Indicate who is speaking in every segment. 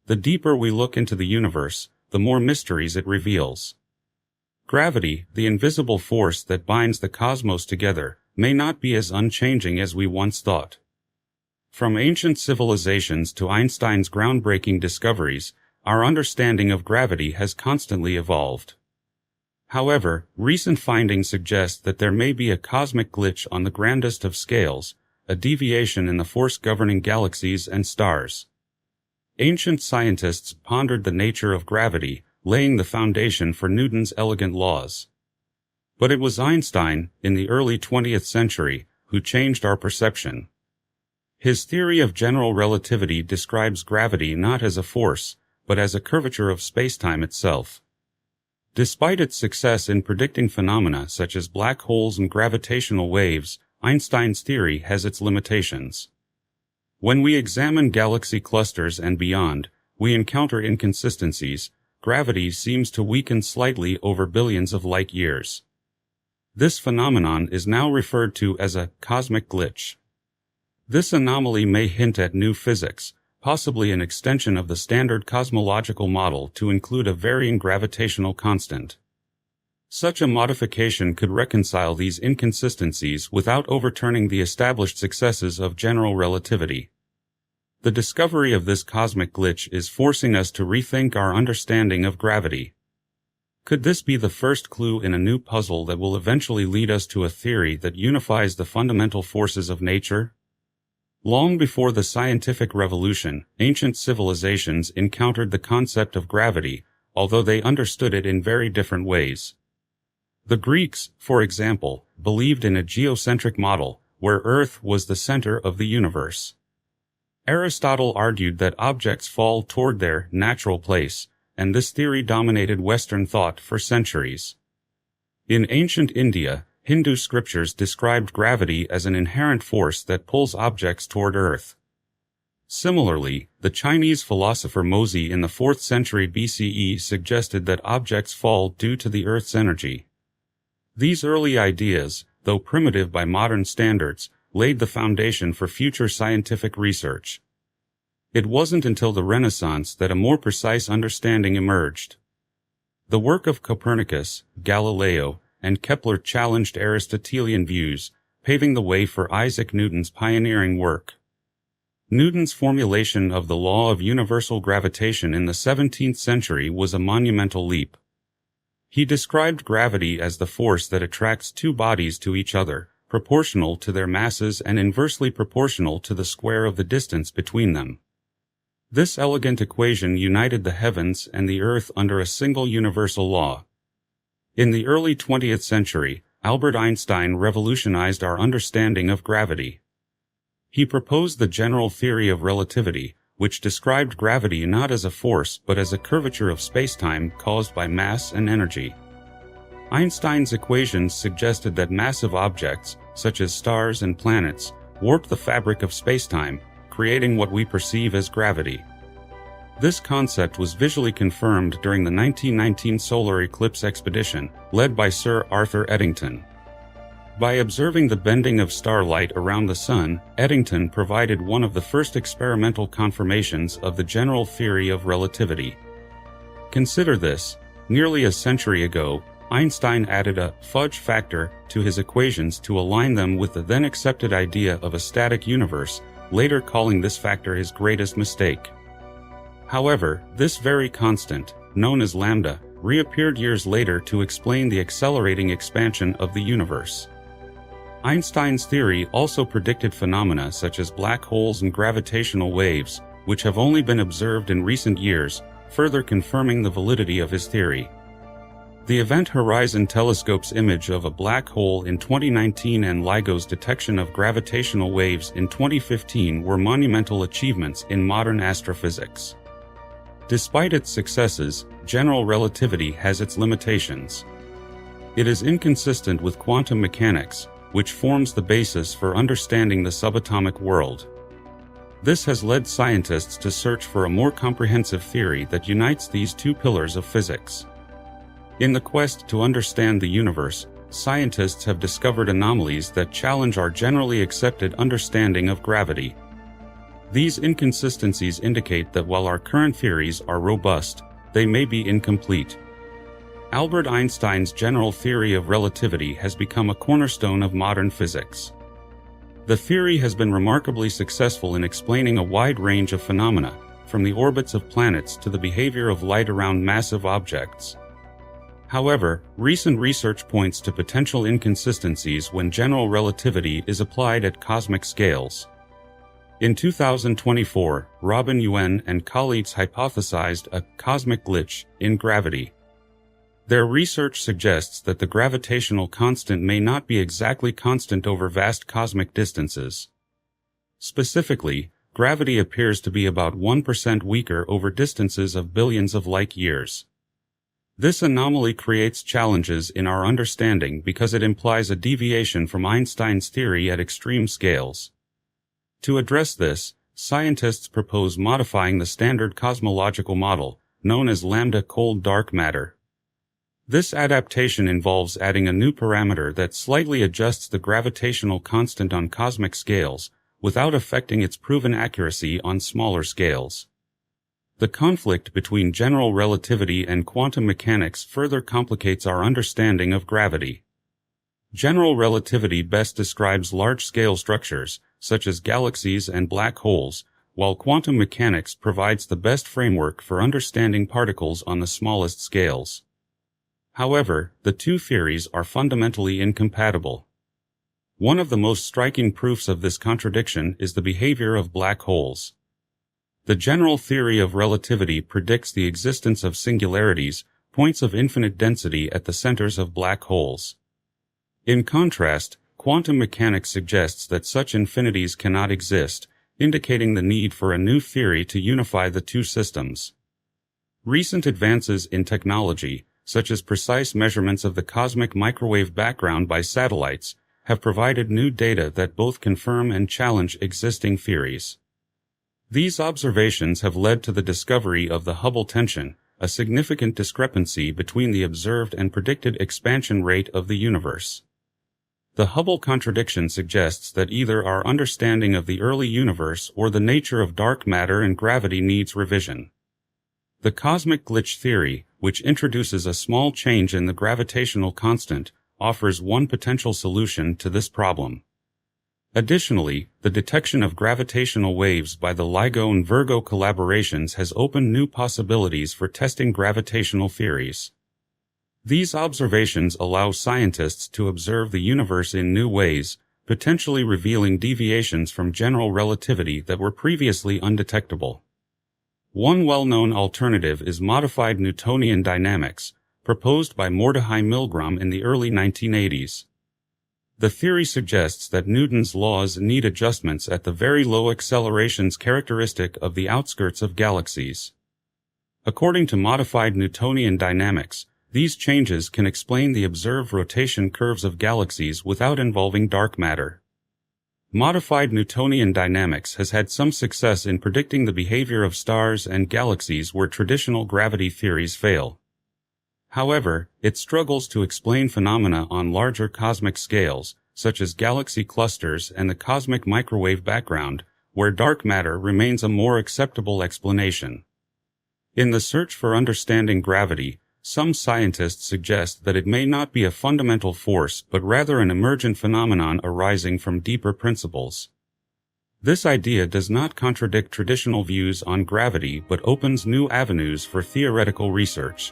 Speaker 1: The deeper we look into the universe, the more mysteries it reveals. Gravity, the invisible force that binds the cosmos together, may not be as unchanging as we once thought. From ancient civilizations to Einstein's groundbreaking discoveries, our understanding of gravity has constantly evolved. However, recent findings suggest that there may be a cosmic glitch on the grandest of scales, a deviation in the force governing galaxies and stars. Ancient scientists pondered the nature of gravity, laying the foundation for Newton's elegant laws. But it was Einstein, in the early 20th century, who changed our perception. His theory of general relativity describes gravity not as a force, but as a curvature of spacetime itself. Despite its success in predicting phenomena such as black holes and gravitational waves, Einstein's theory has its limitations. When we examine galaxy clusters and beyond, we encounter inconsistencies. Gravity seems to weaken slightly over billions of light years. This phenomenon is now referred to as a cosmic glitch. This anomaly may hint at new physics, possibly an extension of the standard cosmological model to include a varying gravitational constant. Such a modification could reconcile these inconsistencies without overturning the established successes of general relativity. The discovery of this cosmic glitch is forcing us to rethink our understanding of gravity. Could this be the first clue in a new puzzle that will eventually lead us to a theory that unifies the fundamental forces of nature? Long before the scientific revolution, ancient civilizations encountered the concept of gravity, although they understood it in very different ways. The Greeks, for example, believed in a geocentric model, where Earth was the center of the universe. Aristotle argued that objects fall toward their natural place, and this theory dominated Western thought for centuries. In ancient India, Hindu scriptures described gravity as an inherent force that pulls objects toward Earth. Similarly, the Chinese philosopher Mozi in the 4th century BCE suggested that objects fall due to the Earth's energy. These early ideas, though primitive by modern standards, laid the foundation for future scientific research. It wasn't until the Renaissance that a more precise understanding emerged. The work of Copernicus, Galileo, and Kepler challenged Aristotelian views, paving the way for Isaac Newton's pioneering work. Newton's formulation of the law of universal gravitation in the 17th century was a monumental leap. He described gravity as the force that attracts two bodies to each other, proportional to their masses and inversely proportional to the square of the distance between them. This elegant equation united the heavens and the earth under a single universal law. In the early 20th century, Albert Einstein revolutionized our understanding of gravity. He proposed the general theory of relativity, which described gravity not as a force but as a curvature of spacetime caused by mass and energy. Einstein's equations suggested that massive objects, such as stars and planets, warp the fabric of spacetime, creating what we perceive as gravity. This concept was visually confirmed during the 1919 solar eclipse expedition, led by Sir Arthur Eddington. By observing the bending of starlight around the Sun, Eddington provided one of the first experimental confirmations of the general theory of relativity. Consider this: nearly a century ago, Einstein added a fudge factor to his equations to align them with the then accepted idea of a static universe, later calling this factor his greatest mistake. However, this very constant, known as lambda, reappeared years later to explain the accelerating expansion of the universe. Einstein's theory also predicted phenomena such as black holes and gravitational waves, which have only been observed in recent years, further confirming the validity of his theory. The Event Horizon Telescope's image of a black hole in 2019 and LIGO's detection of gravitational waves in 2015 were monumental achievements in modern astrophysics. Despite its successes, general relativity has its limitations. It is inconsistent with quantum mechanics, which forms the basis for understanding the subatomic world. This has led scientists to search for a more comprehensive theory that unites these two pillars of physics. In the quest to understand the universe, scientists have discovered anomalies that challenge our generally accepted understanding of gravity. These inconsistencies indicate that while our current theories are robust, they may be incomplete. Albert Einstein's general theory of relativity has become a cornerstone of modern physics. The theory has been remarkably successful in explaining a wide range of phenomena, from the orbits of planets to the behavior of light around massive objects. However, recent research points to potential inconsistencies when general relativity is applied at cosmic scales. In 2024, Robin Yuen and colleagues hypothesized a cosmic glitch in gravity. Their research suggests that the gravitational constant may not be exactly constant over vast cosmic distances. Specifically, gravity appears to be about 1% weaker over distances of billions of light years. This anomaly creates challenges in our understanding because it implies a deviation from Einstein's theory at extreme scales. To address this, scientists propose modifying the standard cosmological model, known as lambda cold dark matter. This adaptation involves adding a new parameter that slightly adjusts the gravitational constant on cosmic scales, without affecting its proven accuracy on smaller scales. The conflict between general relativity and quantum mechanics further complicates our understanding of gravity. General relativity best describes large-scale structures, such as galaxies and black holes, while quantum mechanics provides the best framework for understanding particles on the smallest scales. However, the two theories are fundamentally incompatible. One of the most striking proofs of this contradiction is the behavior of black holes. The general theory of relativity predicts the existence of singularities, points of infinite density at the centers of black holes. In contrast, quantum mechanics suggests that such infinities cannot exist, indicating the need for a new theory to unify the two systems. Recent advances in technology, such as precise measurements of the cosmic microwave background by satellites, have provided new data that both confirm and challenge existing theories. These observations have led to the discovery of the Hubble tension, a significant discrepancy between the observed and predicted expansion rate of the universe. The Hubble contradiction suggests that either our understanding of the early universe or the nature of dark matter and gravity needs revision. The cosmic glitch theory, which introduces a small change in the gravitational constant, offers one potential solution to this problem. Additionally, the detection of gravitational waves by the LIGO and Virgo collaborations has opened new possibilities for testing gravitational theories. These observations allow scientists to observe the universe in new ways, potentially revealing deviations from general relativity that were previously undetectable. One well-known alternative is modified Newtonian dynamics, proposed by Mordechai Milgram in the early 1980s. The theory suggests that Newton's laws need adjustments at the very low accelerations characteristic of the outskirts of galaxies. According to modified Newtonian dynamics, these changes can explain the observed rotation curves of galaxies without involving dark matter. Modified Newtonian dynamics has had some success in predicting the behavior of stars and galaxies where traditional gravity theories fail. However, it struggles to explain phenomena on larger cosmic scales, such as galaxy clusters and the cosmic microwave background, where dark matter remains a more acceptable explanation. In the search for understanding gravity, some scientists suggest that it may not be a fundamental force but rather an emergent phenomenon arising from deeper principles. This idea does not contradict traditional views on gravity but opens new avenues for theoretical research.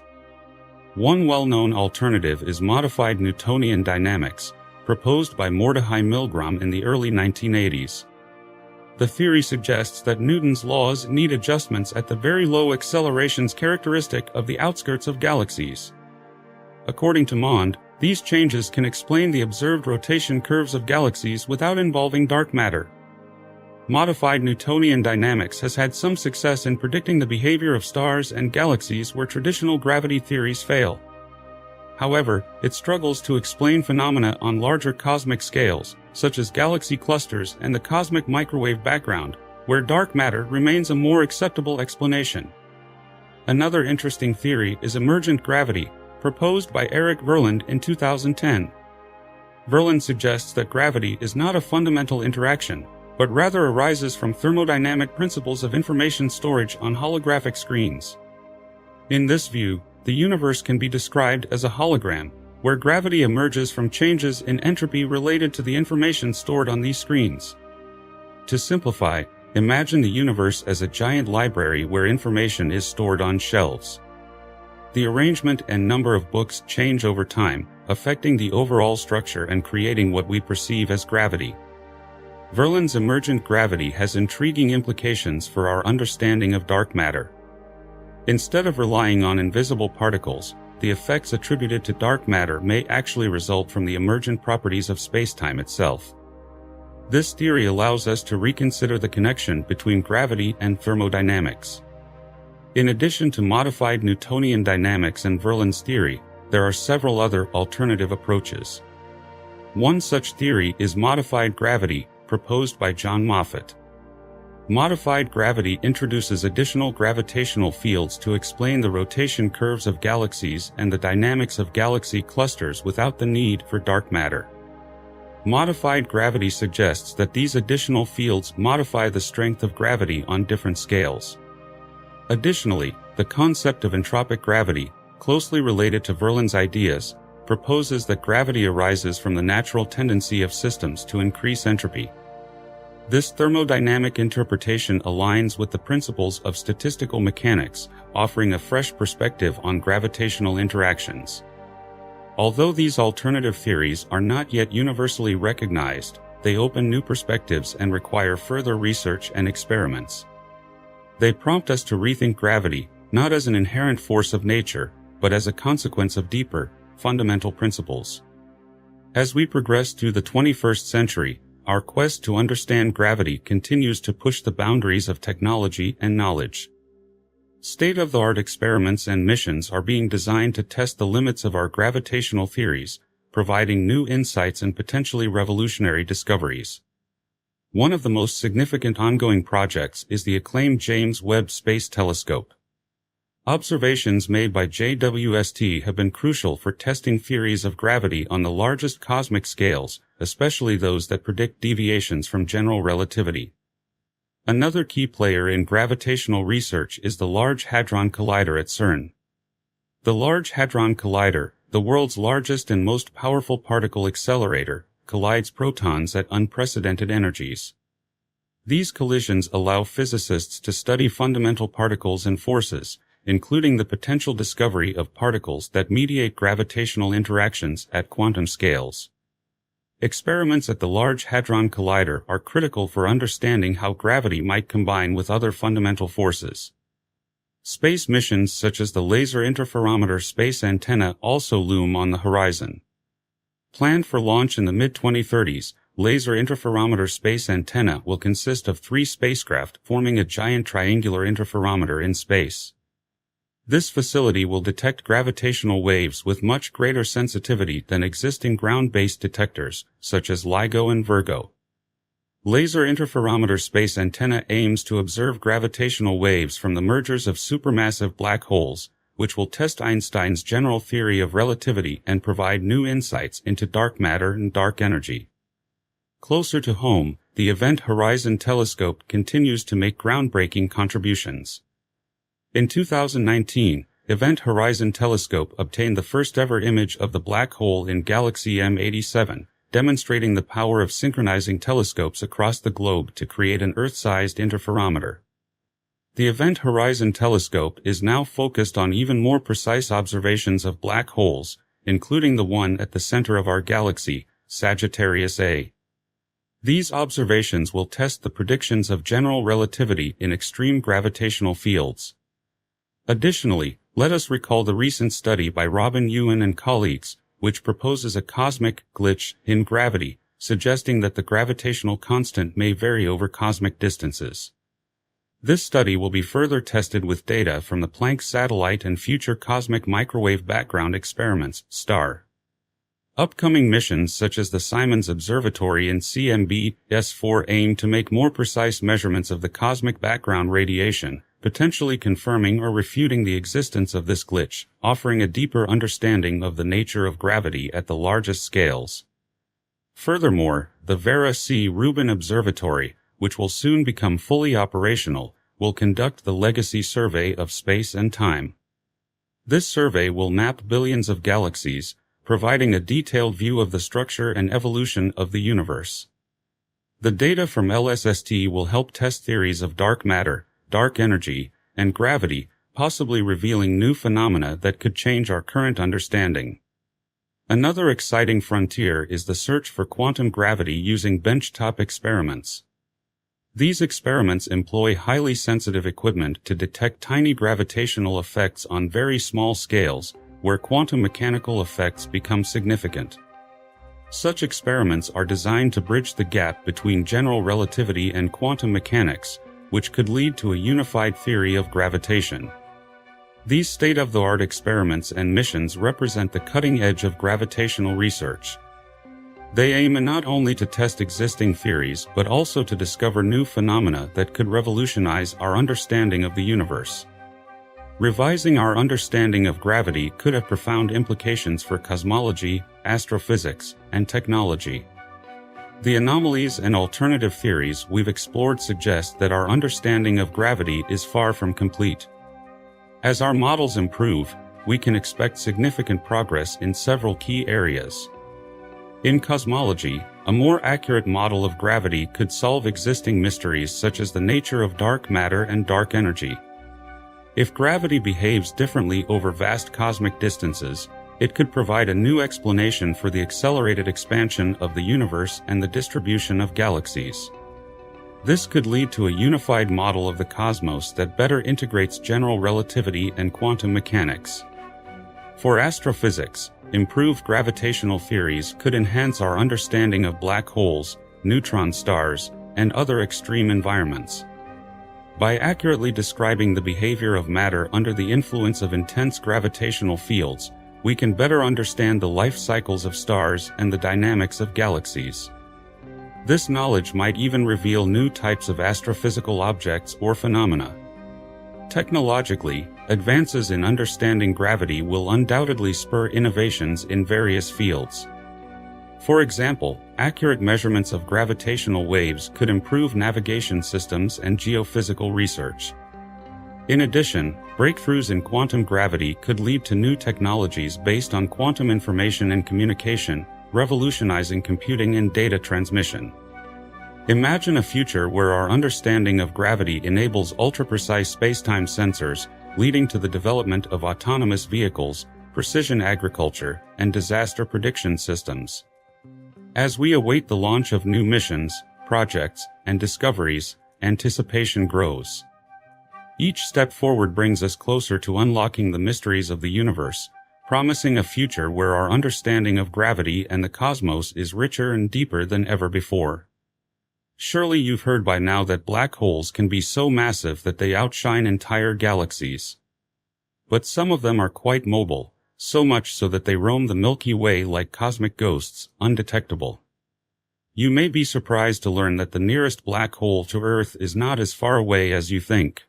Speaker 1: One well-known alternative is modified Newtonian dynamics, proposed by Mordechai Milgram in the early 1980s. The theory suggests that Newton's laws need adjustments at the very low accelerations characteristic of the outskirts of galaxies. According to Mond, these changes can explain the observed rotation curves of galaxies without involving dark matter. Modified Newtonian dynamics has had some success in predicting the behavior of stars and galaxies where traditional gravity theories fail. However, it struggles to explain phenomena on larger cosmic scales, such as galaxy clusters and the cosmic microwave background, where dark matter remains a more acceptable explanation. Another interesting theory is emergent gravity, proposed by Eric Verland in 2010. Verland suggests that gravity is not a fundamental interaction, but rather arises from thermodynamic principles of information storage on holographic screens. In this view, the universe can be described as a hologram, where gravity emerges from changes in entropy related to the information stored on these screens. To simplify, imagine the universe as a giant library where information is stored on shelves. The arrangement and number of books change over time, affecting the overall structure and creating what we perceive as gravity. Verlin's emergent gravity has intriguing implications for our understanding of dark matter. Instead of relying on invisible particles, the effects attributed to dark matter may actually result from the emergent properties of spacetime itself. This theory allows us to reconsider the connection between gravity and thermodynamics. In addition to modified Newtonian dynamics and Verlin's theory, there are several other alternative approaches. One such theory is modified gravity, proposed by John Moffat. Modified gravity introduces additional gravitational fields to explain the rotation curves of galaxies and the dynamics of galaxy clusters without the need for dark matter. Modified gravity suggests that these additional fields modify the strength of gravity on different scales. Additionally, the concept of entropic gravity, closely related to Verlin's ideas, proposes that gravity arises from the natural tendency of systems to increase entropy. This thermodynamic interpretation aligns with the principles of statistical mechanics, offering a fresh perspective on gravitational interactions. Although these alternative theories are not yet universally recognized, they open new perspectives and require further research and experiments. They prompt us to rethink gravity, not as an inherent force of nature, but as a consequence of deeper, fundamental principles. As we progress through the 21st century, our quest to understand gravity continues to push the boundaries of technology and knowledge. State-of-the-art experiments and missions are being designed to test the limits of our gravitational theories, providing new insights and potentially revolutionary discoveries. One of the most significant ongoing projects is the acclaimed James Webb Space Telescope. Observations made by JWST have been crucial for testing theories of gravity on the largest cosmic scales, especially those that predict deviations from general relativity. Another key player in gravitational research is the Large Hadron Collider at CERN. The Large Hadron Collider, the world's largest and most powerful particle accelerator, collides protons at unprecedented energies. These collisions allow physicists to study fundamental particles and forces, including the potential discovery of particles that mediate gravitational interactions at quantum scales. Experiments at the Large Hadron Collider are critical for understanding how gravity might combine with other fundamental forces. Space missions such as the Laser Interferometer Space Antenna also loom on the horizon. Planned for launch in the mid-2030s, Laser Interferometer Space Antenna will consist of 3 spacecraft forming a giant triangular interferometer in space. This facility will detect gravitational waves with much greater sensitivity than existing ground-based detectors, such as LIGO and Virgo. Laser Interferometer Space Antenna aims to observe gravitational waves from the mergers of supermassive black holes, which will test Einstein's general theory of relativity and provide new insights into dark matter and dark energy. Closer to home, the Event Horizon Telescope continues to make groundbreaking contributions. In 2019, Event Horizon Telescope obtained the first-ever image of the black hole in galaxy M87, demonstrating the power of synchronizing telescopes across the globe to create an Earth-sized interferometer. The Event Horizon Telescope is now focused on even more precise observations of black holes, including the one at the center of our galaxy, Sagittarius A. These observations will test the predictions of general relativity in extreme gravitational fields. Additionally, let us recall the recent study by Robin Ewan and colleagues, which proposes a cosmic glitch in gravity, suggesting that the gravitational constant may vary over cosmic distances. This study will be further tested with data from the Planck satellite and future cosmic microwave background experiments, STAR. Upcoming missions such as the Simons Observatory and CMB-S4 aim to make more precise measurements of the cosmic background radiation, potentially confirming or refuting the existence of this glitch, offering a deeper understanding of the nature of gravity at the largest scales. Furthermore, the Vera C. Rubin Observatory, which will soon become fully operational, will conduct the legacy survey of space and time. This survey will map billions of galaxies, providing a detailed view of the structure and evolution of the universe. The data from LSST will help test theories of dark matter, dark energy, and gravity, possibly revealing new phenomena that could change our current understanding. Another exciting frontier is the search for quantum gravity using benchtop experiments. These experiments employ highly sensitive equipment to detect tiny gravitational effects on very small scales, where quantum mechanical effects become significant. Such experiments are designed to bridge the gap between general relativity and quantum mechanics, which could lead to a unified theory of gravitation. These state-of-the-art experiments and missions represent the cutting edge of gravitational research. They aim not only to test existing theories but also to discover new phenomena that could revolutionize our understanding of the universe. Revising our understanding of gravity could have profound implications for cosmology, astrophysics, and technology. The anomalies and alternative theories we've explored suggest that our understanding of gravity is far from complete. As our models improve, we can expect significant progress in several key areas. In cosmology, a more accurate model of gravity could solve existing mysteries such as the nature of dark matter and dark energy. If gravity behaves differently over vast cosmic distances, it could provide a new explanation for the accelerated expansion of the universe and the distribution of galaxies. This could lead to a unified model of the cosmos that better integrates general relativity and quantum mechanics. For astrophysics, improved gravitational theories could enhance our understanding of black holes, neutron stars, and other extreme environments. By accurately describing the behavior of matter under the influence of intense gravitational fields, we can better understand the life cycles of stars and the dynamics of galaxies. This knowledge might even reveal new types of astrophysical objects or phenomena. Technologically, advances in understanding gravity will undoubtedly spur innovations in various fields. For example, accurate measurements of gravitational waves could improve navigation systems and geophysical research. In addition, breakthroughs in quantum gravity could lead to new technologies based on quantum information and communication, revolutionizing computing and data transmission. Imagine a future where our understanding of gravity enables ultra-precise spacetime sensors, leading to the development of autonomous vehicles, precision agriculture, and disaster prediction systems. As we await the launch of new missions, projects, and discoveries, anticipation grows. Each step forward brings us closer to unlocking the mysteries of the universe, promising a future where our understanding of gravity and the cosmos is richer and deeper than ever before. Surely you've heard by now that black holes can be so massive that they outshine entire galaxies. But some of them are quite mobile, so much so that they roam the Milky Way like cosmic ghosts, undetectable. You may be surprised to learn that the nearest black hole to Earth is not as far away as you think.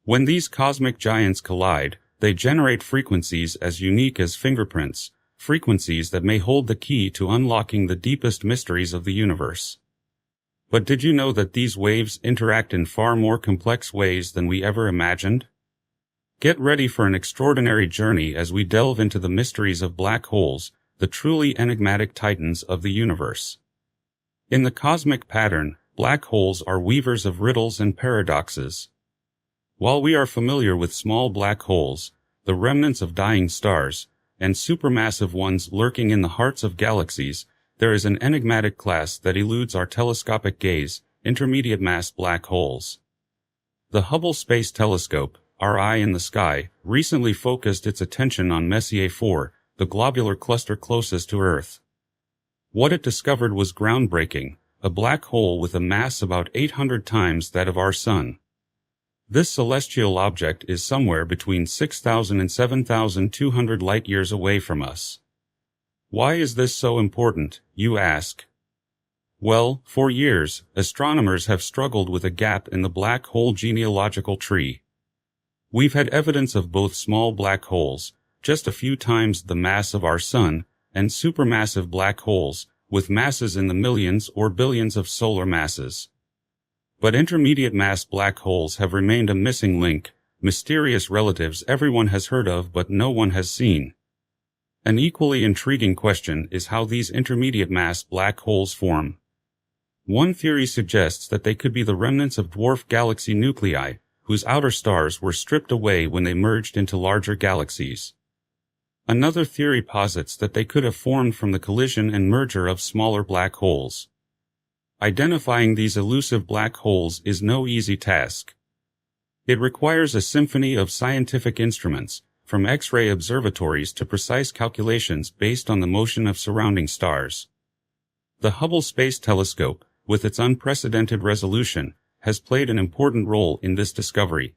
Speaker 1: When these cosmic giants collide, they generate frequencies as unique as fingerprints, frequencies that may hold the key to unlocking the deepest mysteries of the universe. But did you know that these waves interact in far more complex ways than we ever imagined? Get ready for an extraordinary journey as we delve into the mysteries of black holes, the truly enigmatic titans of the universe. In the cosmic pattern, black holes are weavers of riddles and paradoxes. While we are familiar with small black holes, the remnants of dying stars, and supermassive ones lurking in the hearts of galaxies, there is an enigmatic class that eludes our telescopic gaze, intermediate-mass black holes. The Hubble Space Telescope, our eye in the sky, recently focused its attention on Messier 4, the globular cluster closest to Earth. What it discovered was groundbreaking, a black hole with a mass about 800 times that of our Sun. This celestial object is somewhere between 6,000 and 7,200 light-years away from us. Why is this so important, you ask? Well, for years, astronomers have struggled with a gap in the black hole genealogical tree. We've had evidence of both small black holes, just a few times the mass of our Sun, and supermassive black holes, with masses in the millions or billions of solar masses. But intermediate mass black holes have remained a missing link, mysterious relatives everyone has heard of but no one has seen. An equally intriguing question is how these intermediate mass black holes form. One theory suggests that they could be the remnants of dwarf galaxy nuclei, whose outer stars were stripped away when they merged into larger galaxies. Another theory posits that they could have formed from the collision and merger of smaller black holes. Identifying these elusive black holes is no easy task. It requires a symphony of scientific instruments, from X-ray observatories to precise calculations based on the motion of surrounding stars. The Hubble Space Telescope, with its unprecedented resolution, has played an important role in this discovery.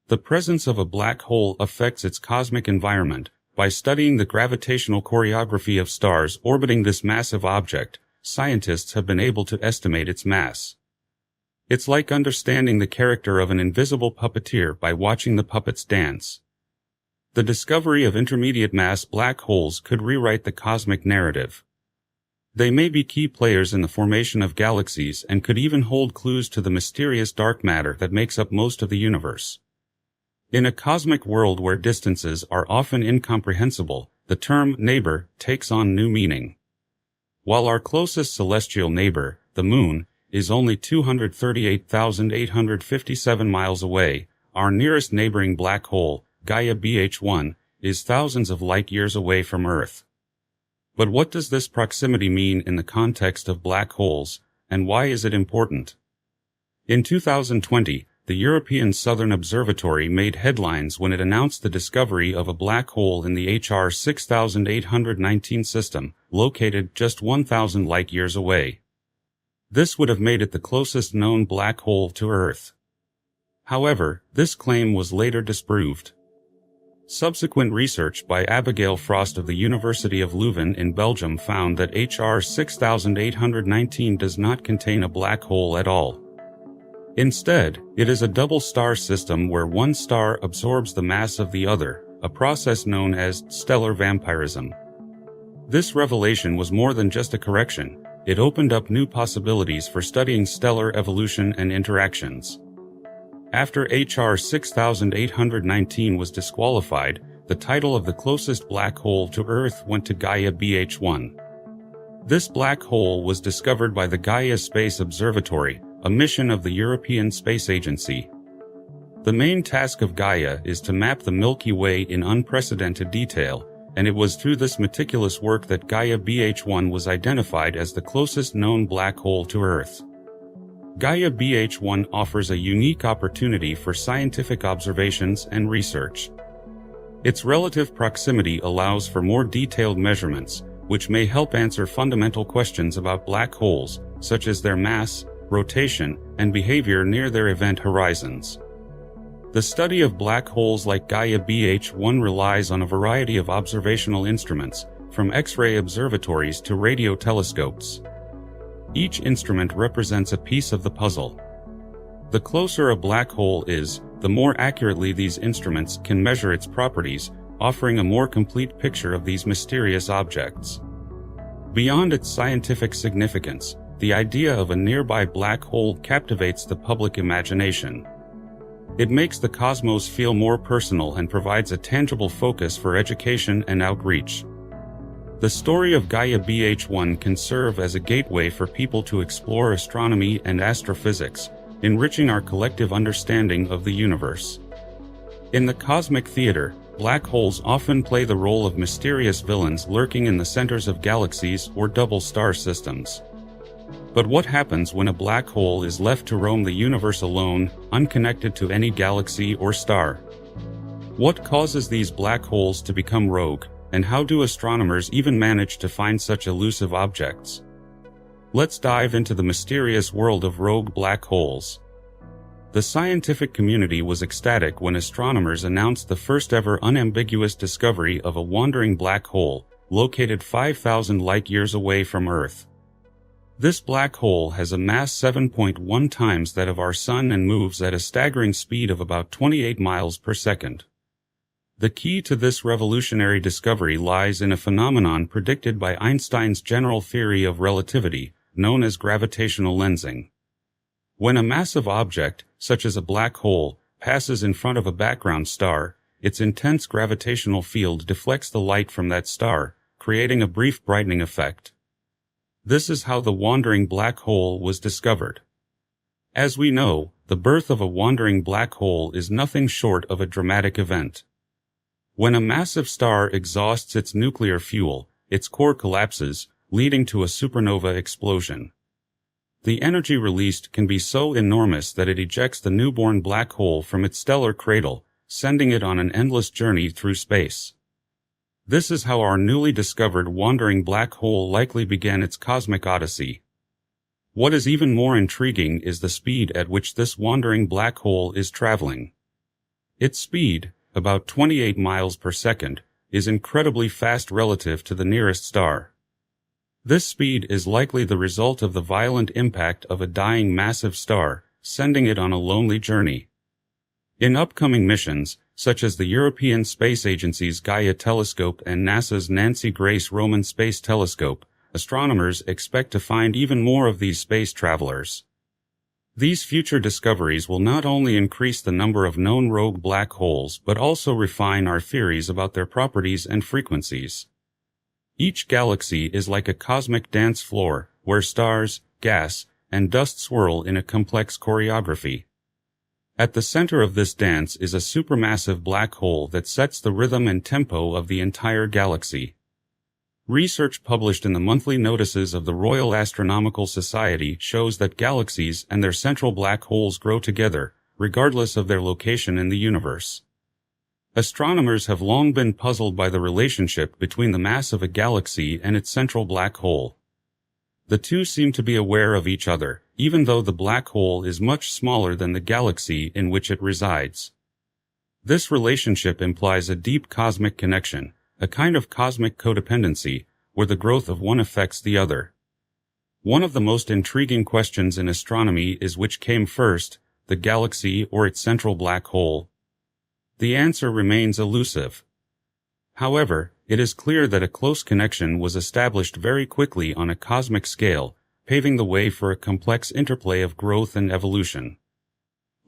Speaker 1: The presence of a black hole affects its cosmic environment. By studying the gravitational choreography of stars orbiting this massive object, scientists have been able to estimate its mass. It's like understanding the character of an invisible puppeteer by watching the puppets dance. The discovery of intermediate mass black holes could rewrite the cosmic narrative. They may be key players in the formation of galaxies and could even hold clues to the mysterious dark matter that makes up most of the universe. In a cosmic world where distances are often incomprehensible, the term neighbor takes on new meaning. While our closest celestial neighbor, the Moon, is only 238,857 miles away, our nearest neighboring black hole, Gaia BH1, is thousands of light-years away from Earth. But what does this proximity mean in the context of black holes, and why is it important? In 2020, the European Southern Observatory made headlines when it announced the discovery of a black hole in the HR 6819 system, located just 1,000 light-years away. This would have made it the closest known black hole to Earth. However, this claim was later disproved. Subsequent research by Abigail Frost of the University of Leuven in Belgium found that HR 6819 does not contain a black hole at all. Instead, it is a double star system where one star absorbs the mass of the other, a process known as stellar vampirism. This revelation was more than just a correction. It opened up new possibilities for studying stellar evolution and interactions. After HR 6819 was disqualified, the title of the closest black hole to Earth went to Gaia BH1. This black hole was discovered by the Gaia Space Observatory, a mission of the European Space Agency. The main task of Gaia is to map the Milky Way in unprecedented detail, and it was through this meticulous work that Gaia BH1 was identified as the closest known black hole to Earth. Gaia BH1 offers a unique opportunity for scientific observations and research. Its relative proximity allows for more detailed measurements, which may help answer fundamental questions about black holes, such as their mass, rotation, and behavior near their event horizons. The study of black holes like Gaia BH1 relies on a variety of observational instruments, from X-ray observatories to radio telescopes. Each instrument represents a piece of the puzzle. The closer a black hole is, the more accurately these instruments can measure its properties, offering a more complete picture of these mysterious objects. Beyond its scientific significance, the idea of a nearby black hole captivates the public imagination. It makes the cosmos feel more personal and provides a tangible focus for education and outreach. The story of Gaia BH1 can serve as a gateway for people to explore astronomy and astrophysics, enriching our collective understanding of the universe. In the cosmic theater, black holes often play the role of mysterious villains lurking in the centers of galaxies or double star systems. But what happens when a black hole is left to roam the universe alone, unconnected to any galaxy or star? What causes these black holes to become rogue, and how do astronomers even manage to find such elusive objects? Let's dive into the mysterious world of rogue black holes. The scientific community was ecstatic when astronomers announced the first-ever unambiguous discovery of a wandering black hole, located 5,000 light-years away from Earth. This black hole has a mass 7.1 times that of our Sun and moves at a staggering speed of about 28 miles per second. The key to this revolutionary discovery lies in a phenomenon predicted by Einstein's general theory of relativity, known as gravitational lensing. When a massive object, such as a black hole, passes in front of a background star, its intense gravitational field deflects the light from that star, creating a brief brightening effect. This is how the wandering black hole was discovered. As we know, the birth of a wandering black hole is nothing short of a dramatic event. When a massive star exhausts its nuclear fuel, its core collapses, leading to a supernova explosion. The energy released can be so enormous that it ejects the newborn black hole from its stellar cradle, sending it on an endless journey through space. This is how our newly discovered wandering black hole likely began its cosmic odyssey. What is even more intriguing is the speed at which this wandering black hole is traveling. Its speed, about 28 miles per second, is incredibly fast relative to the nearest star. This speed is likely the result of the violent impact of a dying massive star, sending it on a lonely journey. In upcoming missions, such as the European Space Agency's Gaia Telescope and NASA's Nancy Grace Roman Space Telescope, astronomers expect to find even more of these space travelers. These future discoveries will not only increase the number of known rogue black holes but also refine our theories about their properties and frequencies. Each galaxy is like a cosmic dance floor, where stars, gas, and dust swirl in a complex choreography. At the center of this dance is a supermassive black hole that sets the rhythm and tempo of the entire galaxy. Research published in the monthly notices of the Royal Astronomical Society shows that galaxies and their central black holes grow together, regardless of their location in the universe. Astronomers have long been puzzled by the relationship between the mass of a galaxy and its central black hole. The two seem to be aware of each other, even though the black hole is much smaller than the galaxy in which it resides. This relationship implies a deep cosmic connection, a kind of cosmic codependency, where the growth of one affects the other. One of the most intriguing questions in astronomy is which came first, the galaxy or its central black hole. The answer remains elusive. However, it is clear that a close connection was established very quickly on a cosmic scale, paving the way for a complex interplay of growth and evolution.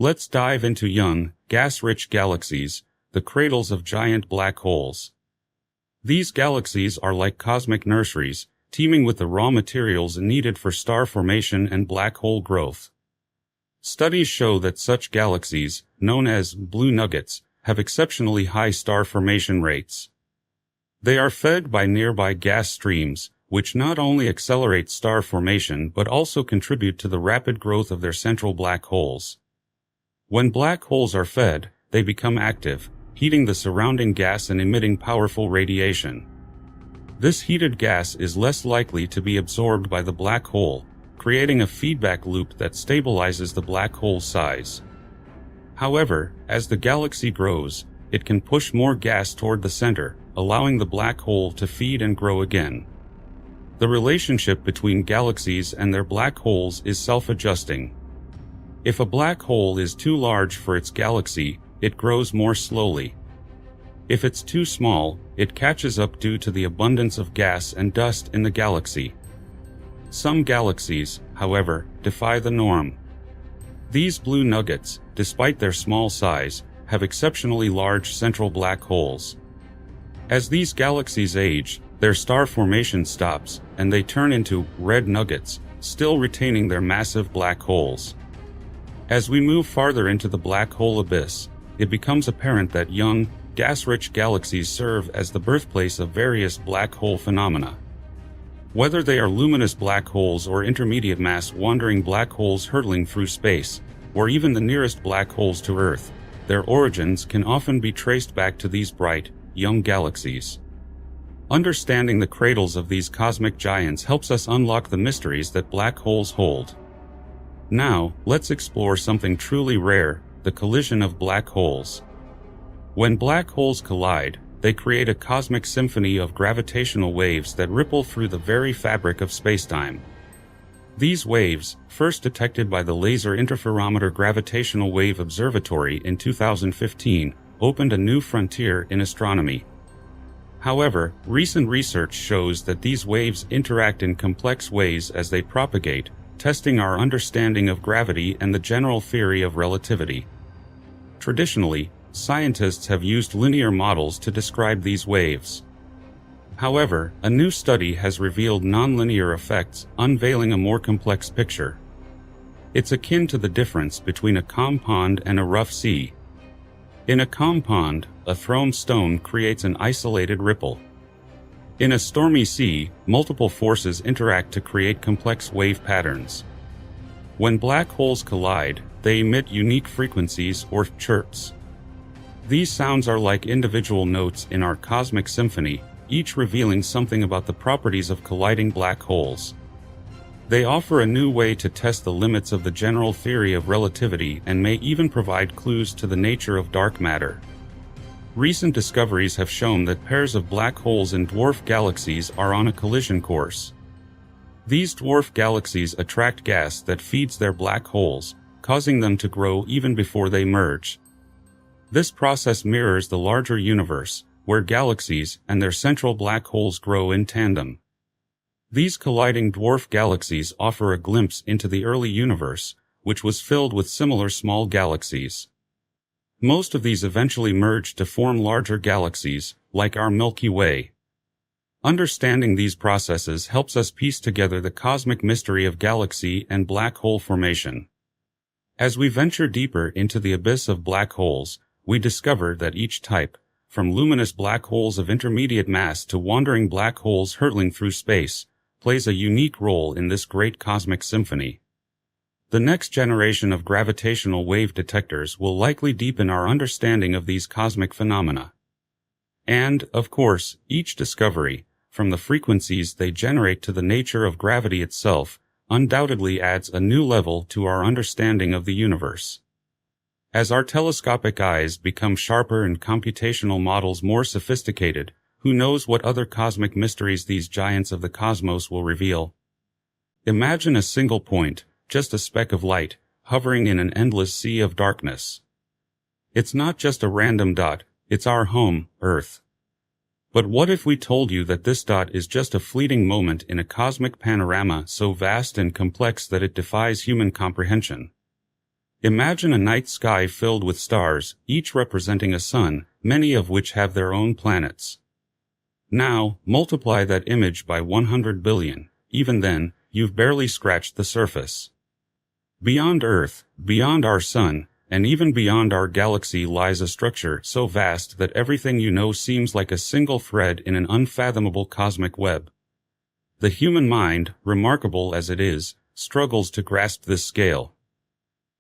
Speaker 1: Let's dive into young, gas-rich galaxies, the cradles of giant black holes. These galaxies are like cosmic nurseries, teeming with the raw materials needed for star formation and black hole growth. Studies show that such galaxies, known as blue nuggets, have exceptionally high star formation rates. They are fed by nearby gas streams, which not only accelerate star formation but also contribute to the rapid growth of their central black holes. When black holes are fed, they become active, heating the surrounding gas and emitting powerful radiation. This heated gas is less likely to be absorbed by the black hole, creating a feedback loop that stabilizes the black hole's size. However, as the galaxy grows, it can push more gas toward the center, allowing the black hole to feed and grow again. The relationship between galaxies and their black holes is self-adjusting. If a black hole is too large for its galaxy, it grows more slowly. If it's too small, it catches up due to the abundance of gas and dust in the galaxy. Some galaxies, however, defy the norm. These blue nuggets, despite their small size, have exceptionally large central black holes. As these galaxies age, their star formation stops, and they turn into red nuggets, still retaining their massive black holes. As we move farther into the black hole abyss, it becomes apparent that young, gas-rich galaxies serve as the birthplace of various black hole phenomena. Whether they are luminous black holes or intermediate mass wandering black holes hurtling through space, or even the nearest black holes to Earth, their origins can often be traced back to these bright, young galaxies. Understanding the cradles of these cosmic giants helps us unlock the mysteries that black holes hold. Now, let's explore something truly rare, the collision of black holes. When black holes collide, they create a cosmic symphony of gravitational waves that ripple through the very fabric of spacetime. These waves, first detected by the Laser Interferometer Gravitational Wave Observatory in 2015, opened a new frontier in astronomy. However, recent research shows that these waves interact in complex ways as they propagate, testing our understanding of gravity and the general theory of relativity. Traditionally, scientists have used linear models to describe these waves. However, a new study has revealed nonlinear effects, unveiling a more complex picture. It's akin to the difference between a calm pond and a rough sea. In a calm pond, a thrown stone creates an isolated ripple. In a stormy sea, multiple forces interact to create complex wave patterns. When black holes collide, they emit unique frequencies or chirps. These sounds are like individual notes in our cosmic symphony, each revealing something about the properties of colliding black holes. They offer a new way to test the limits of the general theory of relativity and may even provide clues to the nature of dark matter. Recent discoveries have shown that pairs of black holes in dwarf galaxies are on a collision course. These dwarf galaxies attract gas that feeds their black holes, causing them to grow even before they merge. This process mirrors the larger universe, where galaxies and their central black holes grow in tandem. These colliding dwarf galaxies offer a glimpse into the early universe, which was filled with similar small galaxies. Most of these eventually merged to form larger galaxies, like our Milky Way. Understanding these processes helps us piece together the cosmic mystery of galaxy and black hole formation. As we venture deeper into the abyss of black holes, we discover that each type, from luminous black holes of intermediate mass to wandering black holes hurtling through space, plays a unique role in this great cosmic symphony. The next generation of gravitational wave detectors will likely deepen our understanding of these cosmic phenomena. And, of course, each discovery, from the frequencies they generate to the nature of gravity itself, undoubtedly adds a new level to our understanding of the universe. As our telescopic eyes become sharper and computational models more sophisticated, who knows what other cosmic mysteries these giants of the cosmos will reveal? Imagine a single point, just a speck of light, hovering in an endless sea of darkness. It's not just a random dot, it's our home, Earth. But what if we told you that this dot is just a fleeting moment in a cosmic panorama so vast and complex that it defies human comprehension? Imagine a night sky filled with stars, each representing a sun, many of which have their own planets. Now, multiply that image by 100 billion. Even then, you've barely scratched the surface. Beyond Earth, beyond our sun, and even beyond our galaxy lies a structure so vast that everything you know seems like a single thread in an unfathomable cosmic web. The human mind, remarkable as it is, struggles to grasp this scale.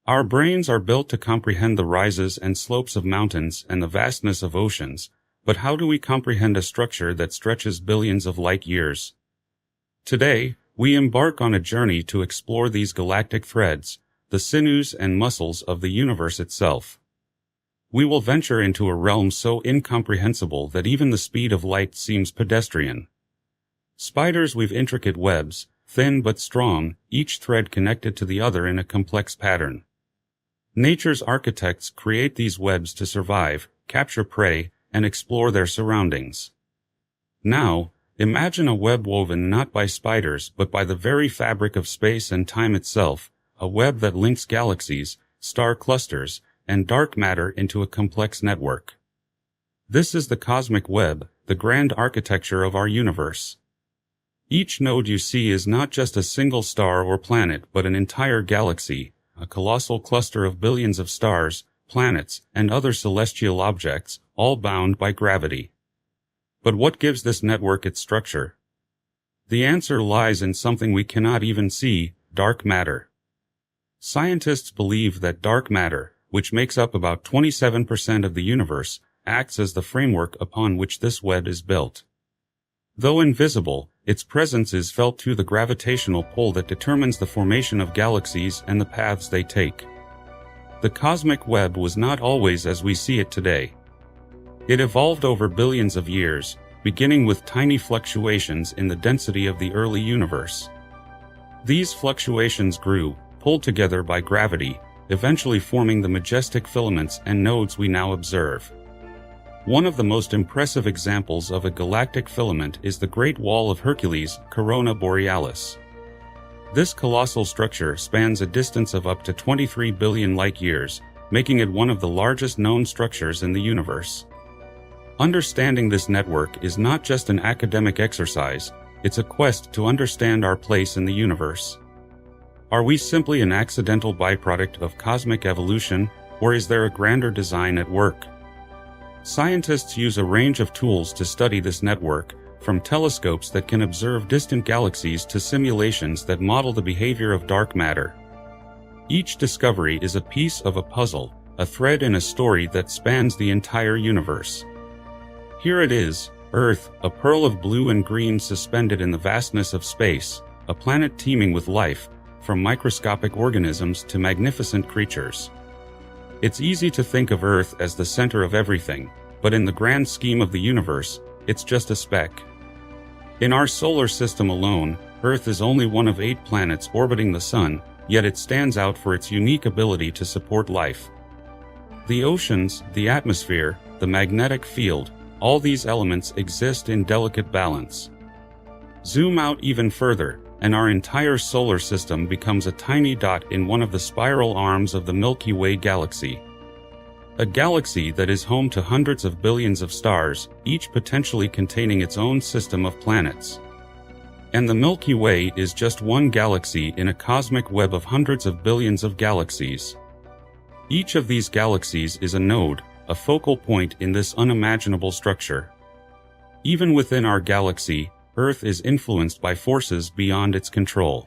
Speaker 1: Our brains are built to comprehend the rises and slopes of mountains and the vastness of oceans, but how do we comprehend a structure that stretches billions of light years? Today, we embark on a journey to explore these galactic threads, the sinews and muscles of the universe itself. We will venture into a realm so incomprehensible that even the speed of light seems pedestrian. Spiders weave intricate webs, thin but strong, each thread connected to the other in a complex pattern. Nature's architects create these webs to survive, capture prey, and explore their surroundings. Now, imagine a web woven not by spiders but by the very fabric of space and time itself, a web that links galaxies, star clusters, and dark matter into a complex network. This is the cosmic web, the grand architecture of our universe. Each node you see is not just a single star or planet but an entire galaxy, a colossal cluster of billions of stars, planets, and other celestial objects, all bound by gravity. But what gives this network its structure? The answer lies in something we cannot even see: dark matter. Scientists believe that dark matter, which makes up about 27% of the universe, acts as the framework upon which this web is built. Though invisible, its presence is felt through the gravitational pull that determines the formation of galaxies and the paths they take. The cosmic web was not always as we see it today. It evolved over billions of years, beginning with tiny fluctuations in the density of the early universe. These fluctuations grew, pulled together by gravity, eventually forming the majestic filaments and nodes we now observe. One of the most impressive examples of a galactic filament is the Great Wall of Hercules, Corona Borealis. This colossal structure spans a distance of up to 23 billion light-years, making it one of the largest known structures in the universe. Understanding this network is not just an academic exercise, it's a quest to understand our place in the universe. Are we simply an accidental byproduct of cosmic evolution, or is there a grander design at work? Scientists use a range of tools to study this network, from telescopes that can observe distant galaxies to simulations that model the behavior of dark matter. Each discovery is a piece of a puzzle, a thread in a story that spans the entire universe. Here it is, Earth, a pearl of blue and green suspended in the vastness of space, a planet teeming with life, from microscopic organisms to magnificent creatures. It's easy to think of Earth as the center of everything, but in the grand scheme of the universe, it's just a speck. In our solar system alone, Earth is only one of 8 planets orbiting the Sun, yet it stands out for its unique ability to support life. The oceans, the atmosphere, the magnetic field, all these elements exist in delicate balance. Zoom out even further, and our entire solar system becomes a tiny dot in one of the spiral arms of the Milky Way galaxy. A galaxy that is home to hundreds of billions of stars, each potentially containing its own system of planets. And the Milky Way is just one galaxy in a cosmic web of hundreds of billions of galaxies. Each of these galaxies is a node, a focal point in this unimaginable structure. Even within our galaxy, Earth is influenced by forces beyond its control.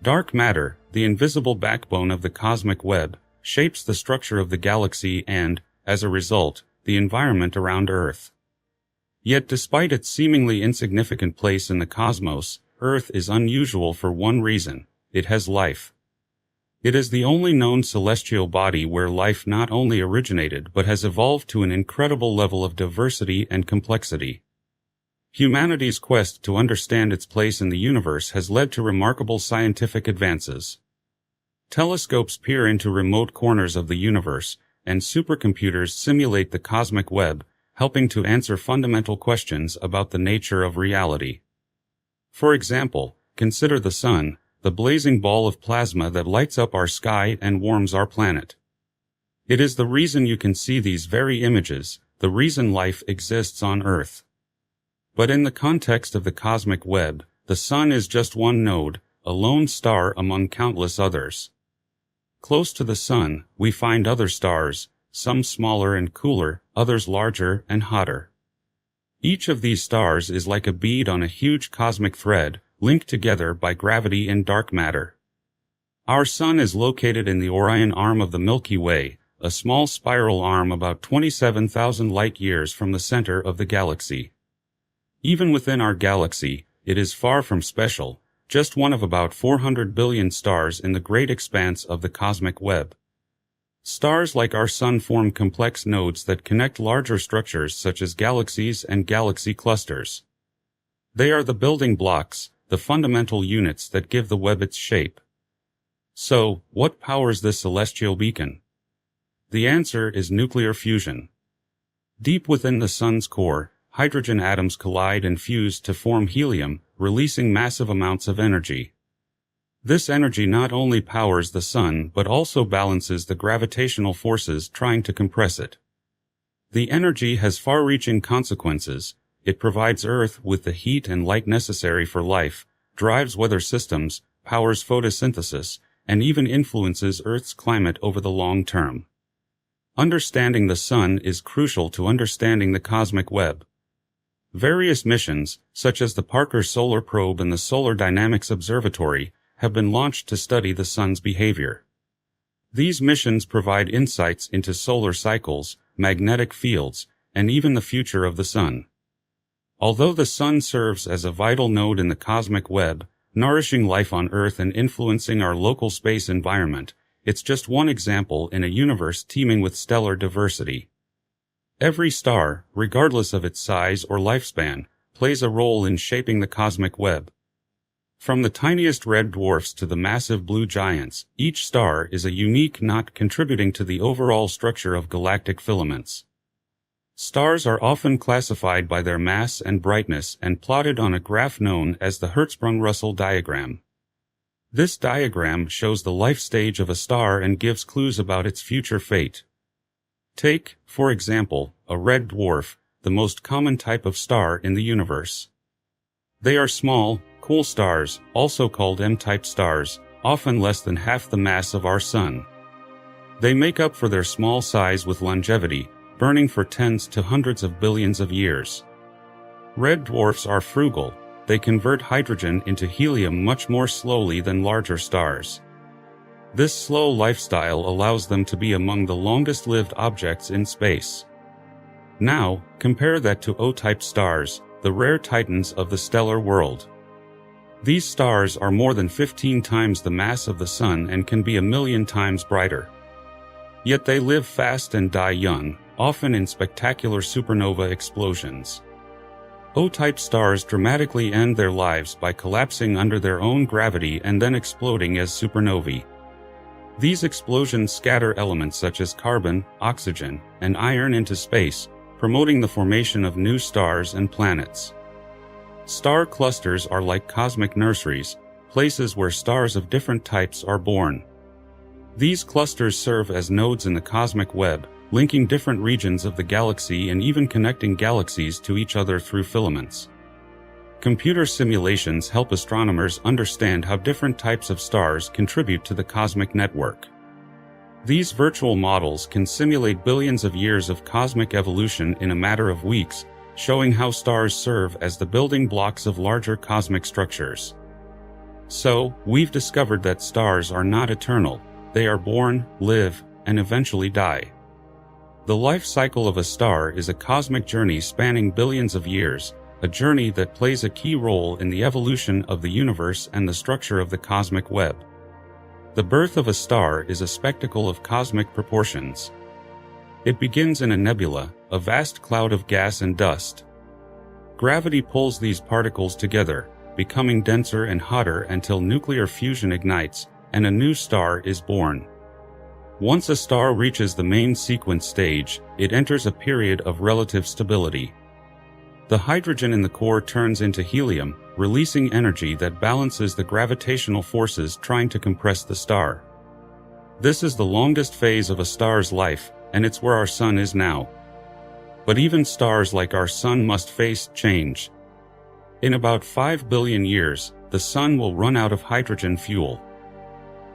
Speaker 1: Dark matter, the invisible backbone of the cosmic web, shapes the structure of the galaxy and, as a result, the environment around Earth. Yet despite its seemingly insignificant place in the cosmos, Earth is unusual for one reason: it has life. It is the only known celestial body where life not only originated but has evolved to an incredible level of diversity and complexity. Humanity's quest to understand its place in the universe has led to remarkable scientific advances. Telescopes peer into remote corners of the universe, and supercomputers simulate the cosmic web, helping to answer fundamental questions about the nature of reality. For example, consider the Sun, the blazing ball of plasma that lights up our sky and warms our planet. It is the reason you can see these very images, the reason life exists on Earth. But in the context of the cosmic web, the Sun is just one node, a lone star among countless others. Close to the Sun, we find other stars, some smaller and cooler, others larger and hotter. Each of these stars is like a bead on a huge cosmic thread, linked together by gravity and dark matter. Our Sun is located in the Orion arm of the Milky Way, a small spiral arm about 27,000 light-years from the center of the galaxy. Even within our galaxy, it is far from special, just one of about 400 billion stars in the great expanse of the cosmic web. Stars like our Sun form complex nodes that connect larger structures such as galaxies and galaxy clusters. They are the building blocks, the fundamental units that give the web its shape. So, what powers this celestial beacon? The answer is nuclear fusion. Deep within the Sun's core, hydrogen atoms collide and fuse to form helium, releasing massive amounts of energy. This energy not only powers the Sun but also balances the gravitational forces trying to compress it. The energy has far-reaching consequences. It provides Earth with the heat and light necessary for life, drives weather systems, powers photosynthesis, and even influences Earth's climate over the long term. Understanding the Sun is crucial to understanding the cosmic web. Various missions, such as the Parker Solar Probe and the Solar Dynamics Observatory, have been launched to study the Sun's behavior. These missions provide insights into solar cycles, magnetic fields, and even the future of the Sun. Although the Sun serves as a vital node in the cosmic web, nourishing life on Earth and influencing our local space environment, it's just one example in a universe teeming with stellar diversity. Every star, regardless of its size or lifespan, plays a role in shaping the cosmic web. From the tiniest red dwarfs to the massive blue giants, each star is a unique knot contributing to the overall structure of galactic filaments. Stars are often classified by their mass and brightness and plotted on a graph known as the Hertzsprung-Russell diagram. This diagram shows the life stage of a star and gives clues about its future fate. Take, for example, a red dwarf, the most common type of star in the universe. They are small, cool stars, also called M-type stars, often less than half the mass of our Sun. They make up for their small size with longevity, burning for tens to hundreds of billions of years. Red dwarfs are frugal. They convert hydrogen into helium much more slowly than larger stars. This slow lifestyle allows them to be among the longest-lived objects in space. Now, compare that to O-type stars, the rare titans of the stellar world. These stars are more than 15 times the mass of the Sun and can be 1,000,000 times brighter. Yet they live fast and die young, often in spectacular supernova explosions. O-type stars dramatically end their lives by collapsing under their own gravity and then exploding as supernovae. These explosions scatter elements such as carbon, oxygen, and iron into space, promoting the formation of new stars and planets. Star clusters are like cosmic nurseries, places where stars of different types are born. These clusters serve as nodes in the cosmic web, linking different regions of the galaxy and even connecting galaxies to each other through filaments. Computer simulations help astronomers understand how different types of stars contribute to the cosmic network. These virtual models can simulate billions of years of cosmic evolution in a matter of weeks, showing how stars serve as the building blocks of larger cosmic structures. So, we've discovered that stars are not eternal. They are born, live, and eventually die. The life cycle of a star is a cosmic journey spanning billions of years, a journey that plays a key role in the evolution of the universe and the structure of the cosmic web. The birth of a star is a spectacle of cosmic proportions. It begins in a nebula, a vast cloud of gas and dust. Gravity pulls these particles together, becoming denser and hotter until nuclear fusion ignites, and a new star is born. Once a star reaches the main sequence stage, it enters a period of relative stability. The hydrogen in the core turns into helium, releasing energy that balances the gravitational forces trying to compress the star. This is the longest phase of a star's life, and it's where our Sun is now. But even stars like our Sun must face change. In about 5 billion years, the Sun will run out of hydrogen fuel.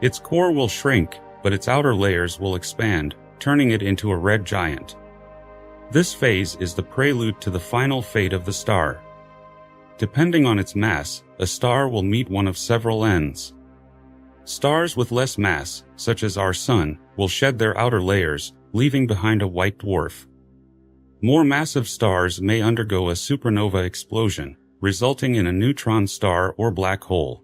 Speaker 1: Its core will shrink, but its outer layers will expand, turning it into a red giant. This phase is the prelude to the final fate of the star. Depending on its mass, a star will meet one of several ends. Stars with less mass, such as our Sun, will shed their outer layers, leaving behind a white dwarf. More massive stars may undergo a supernova explosion, resulting in a neutron star or black hole.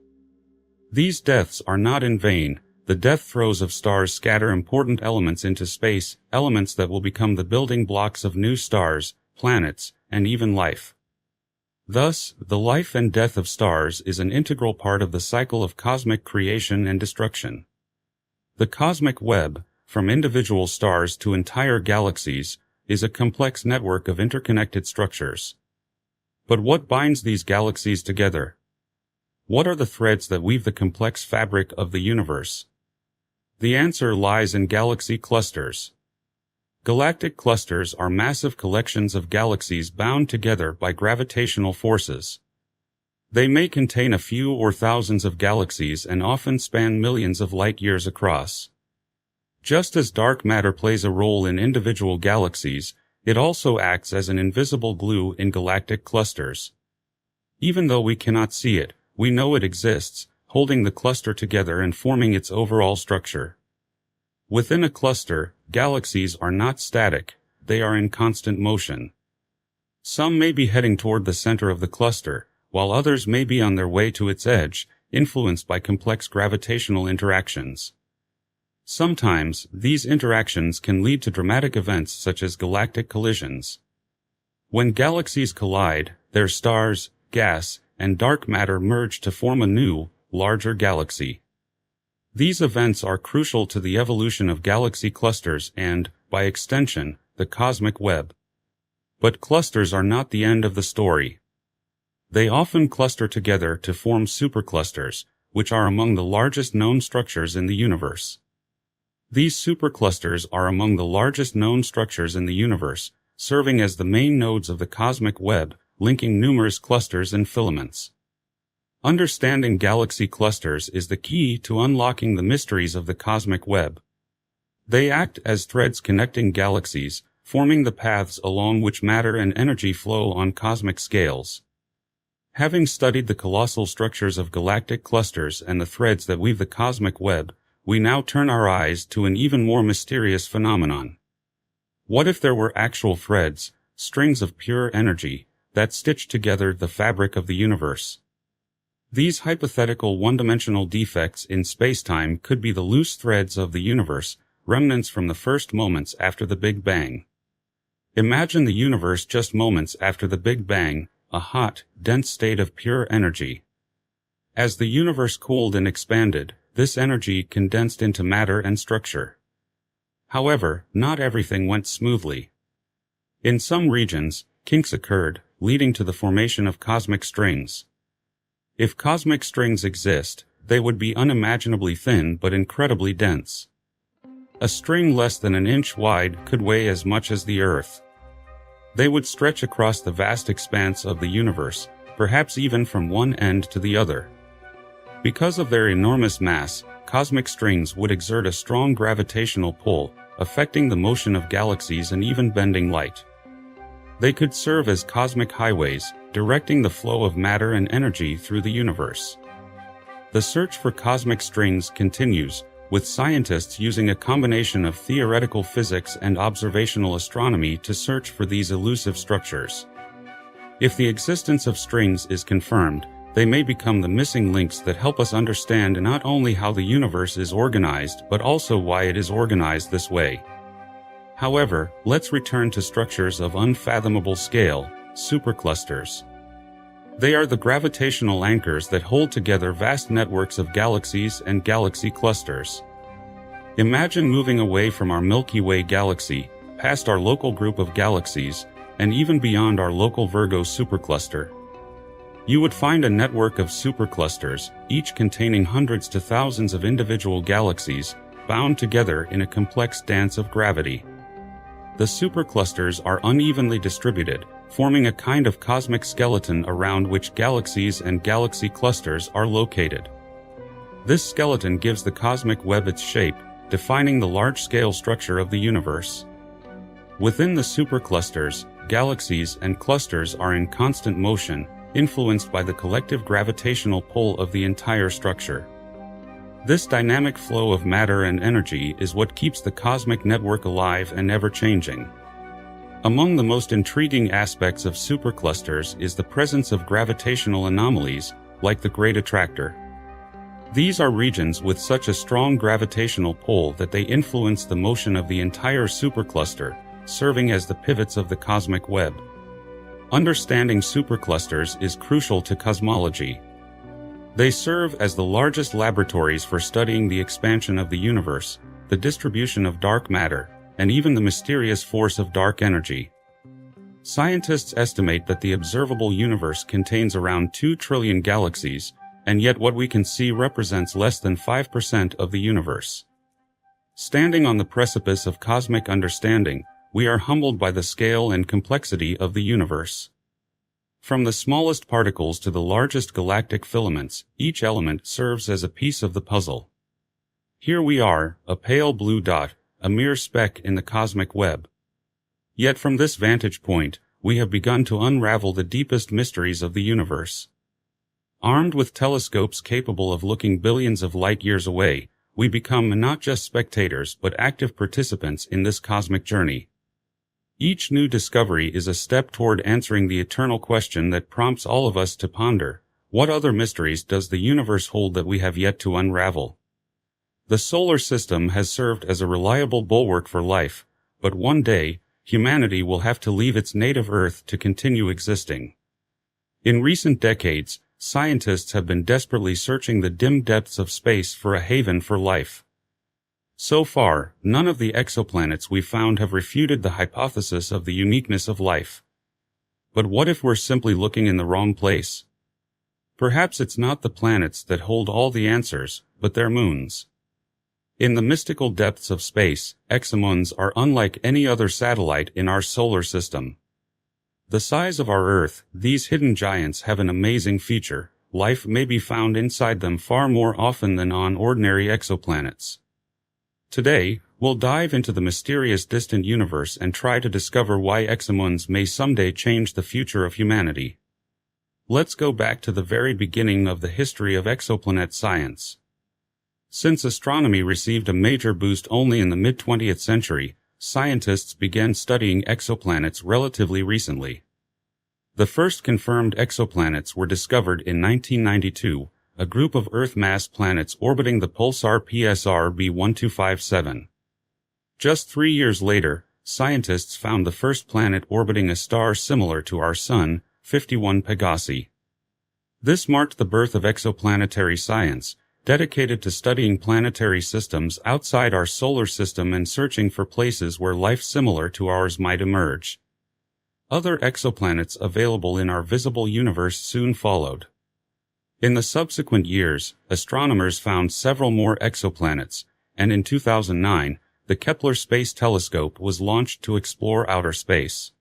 Speaker 1: These deaths are not in vain. The death throes of stars scatter important elements into space, elements that will become the building blocks of new stars, planets, and even life. Thus, the life and death of stars is an integral part of the cycle of cosmic creation and destruction. The cosmic web, from individual stars to entire galaxies, is a complex network of interconnected structures. But what binds these galaxies together? What are the threads that weave the complex fabric of the universe? The answer lies in galaxy clusters. Galactic clusters are massive collections of galaxies bound together by gravitational forces. They may contain a few or thousands of galaxies and often span millions of light-years across. Just as dark matter plays a role in individual galaxies, it also acts as an invisible glue in galactic clusters. Even though we cannot see it, we know it exists, holding the cluster together and forming its overall structure. Within a cluster, galaxies are not static, they are in constant motion. Some may be heading toward the center of the cluster, while others may be on their way to its edge, influenced by complex gravitational interactions. Sometimes, these interactions can lead to dramatic events such as galactic collisions. When galaxies collide, their stars, gas, and dark matter merge to form a new, larger galaxy. These events are crucial to the evolution of galaxy clusters and, by extension, the cosmic web. But clusters are not the end of the story. They often cluster together to form superclusters, which are among the largest known structures in the universe. These superclusters are among the largest known structures in the universe, serving as the main nodes of the cosmic web, linking numerous clusters and filaments. Understanding galaxy clusters is the key to unlocking the mysteries of the cosmic web. They act as threads connecting galaxies, forming the paths along which matter and energy flow on cosmic scales. Having studied the colossal structures of galactic clusters and the threads that weave the cosmic web, we now turn our eyes to an even more mysterious phenomenon. What if there were actual threads, strings of pure energy, that stitch together the fabric of the universe? These hypothetical one-dimensional defects in space-time could be the loose threads of the universe, remnants from the first moments after the Big Bang. Imagine the universe just moments after the Big Bang, a hot, dense state of pure energy. As the universe cooled and expanded, this energy condensed into matter and structure. However, not everything went smoothly. In some regions, kinks occurred, leading to the formation of cosmic strings. If cosmic strings exist, they would be unimaginably thin but incredibly dense. A string less than an inch wide could weigh as much as the Earth. They would stretch across the vast expanse of the universe, perhaps even from one end to the other. Because of their enormous mass, cosmic strings would exert a strong gravitational pull, affecting the motion of galaxies and even bending light. They could serve as cosmic highways, directing the flow of matter and energy through the universe. The search for cosmic strings continues, with scientists using a combination of theoretical physics and observational astronomy to search for these elusive structures. If the existence of strings is confirmed, they may become the missing links that help us understand not only how the universe is organized but also why it is organized this way. However, let's return to structures of unfathomable scale, superclusters. They are the gravitational anchors that hold together vast networks of galaxies and galaxy clusters. Imagine moving away from our Milky Way galaxy, past our local group of galaxies, and even beyond our local Virgo supercluster. You would find a network of superclusters, each containing hundreds to thousands of individual galaxies, bound together in a complex dance of gravity. The superclusters are unevenly distributed, forming a kind of cosmic skeleton around which galaxies and galaxy clusters are located. This skeleton gives the cosmic web its shape, defining the large-scale structure of the universe. Within the superclusters, galaxies and clusters are in constant motion, influenced by the collective gravitational pull of the entire structure. This dynamic flow of matter and energy is what keeps the cosmic network alive and ever-changing. Among the most intriguing aspects of superclusters is the presence of gravitational anomalies, like the Great Attractor. These are regions with such a strong gravitational pull that they influence the motion of the entire supercluster, serving as the pivots of the cosmic web. Understanding superclusters is crucial to cosmology. They serve as the largest laboratories for studying the expansion of the universe, the distribution of dark matter, and even the mysterious force of dark energy. Scientists estimate that the observable universe contains around 2 trillion galaxies, and yet what we can see represents less than 5% of the universe. Standing on the precipice of cosmic understanding, we are humbled by the scale and complexity of the universe. From the smallest particles to the largest galactic filaments, each element serves as a piece of the puzzle. Here we are, a pale blue dot, a mere speck in the cosmic web. Yet from this vantage point, we have begun to unravel the deepest mysteries of the universe. Armed with telescopes capable of looking billions of light years away, we become not just spectators but active participants in this cosmic journey. Each new discovery is a step toward answering the eternal question that prompts all of us to ponder: what other mysteries does the universe hold that we have yet to unravel? The solar system has served as a reliable bulwark for life, but one day, humanity will have to leave its native Earth to continue existing. In recent decades, scientists have been desperately searching the dim depths of space for a haven for life. So far, none of the exoplanets we found have refuted the hypothesis of the uniqueness of life. But what if we're simply looking in the wrong place? Perhaps it's not the planets that hold all the answers, but their moons. In the mystical depths of space, exomoons are unlike any other satellite in our solar system. The size of our Earth, these hidden giants have an amazing feature: life may be found inside them far more often than on ordinary exoplanets. Today, we'll dive into the mysterious distant universe and try to discover why exomoons may someday change the future of humanity. Let's go back to the very beginning of the history of exoplanet science. Since astronomy received a major boost only in the mid-20th century, scientists began studying exoplanets relatively recently. The first confirmed exoplanets were discovered in 1992, a group of Earth-mass planets orbiting the pulsar PSR B1257. Just 3 years later, scientists found the first planet orbiting a star similar to our Sun, 51 Pegasi. This marked the birth of exoplanetary science, dedicated to studying planetary systems outside our solar system and searching for places where life similar to ours might emerge. Other exoplanets available in our visible universe soon followed. In the subsequent years, astronomers found several more exoplanets, and in 2009, the Kepler Space Telescope was launched to explore outer space.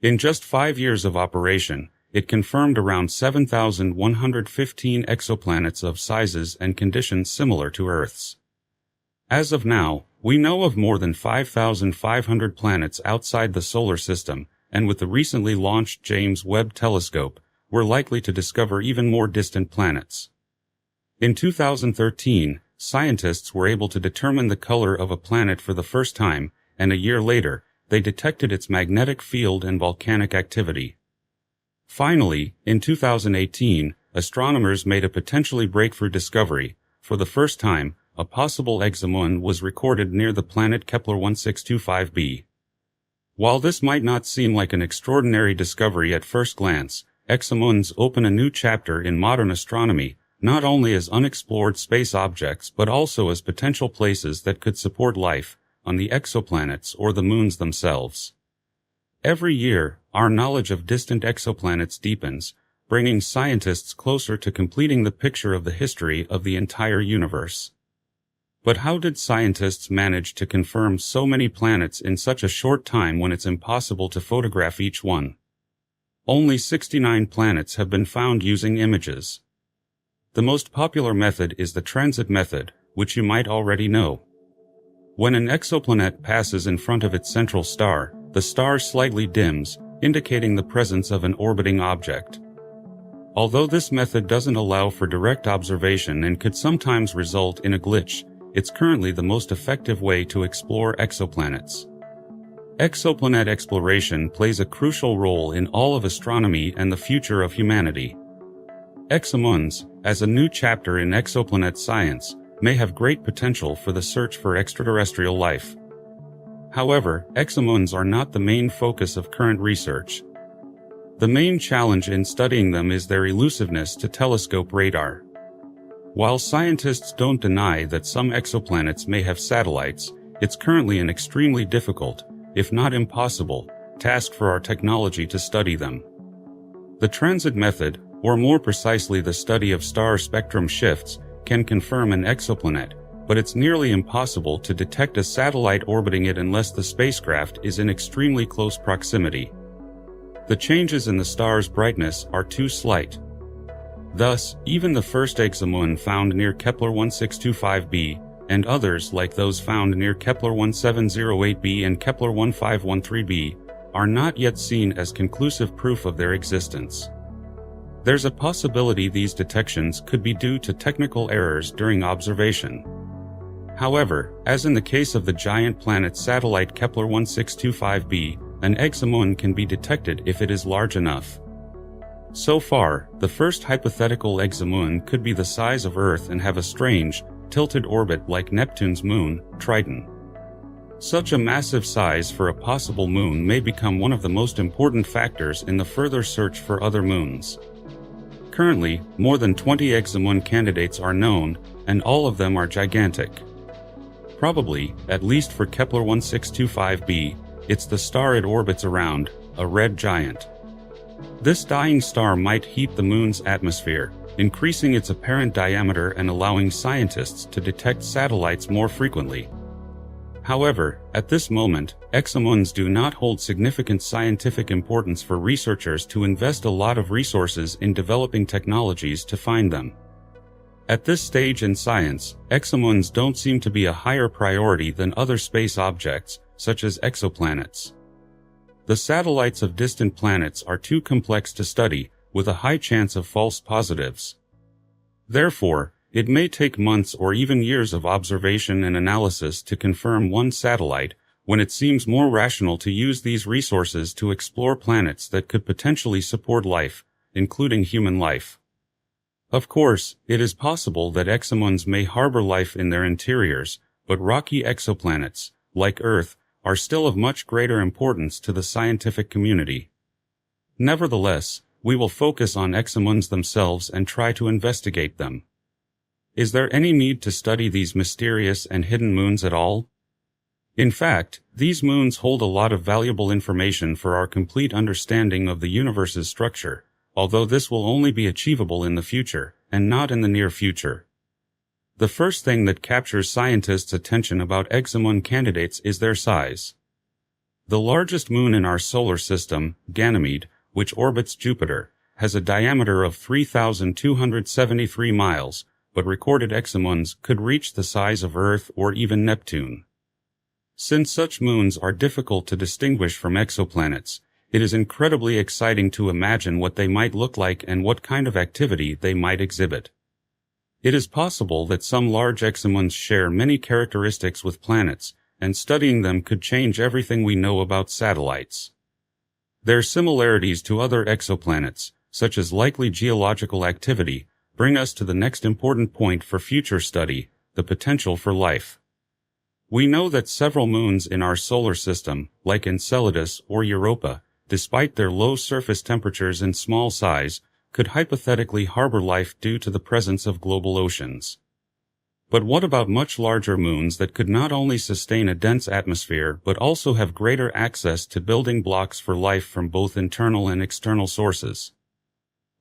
Speaker 1: In just 5 years of operation, it confirmed around 7,115 exoplanets of sizes and conditions similar to Earth's. As of now, we know of more than 5,500 planets outside the solar system, and with the recently launched James Webb Telescope, we're likely to discover even more distant planets. In 2013, scientists were able to determine the color of a planet for the first time, and a year later, they detected its magnetic field and volcanic activity. Finally, in 2018, astronomers made a potentially breakthrough discovery. For the first time, a possible exomoon was recorded near the planet Kepler 1625b. While this might not seem like an extraordinary discovery at first glance, exomoons open a new chapter in modern astronomy, not only as unexplored space objects but also as potential places that could support life on the exoplanets or the moons themselves. Every year, our knowledge of distant exoplanets deepens, bringing scientists closer to completing the picture of the history of the entire universe. But how did scientists manage to confirm so many planets in such a short time when it's impossible to photograph each one? Only 69 planets have been found using images. The most popular method is the transit method, which you might already know. When an exoplanet passes in front of its central star, the star slightly dims, indicating the presence of an orbiting object. Although this method doesn't allow for direct observation and could sometimes result in a glitch, it's currently the most effective way to explore exoplanets. Exoplanet exploration plays a crucial role in all of astronomy and the future of humanity. Exomoons, as a new chapter in exoplanet science, may have great potential for the search for extraterrestrial life. However, exomoons are not the main focus of current research. The main challenge in studying them is their elusiveness to telescope radar. While scientists don't deny that some exoplanets may have satellites, it's currently an extremely difficult, if not impossible, task for our technology to study them. The transit method, or more precisely the study of star spectrum shifts, can confirm an exoplanet, but it's nearly impossible to detect a satellite orbiting it unless the spacecraft is in extremely close proximity. The changes in the star's brightness are too slight. Thus, even the first exomoon found near Kepler 1625b, and others like those found near Kepler 1708b and Kepler 1513b, are not yet seen as conclusive proof of their existence. There's a possibility these detections could be due to technical errors during observation. However, as in the case of the giant planet satellite Kepler 1625b, an exomoon can be detected if it is large enough. So far, the first hypothetical exomoon could be the size of Earth and have a strange, tilted orbit like Neptune's moon, Triton. Such a massive size for a possible moon may become one of the most important factors in the further search for other moons. Currently, more than 20 exomoon candidates are known, and all of them are gigantic. Probably, at least for Kepler 1625b, it's the star it orbits around, a red giant. This dying star might heat the Moon's atmosphere, increasing its apparent diameter and allowing scientists to detect satellites more frequently. However, at this moment, exomoons do not hold significant scientific importance for researchers to invest a lot of resources in developing technologies to find them. At this stage in science, exomoons don't seem to be a higher priority than other space objects, such as exoplanets. The satellites of distant planets are too complex to study, with a high chance of false positives. Therefore, it may take months or even years of observation and analysis to confirm one satellite, when it seems more rational to use these resources to explore planets that could potentially support life, including human life. Of course, it is possible that exomoons may harbor life in their interiors, but rocky exoplanets, like Earth, are still of much greater importance to the scientific community. Nevertheless, we will focus on exomoons themselves and try to investigate them. Is there any need to study these mysterious and hidden moons at all? In fact, these moons hold a lot of valuable information for our complete understanding of the universe's structure, although this will only be achievable in the future, and not in the near future. The first thing that captures scientists' attention about exomoon candidates is their size. The largest moon in our solar system, Ganymede, which orbits Jupiter, has a diameter of 3,273 miles, but recorded exomoons could reach the size of Earth or even Neptune. Since such moons are difficult to distinguish from exoplanets, it is incredibly exciting to imagine what they might look like and what kind of activity they might exhibit. It is possible that some large exomoons share many characteristics with planets, and studying them could change everything we know about satellites. Their similarities to other exoplanets, such as likely geological activity, bring us to the next important point for future study, the potential for life. We know that several moons in our solar system, like Enceladus or Europa, despite their low surface temperatures and small size, could hypothetically harbor life due to the presence of global oceans. But what about much larger moons that could not only sustain a dense atmosphere but also have greater access to building blocks for life from both internal and external sources?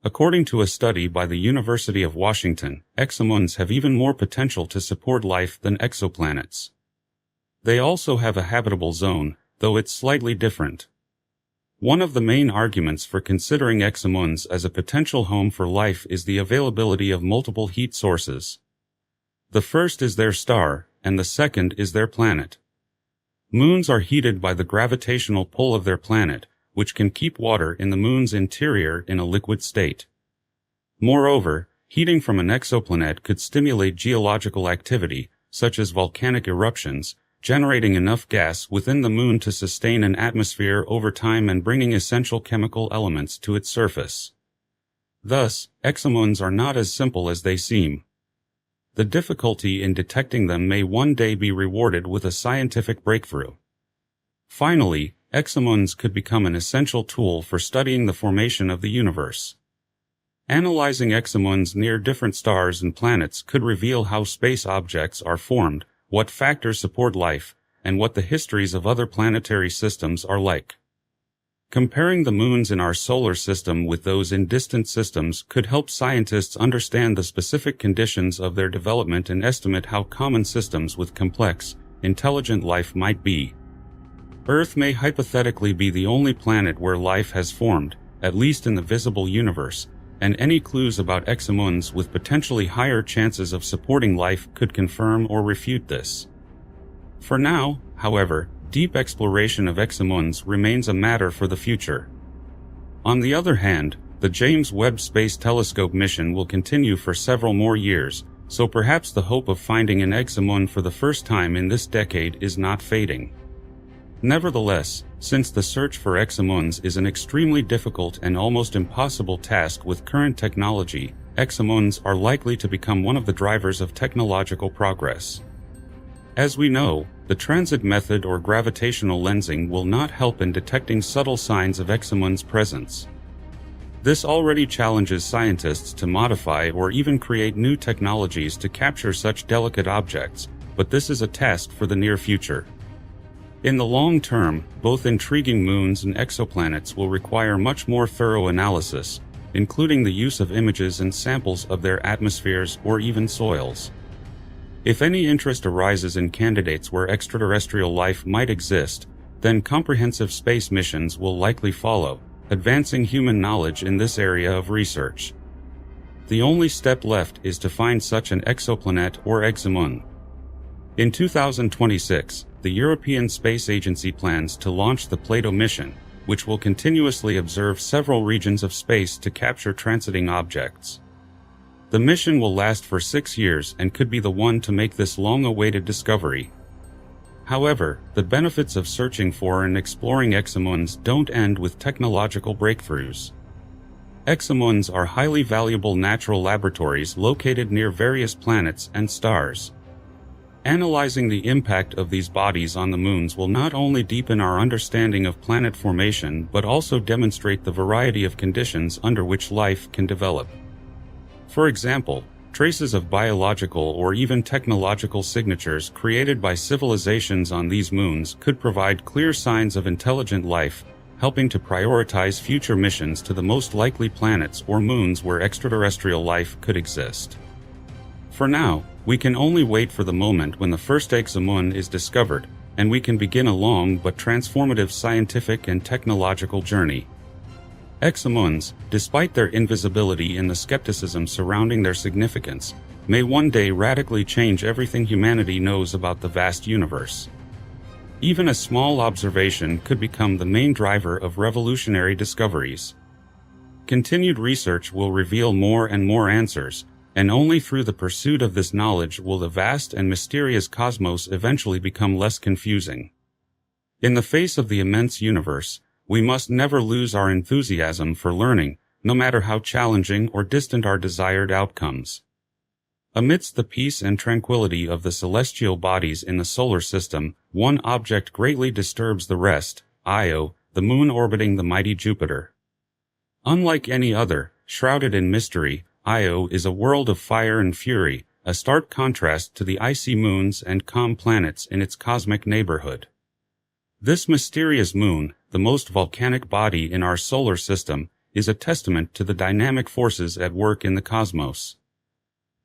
Speaker 1: According to a study by the University of Washington, exomoons have even more potential to support life than exoplanets. They also have a habitable zone, though it's slightly different. One of the main arguments for considering exomoons as a potential home for life is the availability of multiple heat sources. The first is their star, and the second is their planet. Moons are heated by the gravitational pull of their planet, which can keep water in the moon's interior in a liquid state. Moreover, heating from an exoplanet could stimulate geological activity, such as volcanic eruptions, generating enough gas within the moon to sustain an atmosphere over time and bringing essential chemical elements to its surface. Thus, exomoons are not as simple as they seem. The difficulty in detecting them may one day be rewarded with a scientific breakthrough. Finally, exomoons could become an essential tool for studying the formation of the universe. Analyzing exomoons near different stars and planets could reveal how space objects are formed, what factors support life, and what the histories of other planetary systems are like. Comparing the moons in our solar system with those in distant systems could help scientists understand the specific conditions of their development and estimate how common systems with complex, intelligent life might be. Earth may hypothetically be the only planet where life has formed, at least in the visible universe, and any clues about exomoons with potentially higher chances of supporting life could confirm or refute this. For now, however, deep exploration of exomoons remains a matter for the future. On the other hand, the James Webb Space Telescope mission will continue for several more years, so perhaps the hope of finding an exomoon for the first time in this decade is not fading. Nevertheless, since the search for exomoons is an extremely difficult and almost impossible task with current technology, exomoons are likely to become one of the drivers of technological progress. As we know, the transit method or gravitational lensing will not help in detecting subtle signs of exomoons' presence. This already challenges scientists to modify or even create new technologies to capture such delicate objects, but this is a task for the near future. In the long term, both intriguing moons and exoplanets will require much more thorough analysis, including the use of images and samples of their atmospheres or even soils. If any interest arises in candidates where extraterrestrial life might exist, then comprehensive space missions will likely follow, advancing human knowledge in this area of research. The only step left is to find such an exoplanet or exomoon. In 2026, the European Space Agency plans to launch the Pluto mission, which will continuously observe several regions of space to capture transiting objects. The mission will last for 6 years and could be the one to make this long-awaited discovery. However, the benefits of searching for and exploring exomoons don't end with technological breakthroughs. Exomoons are highly valuable natural laboratories located near various planets and stars. Analyzing the impact of these bodies on the moons will not only deepen our understanding of planet formation but also demonstrate the variety of conditions under which life can develop. For example, traces of biological or even technological signatures created by civilizations on these moons could provide clear signs of intelligent life, helping to prioritize future missions to the most likely planets or moons where extraterrestrial life could exist. For now, we can only wait for the moment when the first exomoon is discovered, and we can begin a long but transformative scientific and technological journey. Exomoons, despite their invisibility and the skepticism surrounding their significance, may one day radically change everything humanity knows about the vast universe. Even a small observation could become the main driver of revolutionary discoveries. Continued research will reveal more and more answers, and only through the pursuit of this knowledge will the vast and mysterious cosmos eventually become less confusing. In the face of the immense universe, we must never lose our enthusiasm for learning, no matter how challenging or distant our desired outcomes. Amidst the peace and tranquility of the celestial bodies in the solar system, one object greatly disturbs the rest, Io, the moon orbiting the mighty Jupiter. Unlike any other, shrouded in mystery, Io is a world of fire and fury, a stark contrast to the icy moons and calm planets in its cosmic neighborhood. This mysterious moon, the most volcanic body in our solar system, is a testament to the dynamic forces at work in the cosmos.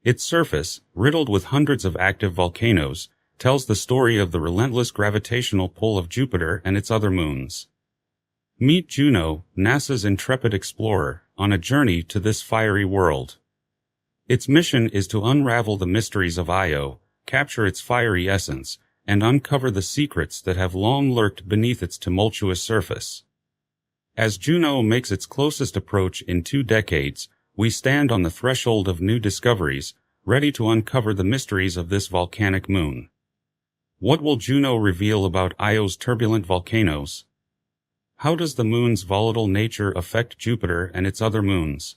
Speaker 1: Its surface, riddled with hundreds of active volcanoes, tells the story of the relentless gravitational pull of Jupiter and its other moons. Meet Juno, NASA's intrepid explorer, on a journey to this fiery world. Its mission is to unravel the mysteries of Io, capture its fiery essence, and uncover the secrets that have long lurked beneath its tumultuous surface. As Juno makes its closest approach in 2 decades, we stand on the threshold of new discoveries, ready to uncover the mysteries of this volcanic moon. What will Juno reveal about Io's turbulent volcanoes? How does the moon's volatile nature affect Jupiter and its other moons?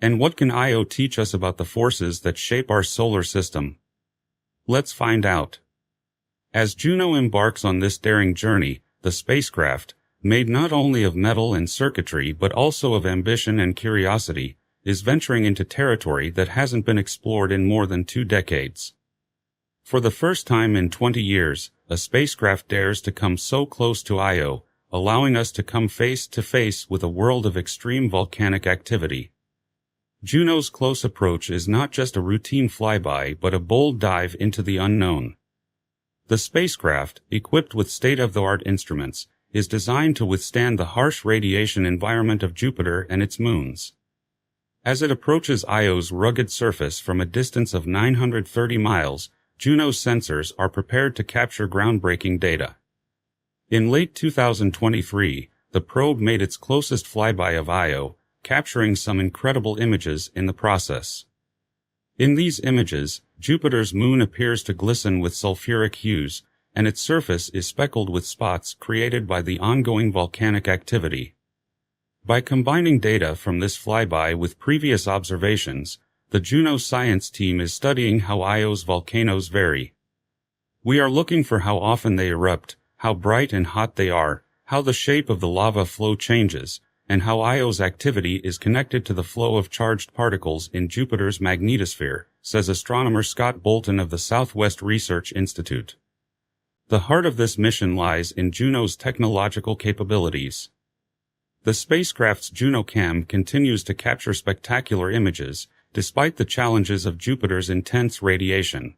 Speaker 1: And what can Io teach us about the forces that shape our solar system? Let's find out. As Juno embarks on this daring journey, the spacecraft, made not only of metal and circuitry but also of ambition and curiosity, is venturing into territory that hasn't been explored in more than 2 decades. For the first time in 20 years, a spacecraft dares to come so close to Io, allowing us to come face to face with a world of extreme volcanic activity. Juno's close approach is not just a routine flyby but a bold dive into the unknown. The spacecraft, equipped with state-of-the-art instruments, is designed to withstand the harsh radiation environment of Jupiter and its moons. As it approaches Io's rugged surface from a distance of 930 miles, Juno's sensors are prepared to capture groundbreaking data. In late 2023, the probe made its closest flyby of Io, capturing some incredible images in the process. In these images, Jupiter's moon appears to glisten with sulfuric hues, and its surface is speckled with spots created by the ongoing volcanic activity. By combining data from this flyby with previous observations, the Juno science team is studying how Io's volcanoes vary. We are looking for how often they erupt, how bright and hot they are, how the shape of the lava flow changes, and how Io's activity is connected to the flow of charged particles in Jupiter's magnetosphere, says astronomer Scott Bolton of the Southwest Research Institute. The heart of this mission lies in Juno's technological capabilities. The spacecraft's Juno-Cam continues to capture spectacular images, despite the challenges of Jupiter's intense radiation.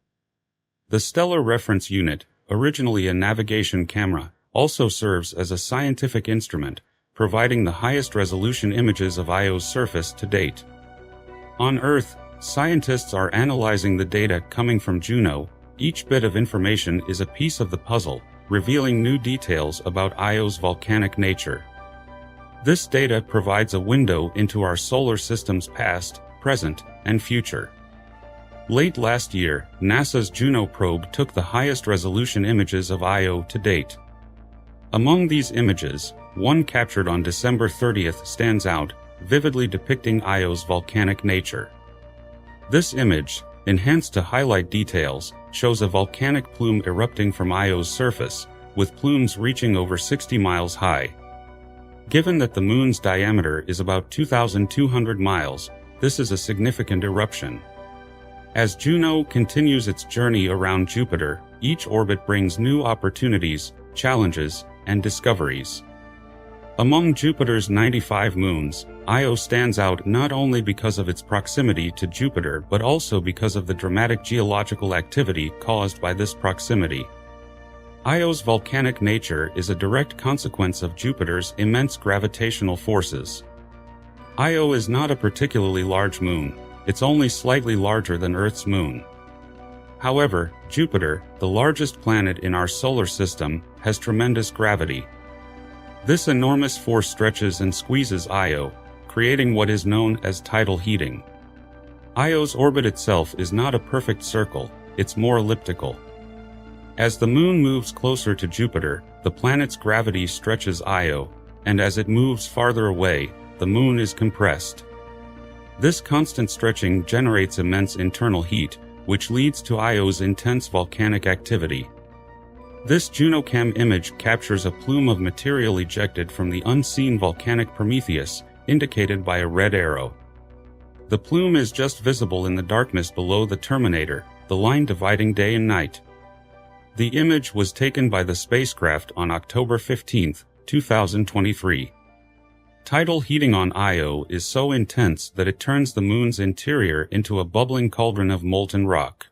Speaker 1: The Stellar Reference Unit, originally a navigation camera, also serves as a scientific instrument, providing the highest resolution images of Io's surface to date. On Earth, scientists are analyzing the data coming from Juno. Each bit of information is a piece of the puzzle, revealing new details about Io's volcanic nature. This data provides a window into our solar system's past, present, and future. Late last year, NASA's Juno probe took the highest resolution images of Io to date. Among these images, one captured on December 30th stands out, vividly depicting Io's volcanic nature. This image, enhanced to highlight details, shows a volcanic plume erupting from Io's surface, with plumes reaching over 60 miles high. Given that the Moon's diameter is about 2,200 miles, this is a significant eruption. As Juno continues its journey around Jupiter, each orbit brings new opportunities, challenges, and discoveries. Among Jupiter's 95 moons, Io stands out not only because of its proximity to Jupiter but also because of the dramatic geological activity caused by this proximity. Io's volcanic nature is a direct consequence of Jupiter's immense gravitational forces. Io is not a particularly large moon. It's only slightly larger than Earth's moon. However, Jupiter, the largest planet in our solar system, has tremendous gravity. This enormous force stretches and squeezes Io, creating what is known as tidal heating. Io's orbit itself is not a perfect circle, it's more elliptical. As the Moon moves closer to Jupiter, the planet's gravity stretches Io, and as it moves farther away, the Moon is compressed. This constant stretching generates immense internal heat, which leads to Io's intense volcanic activity. This Juno-Cam image captures a plume of material ejected from the unseen volcanic Prometheus, indicated by a red arrow. The plume is just visible in the darkness below the terminator, the line dividing day and night. The image was taken by the spacecraft on October 15, 2023. Tidal heating on Io is so intense that it turns the Moon's interior into a bubbling cauldron of molten rock.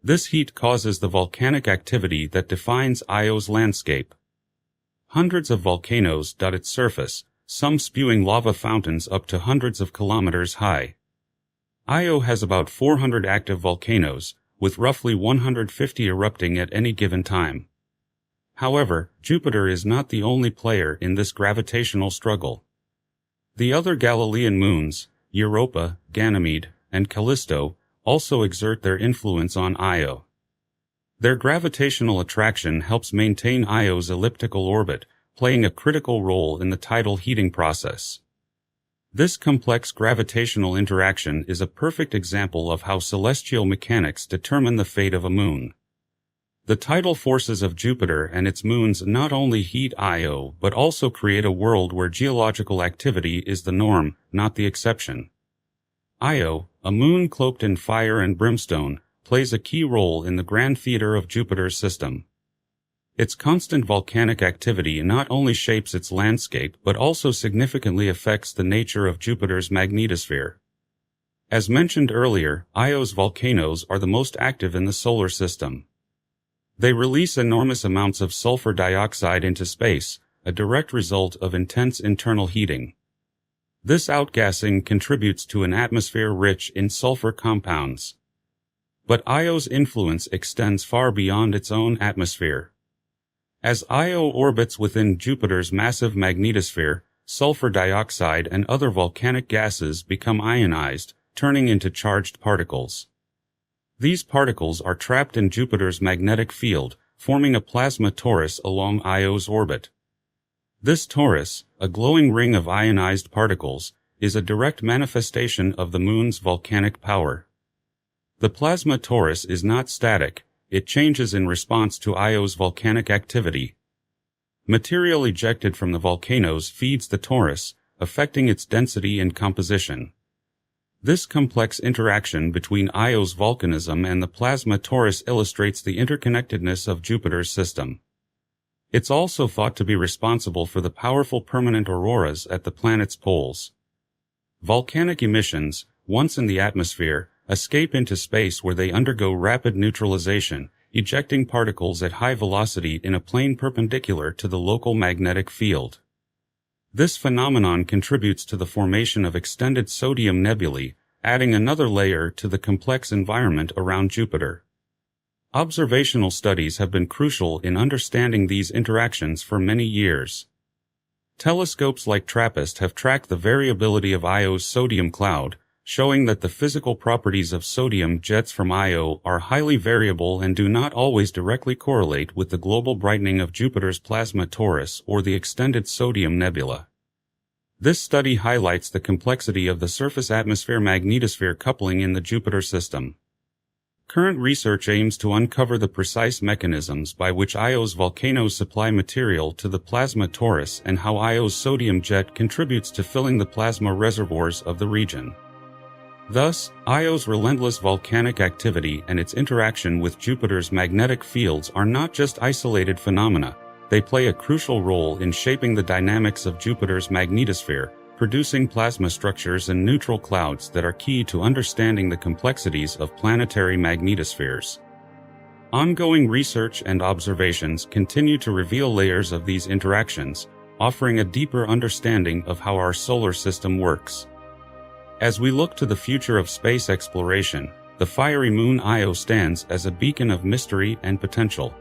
Speaker 1: This heat causes the volcanic activity that defines Io's landscape. Hundreds of volcanoes dot its surface, some spewing lava fountains up to hundreds of kilometers high. Io has about 400 active volcanoes, with roughly 150 erupting at any given time. However, Jupiter is not the only player in this gravitational struggle. The other Galilean moons, Europa, Ganymede, and Callisto, also exert their influence on Io. Their gravitational attraction helps maintain Io's elliptical orbit, playing a critical role in the tidal heating process. This complex gravitational interaction is a perfect example of how celestial mechanics determine the fate of a moon. The tidal forces of Jupiter and its moons not only heat Io but also create a world where geological activity is the norm, not the exception. Io, a moon cloaked in fire and brimstone, plays a key role in the grand theater of Jupiter's system. Its constant volcanic activity not only shapes its landscape but also significantly affects the nature of Jupiter's magnetosphere. As mentioned earlier, Io's volcanoes are the most active in the solar system. They release enormous amounts of sulfur dioxide into space, a direct result of intense internal heating. This outgassing contributes to an atmosphere rich in sulfur compounds. But Io's influence extends far beyond its own atmosphere. As Io orbits within Jupiter's massive magnetosphere, sulfur dioxide and other volcanic gases become ionized, turning into charged particles. These particles are trapped in Jupiter's magnetic field, forming a plasma torus along Io's orbit. This torus, a glowing ring of ionized particles, is a direct manifestation of the Moon's volcanic power. The plasma torus is not static, it changes in response to Io's volcanic activity. Material ejected from the volcanoes feeds the torus, affecting its density and composition. This complex interaction between Io's volcanism and the plasma torus illustrates the interconnectedness of Jupiter's system. It's also thought to be responsible for the powerful permanent auroras at the planet's poles. Volcanic emissions, once in the atmosphere, escape into space where they undergo rapid neutralization, ejecting particles at high velocity in a plane perpendicular to the local magnetic field. This phenomenon contributes to the formation of extended sodium nebulae, adding another layer to the complex environment around Jupiter. Observational studies have been crucial in understanding these interactions for many years. Telescopes like TRAPPIST have tracked the variability of Io's sodium cloud, showing that the physical properties of sodium jets from Io are highly variable and do not always directly correlate with the global brightening of Jupiter's plasma torus or the extended sodium nebula. This study highlights the complexity of the surface-atmosphere magnetosphere coupling in the Jupiter system. Current research aims to uncover the precise mechanisms by which Io's volcanoes supply material to the plasma torus and how Io's sodium jet contributes to filling the plasma reservoirs of the region. Thus, Io's relentless volcanic activity and its interaction with Jupiter's magnetic fields are not just isolated phenomena, they play a crucial role in shaping the dynamics of Jupiter's magnetosphere, producing plasma structures and neutral clouds that are key to understanding the complexities of planetary magnetospheres. Ongoing research and observations continue to reveal layers of these interactions, offering a deeper understanding of how our solar system works. As we look to the future of space exploration, the fiery moon Io stands as a beacon of mystery and potential.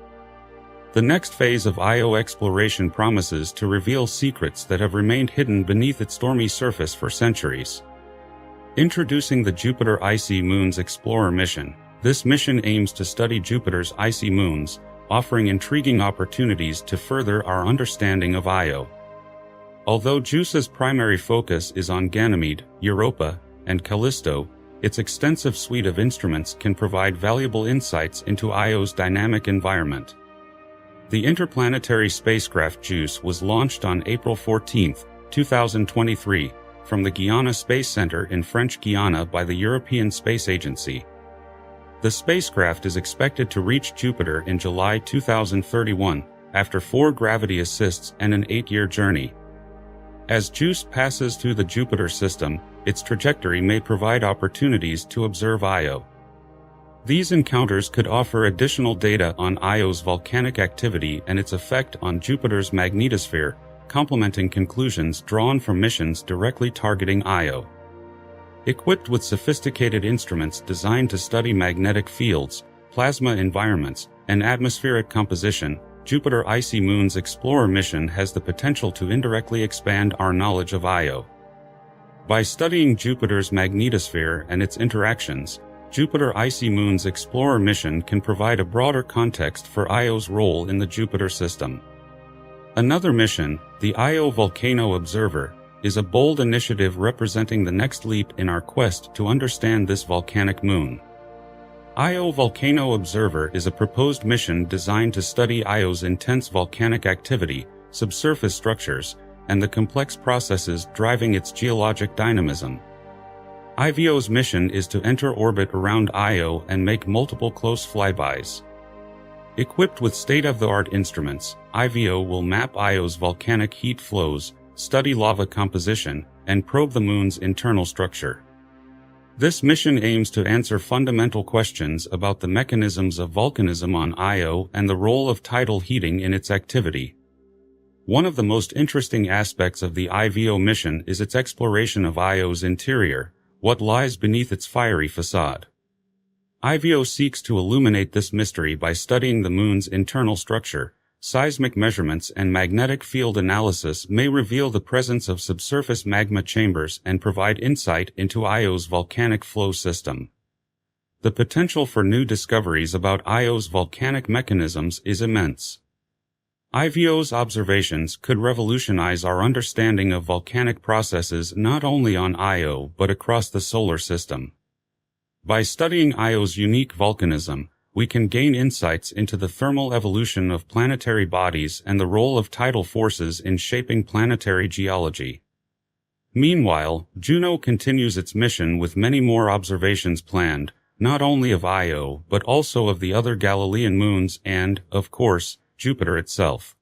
Speaker 1: The next phase of Io exploration promises to reveal secrets that have remained hidden beneath its stormy surface for centuries. Introducing the Jupiter Icy Moons Explorer mission, this mission aims to study Jupiter's icy moons, offering intriguing opportunities to further our understanding of Io. Although JUICE's primary focus is on Ganymede, Europa, and Callisto, its extensive suite of instruments can provide valuable insights into Io's dynamic environment. The interplanetary spacecraft JUICE was launched on April 14, 2023, from the Guiana Space Center in French Guiana by the European Space Agency. The spacecraft is expected to reach Jupiter in July 2031, after 4 gravity assists and an 8-year journey. As JUICE passes through the Jupiter system, its trajectory may provide opportunities to observe Io. These encounters could offer additional data on Io's volcanic activity and its effect on Jupiter's magnetosphere, complementing conclusions drawn from missions directly targeting Io. Equipped with sophisticated instruments designed to study magnetic fields, plasma environments, and atmospheric composition, Jupiter Icy Moons Explorer mission has the potential to indirectly expand our knowledge of Io. By studying Jupiter's magnetosphere and its interactions, Jupiter Icy Moons Explorer mission can provide a broader context for Io's role in the Jupiter system. Another mission, the Io Volcano Observer, is a bold initiative representing the next leap in our quest to understand this volcanic moon. Io Volcano Observer is a proposed mission designed to study Io's intense volcanic activity, subsurface structures, and the complex processes driving its geologic dynamism. IVO's mission is to enter orbit around Io and make multiple close flybys. Equipped with state-of-the-art instruments, IVO will map Io's volcanic heat flows, study lava composition, and probe the moon's internal structure. This mission aims to answer fundamental questions about the mechanisms of volcanism on Io and the role of tidal heating in its activity. One of the most interesting aspects of the IVO mission is its exploration of Io's interior, what lies beneath its fiery facade. IVO seeks to illuminate this mystery by studying the moon's internal structure. Seismic measurements and magnetic field analysis may reveal the presence of subsurface magma chambers and provide insight into Io's volcanic flow system. The potential for new discoveries about Io's volcanic mechanisms is immense. IVO's observations could revolutionize our understanding of volcanic processes not only on Io but across the solar system. By studying Io's unique volcanism, we can gain insights into the thermal evolution of planetary bodies and the role of tidal forces in shaping planetary geology. Meanwhile, Juno continues its mission with many more observations planned, not only of Io but also of the other Galilean moons and, of course, Jupiter itself.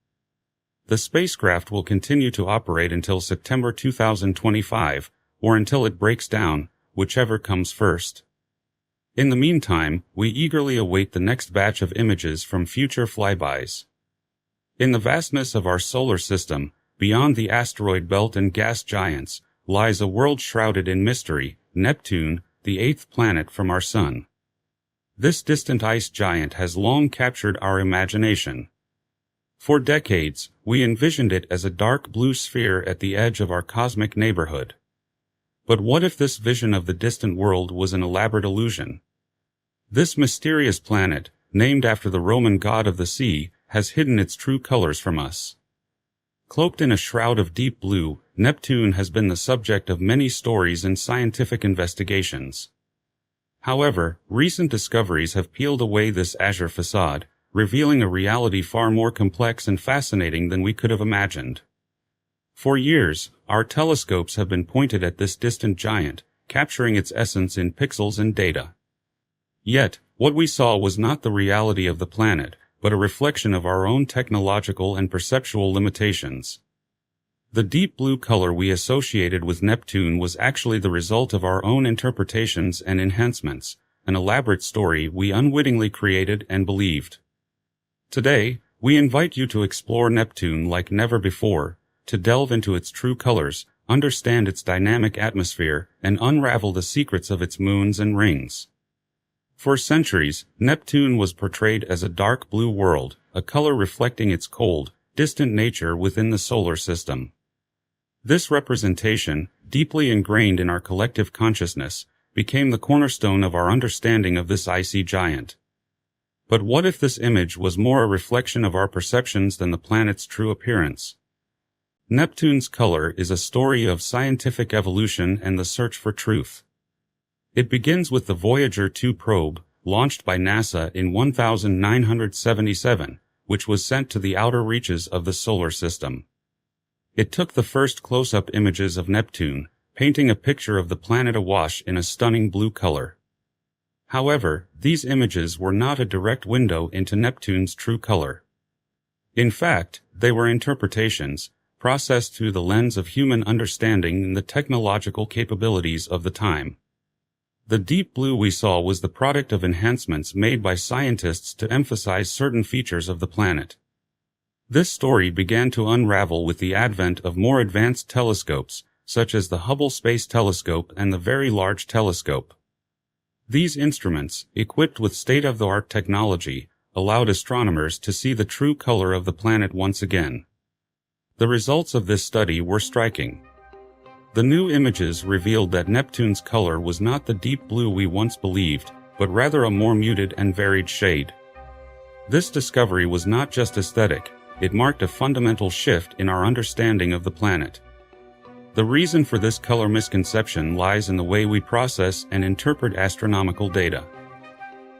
Speaker 1: The spacecraft will continue to operate until September 2025, or until it breaks down, whichever comes first. In the meantime, we eagerly await the next batch of images from future flybys. In the vastness of our solar system, beyond the asteroid belt and gas giants, lies a world shrouded in mystery, Neptune, the eighth planet from our Sun. This distant ice giant has long captured our imagination. For decades, we envisioned it as a dark blue sphere at the edge of our cosmic neighborhood. But what if this vision of the distant world was an elaborate illusion? This mysterious planet, named after the Roman god of the sea, has hidden its true colors from us. Cloaked in a shroud of deep blue, Neptune has been the subject of many stories and scientific investigations. However, recent discoveries have peeled away this azure facade, revealing a reality far more complex and fascinating than we could have imagined. For years, our telescopes have been pointed at this distant giant, capturing its essence in pixels and data. Yet, what we saw was not the reality of the planet, but a reflection of our own technological and perceptual limitations. The deep blue color we associated with Neptune was actually the result of our own interpretations and enhancements, an elaborate story we unwittingly created and believed. Today, we invite you to explore Neptune like never before, to delve into its true colors, understand its dynamic atmosphere, and unravel the secrets of its moons and rings. For centuries, Neptune was portrayed as a dark blue world, a color reflecting its cold, distant nature within the solar system. This representation, deeply ingrained in our collective consciousness, became the cornerstone of our understanding of this icy giant. But what if this image was more a reflection of our perceptions than the planet's true appearance? Neptune's color is a story of scientific evolution and the search for truth. It begins with the Voyager 2 probe, launched by NASA in 1977, which was sent to the outer reaches of the solar system. It took the first close-up images of Neptune, painting a picture of the planet awash in a stunning blue color. However, these images were not a direct window into Neptune's true color. In fact, they were interpretations, processed through the lens of human understanding and the technological capabilities of the time. The deep blue we saw was the product of enhancements made by scientists to emphasize certain features of the planet. This story began to unravel with the advent of more advanced telescopes, such as the Hubble Space Telescope and the Very Large Telescope. These instruments, equipped with state-of-the-art technology, allowed astronomers to see the true color of the planet once again. The results of this study were striking. The new images revealed that Neptune's color was not the deep blue we once believed, but rather a more muted and varied shade. This discovery was not just aesthetic, it marked a fundamental shift in our understanding of the planet. The reason for this color misconception lies in the way we process and interpret astronomical data.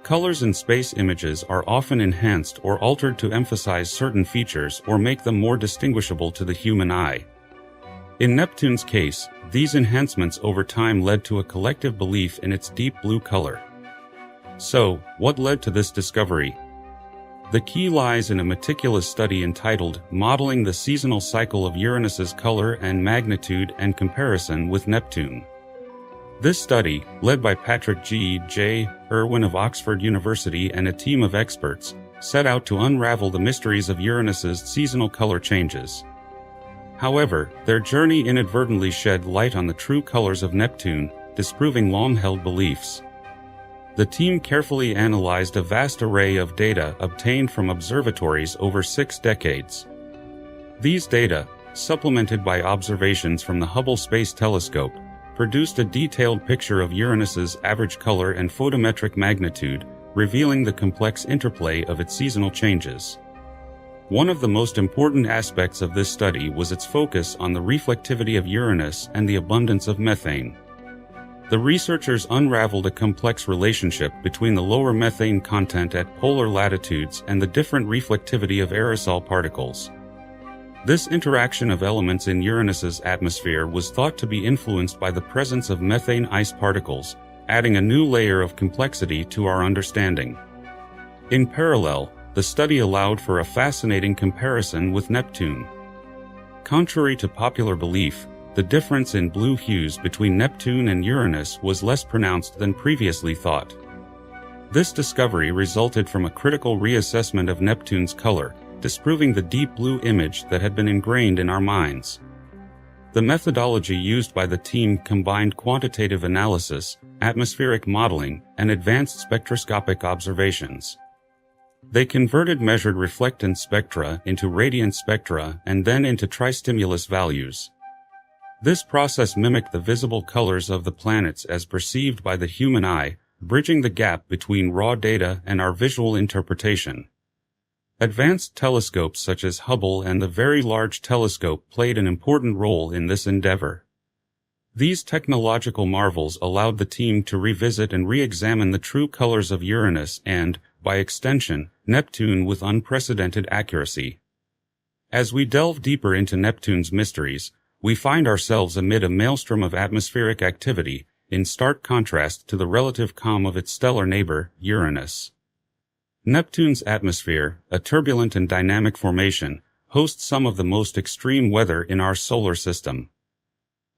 Speaker 1: Colors in space images are often enhanced or altered to emphasize certain features or make them more distinguishable to the human eye. In Neptune's case, these enhancements over time led to a collective belief in its deep blue color. So, what led to this discovery? The key lies in a meticulous study entitled Modeling the Seasonal Cycle of Uranus's Color and Magnitude and Comparison with Neptune. This study, led by Patrick J. Irwin of Oxford University and a team of experts, set out to unravel the mysteries of Uranus's seasonal color changes. However, their journey inadvertently shed light on the true colors of Neptune, disproving long-held beliefs. The team carefully analyzed a vast array of data obtained from observatories over 6 decades. These data, supplemented by observations from the Hubble Space Telescope, produced a detailed picture of Uranus's average color and photometric magnitude, revealing the complex interplay of its seasonal changes. One of the most important aspects of this study was its focus on the reflectivity of Uranus and the abundance of methane. The researchers unraveled a complex relationship between the lower methane content at polar latitudes and the different reflectivity of aerosol particles. This interaction of elements in Uranus's atmosphere was thought to be influenced by the presence of methane ice particles, adding a new layer of complexity to our understanding. In parallel, the study allowed for a fascinating comparison with Neptune. Contrary to popular belief, the difference in blue hues between Neptune and Uranus was less pronounced than previously thought. This discovery resulted from a critical reassessment of Neptune's color, disproving the deep blue image that had been ingrained in our minds. The methodology used by the team combined quantitative analysis, atmospheric modeling, and advanced spectroscopic observations. They converted measured reflectance spectra into radiance spectra and then into tristimulus values. This process mimicked the visible colors of the planets as perceived by the human eye, bridging the gap between raw data and our visual interpretation. Advanced telescopes such as Hubble and the Very Large Telescope played an important role in this endeavor. These technological marvels allowed the team to revisit and re-examine the true colors of Uranus and, by extension, Neptune with unprecedented accuracy. As we delve deeper into Neptune's mysteries, we find ourselves amid a maelstrom of atmospheric activity, in stark contrast to the relative calm of its stellar neighbor, Uranus. Neptune's atmosphere, a turbulent and dynamic formation, hosts some of the most extreme weather in our solar system.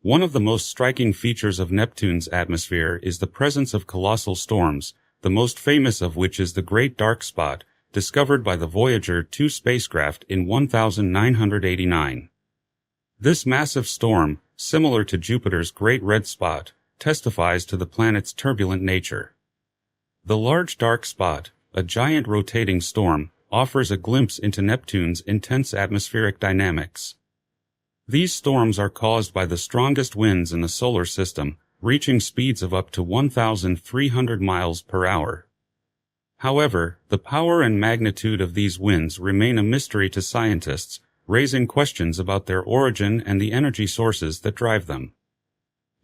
Speaker 1: One of the most striking features of Neptune's atmosphere is the presence of colossal storms, the most famous of which is the Great Dark Spot, discovered by the Voyager 2 spacecraft in 1989. This massive storm, similar to Jupiter's Great Red Spot, testifies to the planet's turbulent nature. The Large Dark Spot, a giant rotating storm, offers a glimpse into Neptune's intense atmospheric dynamics. These storms are caused by the strongest winds in the solar system, reaching speeds of up to 1,300 miles per hour. However, the power and magnitude of these winds remain a mystery to scientists, raising questions about their origin and the energy sources that drive them.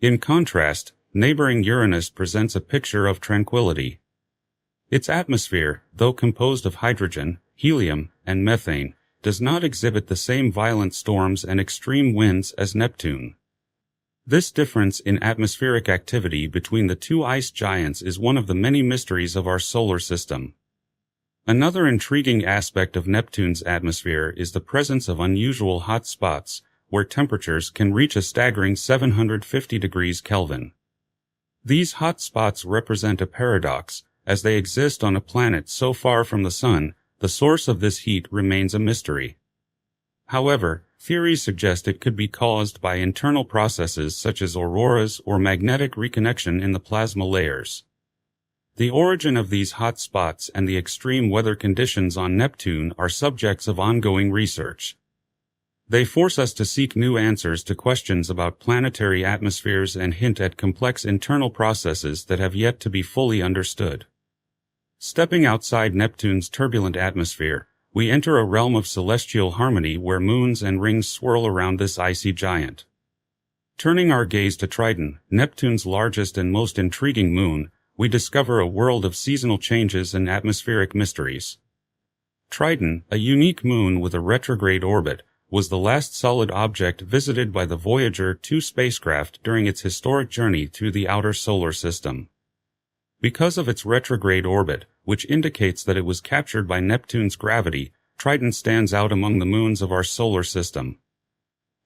Speaker 1: In contrast, neighboring Uranus presents a picture of tranquility. Its atmosphere, though composed of hydrogen, helium, and methane, does not exhibit the same violent storms and extreme winds as Neptune. This difference in atmospheric activity between the two ice giants is one of the many mysteries of our solar system. Another intriguing aspect of Neptune's atmosphere is the presence of unusual hot spots, where temperatures can reach a staggering 750 degrees Kelvin. These hot spots represent a paradox. As they exist on a planet so far from the Sun, the source of this heat remains a mystery. However, theories suggest it could be caused by internal processes such as auroras or magnetic reconnection in the plasma layers. The origin of these hot spots and the extreme weather conditions on Neptune are subjects of ongoing research. They force us to seek new answers to questions about planetary atmospheres and hint at complex internal processes that have yet to be fully understood. Stepping outside Neptune's turbulent atmosphere, we enter a realm of celestial harmony where moons and rings swirl around this icy giant. Turning our gaze to Triton, Neptune's largest and most intriguing moon, we discover a world of seasonal changes and atmospheric mysteries. Triton, a unique moon with a retrograde orbit, was the last solid object visited by the Voyager 2 spacecraft during its historic journey through the outer solar system. Because of its retrograde orbit, which indicates that it was captured by Neptune's gravity, Triton stands out among the moons of our solar system.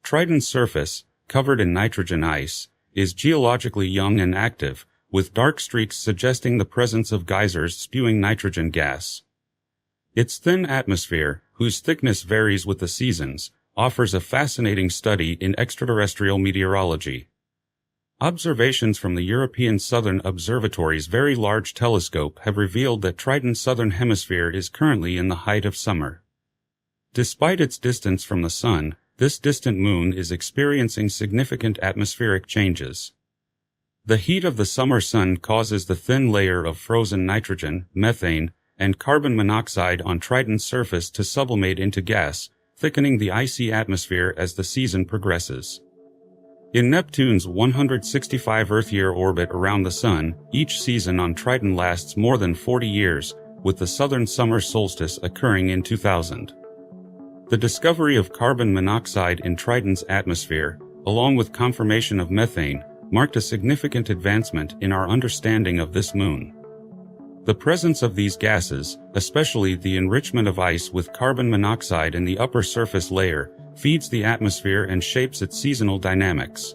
Speaker 1: Triton's surface, covered in nitrogen ice, is geologically young and active, with dark streaks suggesting the presence of geysers spewing nitrogen gas. Its thin atmosphere, whose thickness varies with the seasons, offers a fascinating study in extraterrestrial meteorology. Observations from the European Southern Observatory's Very Large Telescope have revealed that Triton's southern hemisphere is currently in the height of summer. Despite its distance from the Sun, this distant moon is experiencing significant atmospheric changes. The heat of the summer sun causes the thin layer of frozen nitrogen, methane, and carbon monoxide on Triton's surface to sublimate into gas, thickening the icy atmosphere as the season progresses. In Neptune's 165 Earth-year orbit around the Sun, each season on Triton lasts more than 40 years, with the southern summer solstice occurring in 2000. The discovery of carbon monoxide in Triton's atmosphere, along with confirmation of methane, marked a significant advancement in our understanding of this moon. The presence of these gases, especially the enrichment of ice with carbon monoxide in the upper surface layer, feeds the atmosphere and shapes its seasonal dynamics.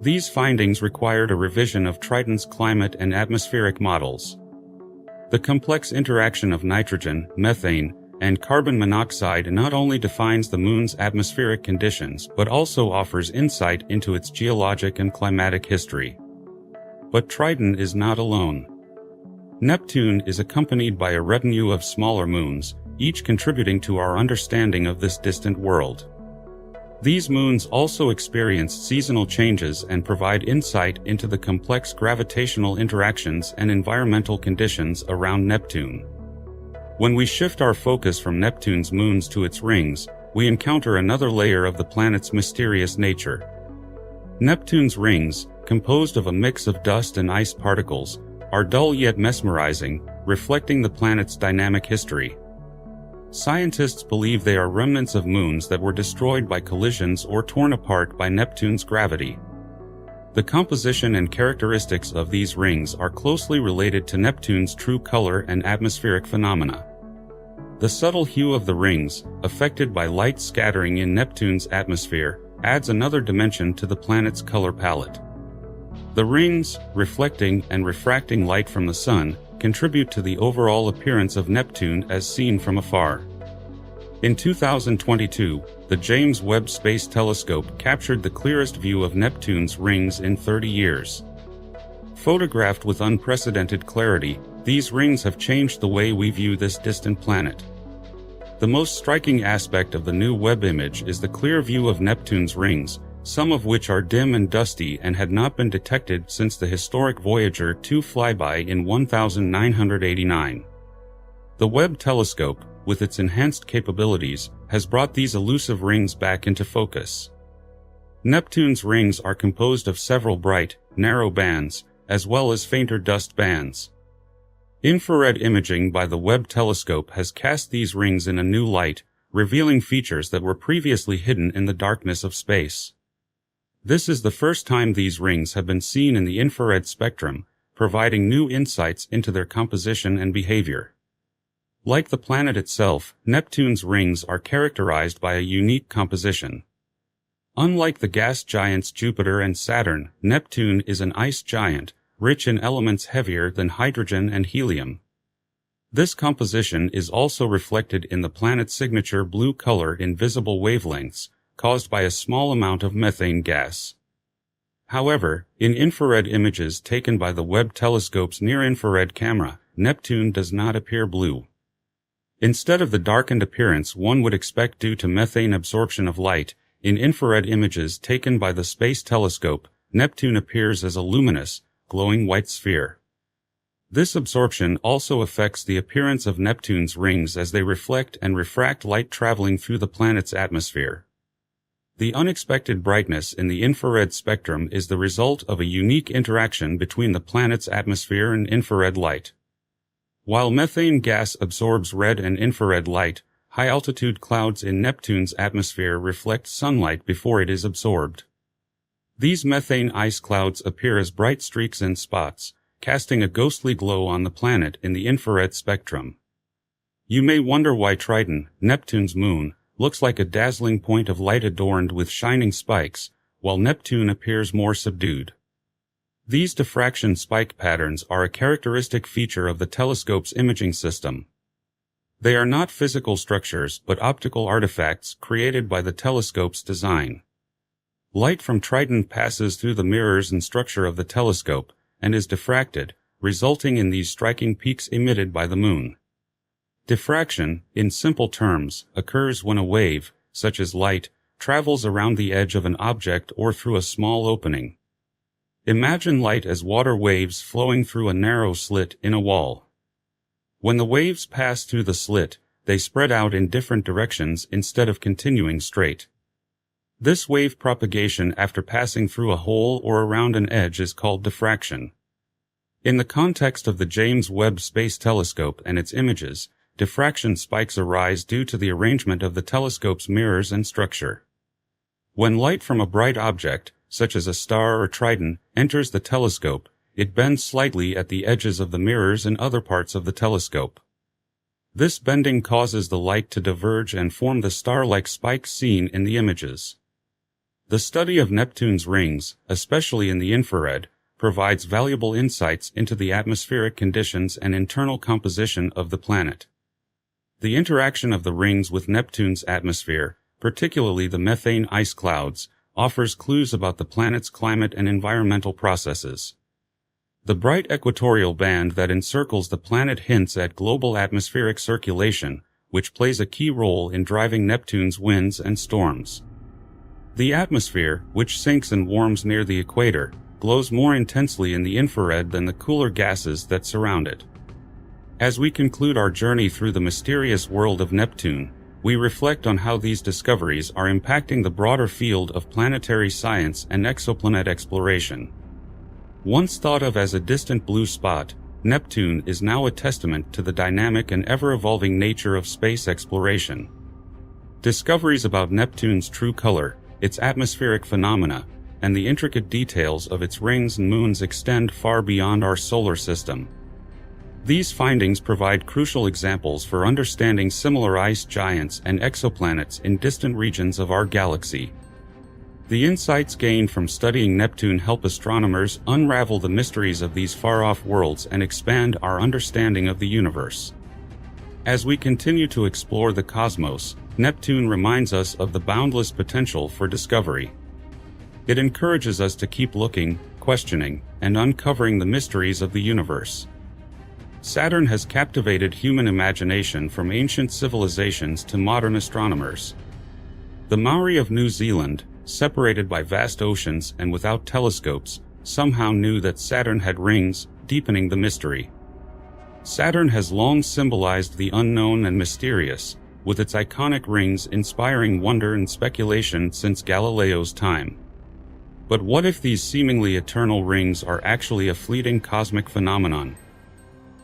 Speaker 1: These findings required a revision of Triton's climate and atmospheric models. The complex interaction of nitrogen, methane, and carbon monoxide not only defines the moon's atmospheric conditions but also offers insight into its geologic and climatic history. But Triton is not alone. Neptune is accompanied by a retinue of smaller moons, each contributing to our understanding of this distant world. These moons also experience seasonal changes and provide insight into the complex gravitational interactions and environmental conditions around Neptune. When we shift our focus from Neptune's moons to its rings, we encounter another layer of the planet's mysterious nature. Neptune's rings, composed of a mix of dust and ice particles, are dull yet mesmerizing, reflecting the planet's dynamic history. Scientists believe they are remnants of moons that were destroyed by collisions or torn apart by Neptune's gravity. The composition and characteristics of these rings are closely related to Neptune's true color and atmospheric phenomena. The subtle hue of the rings, affected by light scattering in Neptune's atmosphere, adds another dimension to the planet's color palette. The rings, reflecting and refracting light from the Sun, contribute to the overall appearance of Neptune as seen from afar. In 2022, the James Webb Space Telescope captured the clearest view of Neptune's rings in 30 years. Photographed with unprecedented clarity, these rings have changed the way we view this distant planet. The most striking aspect of the new Webb image is the clear view of Neptune's rings, some of which are dim and dusty and had not been detected since the historic Voyager 2 flyby in 1989. The Webb telescope, with its enhanced capabilities, has brought these elusive rings back into focus. Neptune's rings are composed of several bright, narrow bands, as well as fainter dust bands. Infrared imaging by the Webb telescope has cast these rings in a new light, revealing features that were previously hidden in the darkness of space. This is the first time these rings have been seen in the infrared spectrum, providing new insights into their composition and behavior. Like the planet itself, Neptune's rings are characterized by a unique composition. Unlike the gas giants Jupiter and Saturn, Neptune is an ice giant, rich in elements heavier than hydrogen and helium. This composition is also reflected in the planet's signature blue color in visible wavelengths, caused by a small amount of methane gas. However, in infrared images taken by the Webb telescope's near-infrared camera, Neptune does not appear blue. Instead of the darkened appearance one would expect due to methane absorption of light, in infrared images taken by the Space Telescope, Neptune appears as a luminous, glowing white sphere. This absorption also affects the appearance of Neptune's rings as they reflect and refract light traveling through the planet's atmosphere. The unexpected brightness in the infrared spectrum is the result of a unique interaction between the planet's atmosphere and infrared light. While methane gas absorbs red and infrared light, high-altitude clouds in Neptune's atmosphere reflect sunlight before it is absorbed. These methane ice clouds appear as bright streaks and spots, casting a ghostly glow on the planet in the infrared spectrum. You may wonder why Triton, Neptune's moon, looks like a dazzling point of light adorned with shining spikes, while Neptune appears more subdued. These diffraction spike patterns are a characteristic feature of the telescope's imaging system. They are not physical structures but optical artifacts created by the telescope's design. Light from Triton passes through the mirrors and structure of the telescope and is diffracted, resulting in these striking peaks emitted by the moon. Diffraction, in simple terms, occurs when a wave, such as light, travels around the edge of an object or through a small opening. Imagine light as water waves flowing through a narrow slit in a wall. When the waves pass through the slit, they spread out in different directions instead of continuing straight. This wave propagation after passing through a hole or around an edge is called diffraction. In the context of the James Webb Space Telescope and its images, diffraction spikes arise due to the arrangement of the telescope's mirrors and structure. When light from a bright object, such as a star or Triton, enters the telescope, it bends slightly at the edges of the mirrors and other parts of the telescope. This bending causes the light to diverge and form the star-like spikes seen in the images. The study of Neptune's rings, especially in the infrared, provides valuable insights into the atmospheric conditions and internal composition of the planet. The interaction of the rings with Neptune's atmosphere, particularly the methane ice clouds, offers clues about the planet's climate and environmental processes. The bright equatorial band that encircles the planet hints at global atmospheric circulation, which plays a key role in driving Neptune's winds and storms. The atmosphere, which sinks and warms near the equator, glows more intensely in the infrared than the cooler gases that surround it. As we conclude our journey through the mysterious world of Neptune, we reflect on how these discoveries are impacting the broader field of planetary science and exoplanet exploration. Once thought of as a distant blue spot, Neptune is now a testament to the dynamic and ever-evolving nature of space exploration. Discoveries about Neptune's true color, its atmospheric phenomena, and the intricate details of its rings and moons extend far beyond our solar system. These findings provide crucial examples for understanding similar ice giants and exoplanets in distant regions of our galaxy. The insights gained from studying Neptune help astronomers unravel the mysteries of these far-off worlds and expand our understanding of the universe. As we continue to explore the cosmos, Neptune reminds us of the boundless potential for discovery. It encourages us to keep looking, questioning, and uncovering the mysteries of the universe. Saturn has captivated human imagination from ancient civilizations to modern astronomers. The Maori of New Zealand, separated by vast oceans and without telescopes, somehow knew that Saturn had rings, deepening the mystery. Saturn has long symbolized the unknown and mysterious, with its iconic rings inspiring wonder and speculation since Galileo's time. But what if these seemingly eternal rings are actually a fleeting cosmic phenomenon?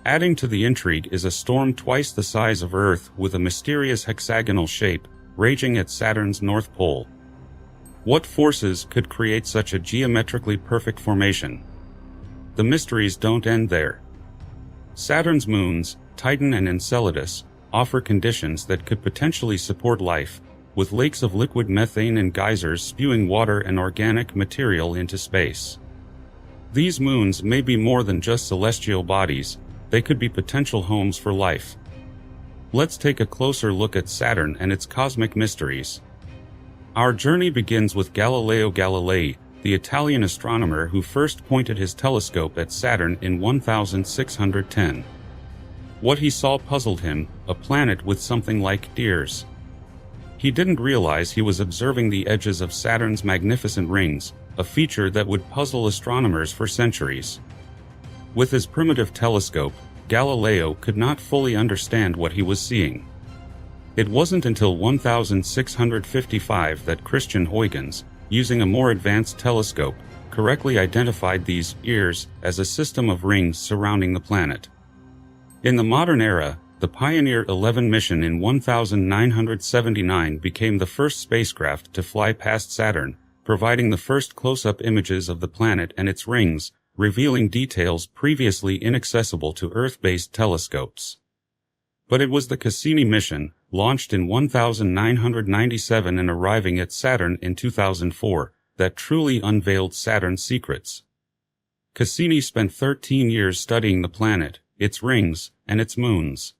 Speaker 1: Adding to the intrigue is a storm twice the size of Earth with a mysterious hexagonal shape, raging at Saturn's north pole. What forces could create such a geometrically perfect formation? The mysteries don't end there. Saturn's moons, Titan and Enceladus, offer conditions that could potentially support life, with lakes of liquid methane and geysers spewing water and organic material into space. These moons may be more than just celestial bodies, they could be potential homes for life. Let's take a closer look at Saturn and its cosmic mysteries. Our journey begins with Galileo Galilei, the Italian astronomer who first pointed his telescope at Saturn in 1610. What he saw puzzled him, a planet with something like ears. He didn't realize he was observing the edges of Saturn's magnificent rings, a feature that would puzzle astronomers for centuries. With his primitive telescope, Galileo could not fully understand what he was seeing. It wasn't until 1655 that Christian Huygens, using a more advanced telescope, correctly identified these ears as a system of rings surrounding the planet. In the modern era, the Pioneer 11 mission in 1979 became the first spacecraft to fly past Saturn, providing the first close-up images of the planet and its rings, revealing details previously inaccessible to Earth-based telescopes. But it was the Cassini mission, launched in 1997 and arriving at Saturn in 2004, that truly unveiled Saturn's secrets. Cassini spent 13 years studying the planet, its rings, and its moons.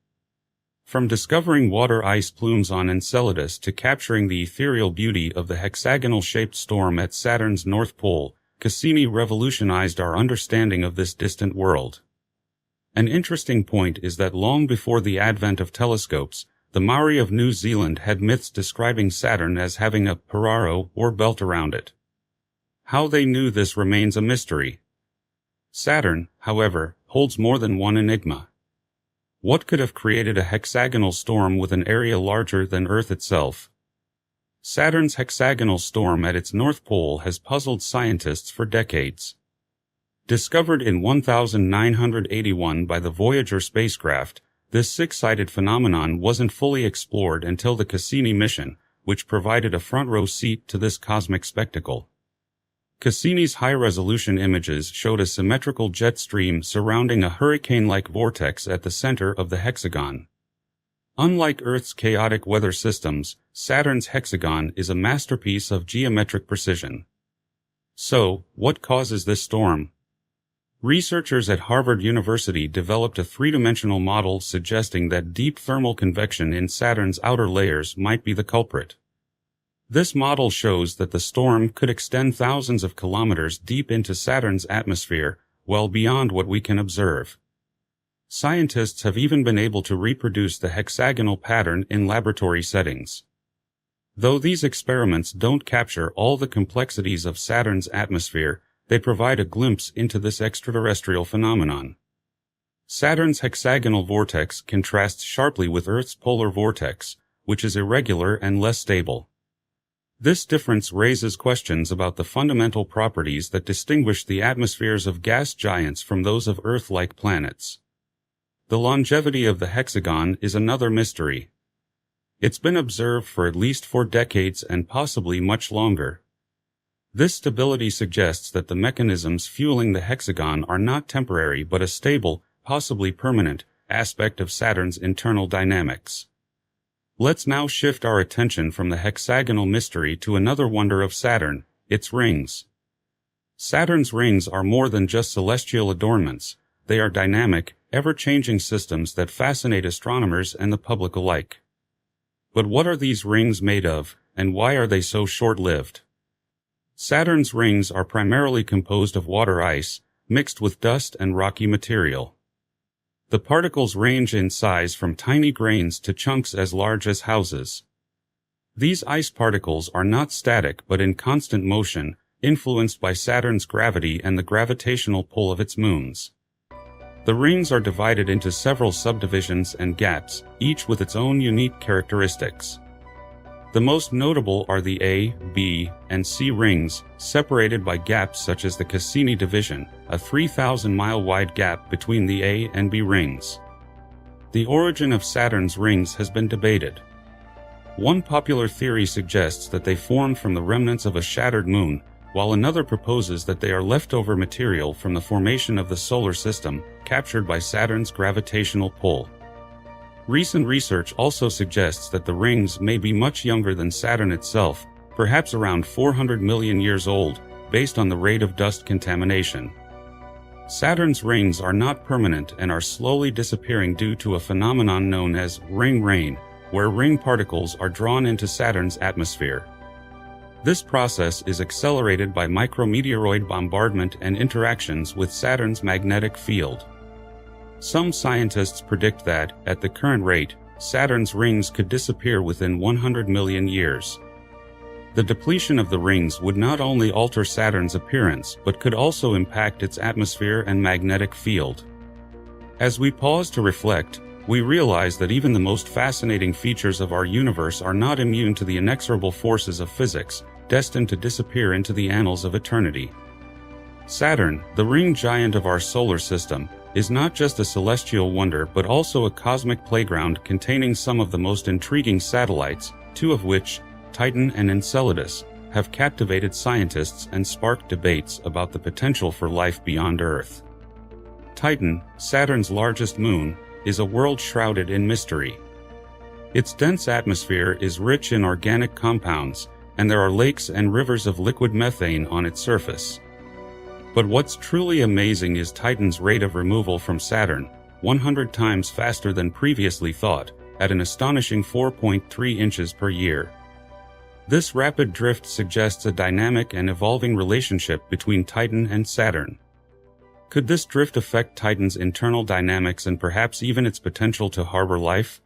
Speaker 1: From discovering water ice plumes on Enceladus to capturing the ethereal beauty of the hexagonal-shaped storm at Saturn's North Pole, Cassini revolutionized our understanding of this distant world. An interesting point is that long before the advent of telescopes, the Maori of New Zealand had myths describing Saturn as having a pararo or belt around it. How they knew this remains a mystery. Saturn, however, holds more than one enigma. What could have created a hexagonal storm with an area larger than Earth itself? Saturn's hexagonal storm at its north pole has puzzled scientists for decades. Discovered in 1981 by the Voyager spacecraft, This six-sided phenomenon wasn't fully explored until the Cassini mission, which provided a front-row seat to this cosmic spectacle. Cassini's high-resolution images showed a symmetrical jet stream surrounding a hurricane-like vortex at the center of the hexagon. Unlike Earth's chaotic weather systems, Saturn's hexagon is a masterpiece of geometric precision. So, what causes this storm? Researchers at Harvard University developed a three-dimensional model suggesting that deep thermal convection in Saturn's outer layers might be the culprit. This model shows that the storm could extend thousands of kilometers deep into Saturn's atmosphere, well beyond what we can observe. Scientists have even been able to reproduce the hexagonal pattern in laboratory settings. Though these experiments don't capture all the complexities of Saturn's atmosphere, they provide a glimpse into this extraterrestrial phenomenon. Saturn's hexagonal vortex contrasts sharply with Earth's polar vortex, which is irregular and less stable. This difference raises questions about the fundamental properties that distinguish the atmospheres of gas giants from those of Earth-like planets. The longevity of the hexagon is another mystery. It's been observed for at least 4 decades and possibly much longer. This stability suggests that the mechanisms fueling the hexagon are not temporary but a stable, possibly permanent, aspect of Saturn's internal dynamics. Let's now shift our attention from the hexagonal mystery to another wonder of Saturn, its rings. Saturn's rings are more than just celestial adornments. They are dynamic, ever-changing systems that fascinate astronomers and the public alike. But what are these rings made of, and why are they so short-lived? Saturn's rings are primarily composed of water ice, mixed with dust and rocky material. The particles range in size from tiny grains to chunks as large as houses. These ice particles are not static but in constant motion, influenced by Saturn's gravity and the gravitational pull of its moons. The rings are divided into several subdivisions and gaps, each with its own unique characteristics. The most notable are the A, B, and C rings, separated by gaps such as the Cassini division, a 3,000-mile-wide gap between the A and B rings. The origin of Saturn's rings has been debated. One popular theory suggests that they formed from the remnants of a shattered moon, while another proposes that they are leftover material from the formation of the solar system, captured by Saturn's gravitational pull. Recent research also suggests that the rings may be much younger than Saturn itself, perhaps around 400 million years old, based on the rate of dust contamination. Saturn's rings are not permanent and are slowly disappearing due to a phenomenon known as ring rain, where ring particles are drawn into Saturn's atmosphere. This process is accelerated by micrometeoroid bombardment and interactions with Saturn's magnetic field. Some scientists predict that, at the current rate, Saturn's rings could disappear within 100 million years. The depletion of the rings would not only alter Saturn's appearance but could also impact its atmosphere and magnetic field. As we pause to reflect, we realize that even the most fascinating features of our universe are not immune to the inexorable forces of physics, destined to disappear into the annals of eternity. Saturn, the ring giant of our solar system, is not just a celestial wonder but also a cosmic playground containing some of the most intriguing satellites, 2 of which, Titan and Enceladus, have captivated scientists and sparked debates about the potential for life beyond Earth. Titan, Saturn's largest moon, is a world shrouded in mystery. Its dense atmosphere is rich in organic compounds, and there are lakes and rivers of liquid methane on its surface. But what's truly amazing is Titan's rate of removal from Saturn, 100 times faster than previously thought, at an astonishing 4.3 inches per year. This rapid drift suggests a dynamic and evolving relationship between Titan and Saturn. Could this drift affect Titan's internal dynamics and perhaps even its potential to harbor life?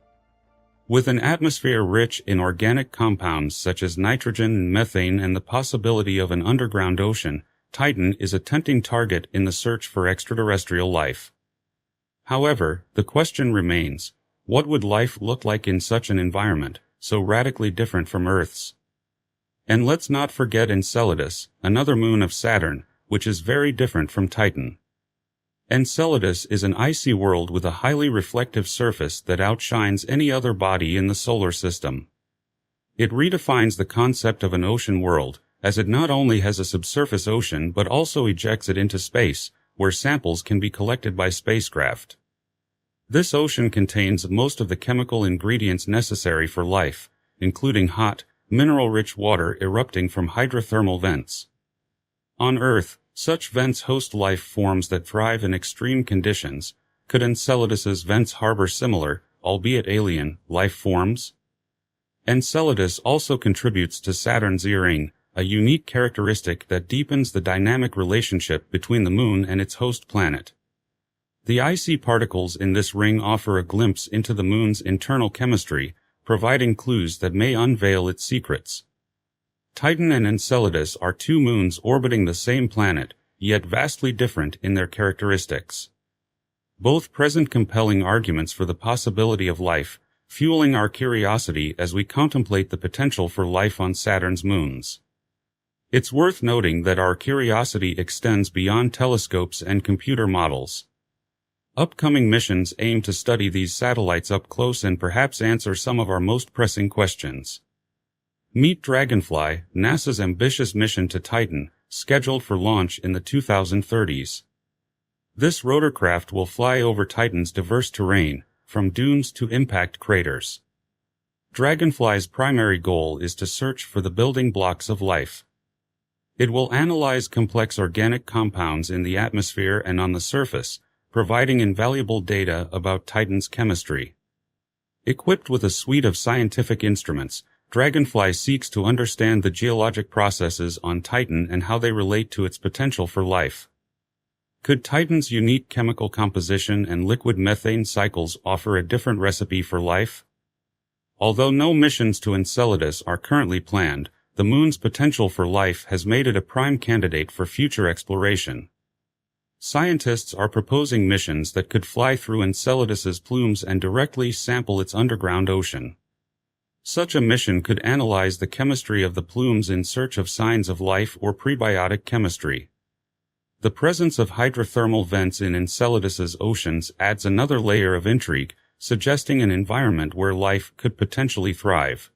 Speaker 1: With an atmosphere rich in organic compounds such as nitrogen and methane and the possibility of an underground ocean, Titan is a tempting target in the search for extraterrestrial life. However, the question remains, what would life look like in such an environment, so radically different from Earth's? And let's not forget Enceladus, another moon of Saturn, which is very different from Titan. Enceladus is an icy world with a highly reflective surface that outshines any other body in the solar system. It redefines the concept of an ocean world, as it not only has a subsurface ocean but also ejects it into space, where samples can be collected by spacecraft. This ocean contains most of the chemical ingredients necessary for life, including hot, mineral-rich water erupting from hydrothermal vents. On Earth, such vents host life forms that thrive in extreme conditions. Could Enceladus's vents harbor similar, albeit alien, life forms? Enceladus also contributes to Saturn's E-ring, a unique characteristic that deepens the dynamic relationship between the Moon and its host planet. The icy particles in this ring offer a glimpse into the Moon's internal chemistry, providing clues that may unveil its secrets. Titan and Enceladus are two moons orbiting the same planet, yet vastly different in their characteristics. Both present compelling arguments for the possibility of life, fueling our curiosity as we contemplate the potential for life on Saturn's moons. It's worth noting that our curiosity extends beyond telescopes and computer models. Upcoming missions aim to study these satellites up close and perhaps answer some of our most pressing questions. Meet Dragonfly, NASA's ambitious mission to Titan, scheduled for launch in the 2030s. This rotorcraft will fly over Titan's diverse terrain, from dunes to impact craters. Dragonfly's primary goal is to search for the building blocks of life. It will analyze complex organic compounds in the atmosphere and on the surface, providing invaluable data about Titan's chemistry. Equipped with a suite of scientific instruments, Dragonfly seeks to understand the geologic processes on Titan and how they relate to its potential for life. Could Titan's unique chemical composition and liquid methane cycles offer a different recipe for life? Although no missions to Enceladus are currently planned, the Moon's potential for life has made it a prime candidate for future exploration. Scientists are proposing missions that could fly through Enceladus's plumes and directly sample its underground ocean. Such a mission could analyze the chemistry of the plumes in search of signs of life or prebiotic chemistry. The presence of hydrothermal vents in Enceladus's oceans adds another layer of intrigue, suggesting an environment where life could potentially thrive.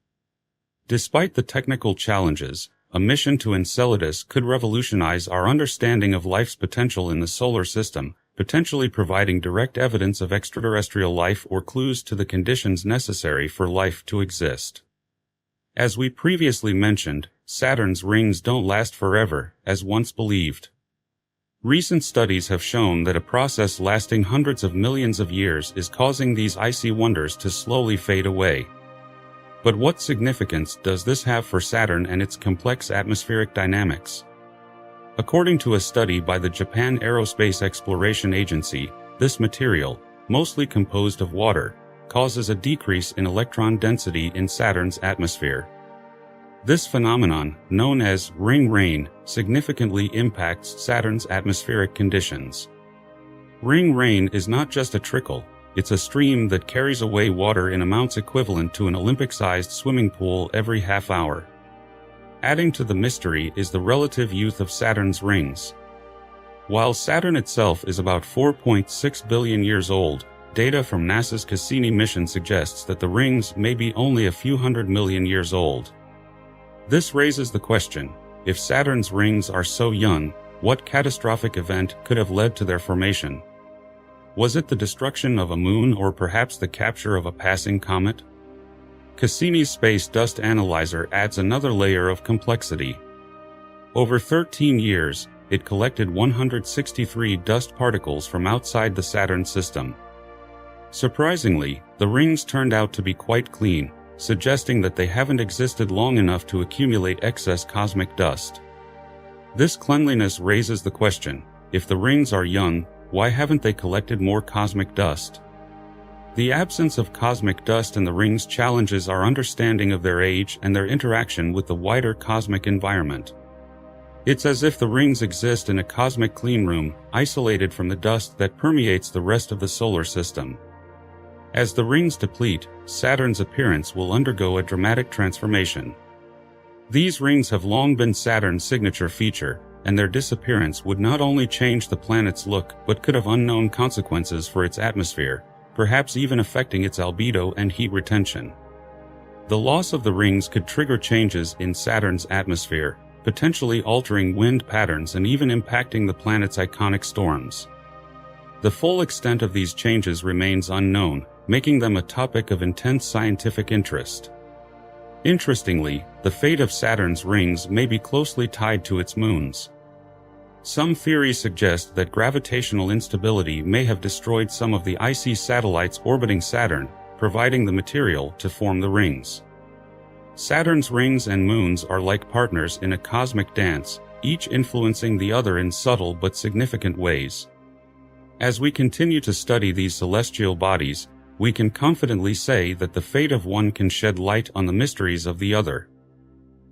Speaker 1: Despite the technical challenges, a mission to Enceladus could revolutionize our understanding of life's potential in the solar system, potentially providing direct evidence of extraterrestrial life or clues to the conditions necessary for life to exist. As we previously mentioned, Saturn's rings don't last forever, as once believed. Recent studies have shown that a process lasting hundreds of millions of years is causing these icy wonders to slowly fade away. But what significance does this have for Saturn and its complex atmospheric dynamics? According to a study by the Japan Aerospace Exploration Agency, this material, mostly composed of water, causes a decrease in electron density in Saturn's atmosphere. This phenomenon, known as ring rain, significantly impacts Saturn's atmospheric conditions. Ring rain is not just a trickle, it's a stream that carries away water in amounts equivalent to an Olympic-sized swimming pool every half hour. Adding to the mystery is the relative youth of Saturn's rings. While Saturn itself is about 4.6 billion years old, data from NASA's Cassini mission suggests that the rings may be only a few hundred million years old. This raises the question, if Saturn's rings are so young, what catastrophic event could have led to their formation? Was it the destruction of a moon or perhaps the capture of a passing comet? Cassini's Space Dust Analyzer adds another layer of complexity. Over 13 years, it collected 163 dust particles from outside the Saturn system. Surprisingly, the rings turned out to be quite clean, suggesting that they haven't existed long enough to accumulate excess cosmic dust. This cleanliness raises the question, if the rings are young, why haven't they collected more cosmic dust? The absence of cosmic dust in the rings challenges our understanding of their age and their interaction with the wider cosmic environment. It's as if the rings exist in a cosmic cleanroom, isolated from the dust that permeates the rest of the solar system. As the rings deplete, Saturn's appearance will undergo a dramatic transformation. These rings have long been Saturn's signature feature, and their disappearance would not only change the planet's look but could have unknown consequences for its atmosphere, perhaps even affecting its albedo and heat retention. The loss of the rings could trigger changes in Saturn's atmosphere, potentially altering wind patterns and even impacting the planet's iconic storms. The full extent of these changes remains unknown, making them a topic of intense scientific interest. Interestingly, the fate of Saturn's rings may be closely tied to its moons. Some theories suggest that gravitational instability may have destroyed some of the icy satellites orbiting Saturn, providing the material to form the rings. Saturn's rings and moons are like partners in a cosmic dance, each influencing the other in subtle but significant ways. As we continue to study these celestial bodies, we can confidently say that the fate of one can shed light on the mysteries of the other.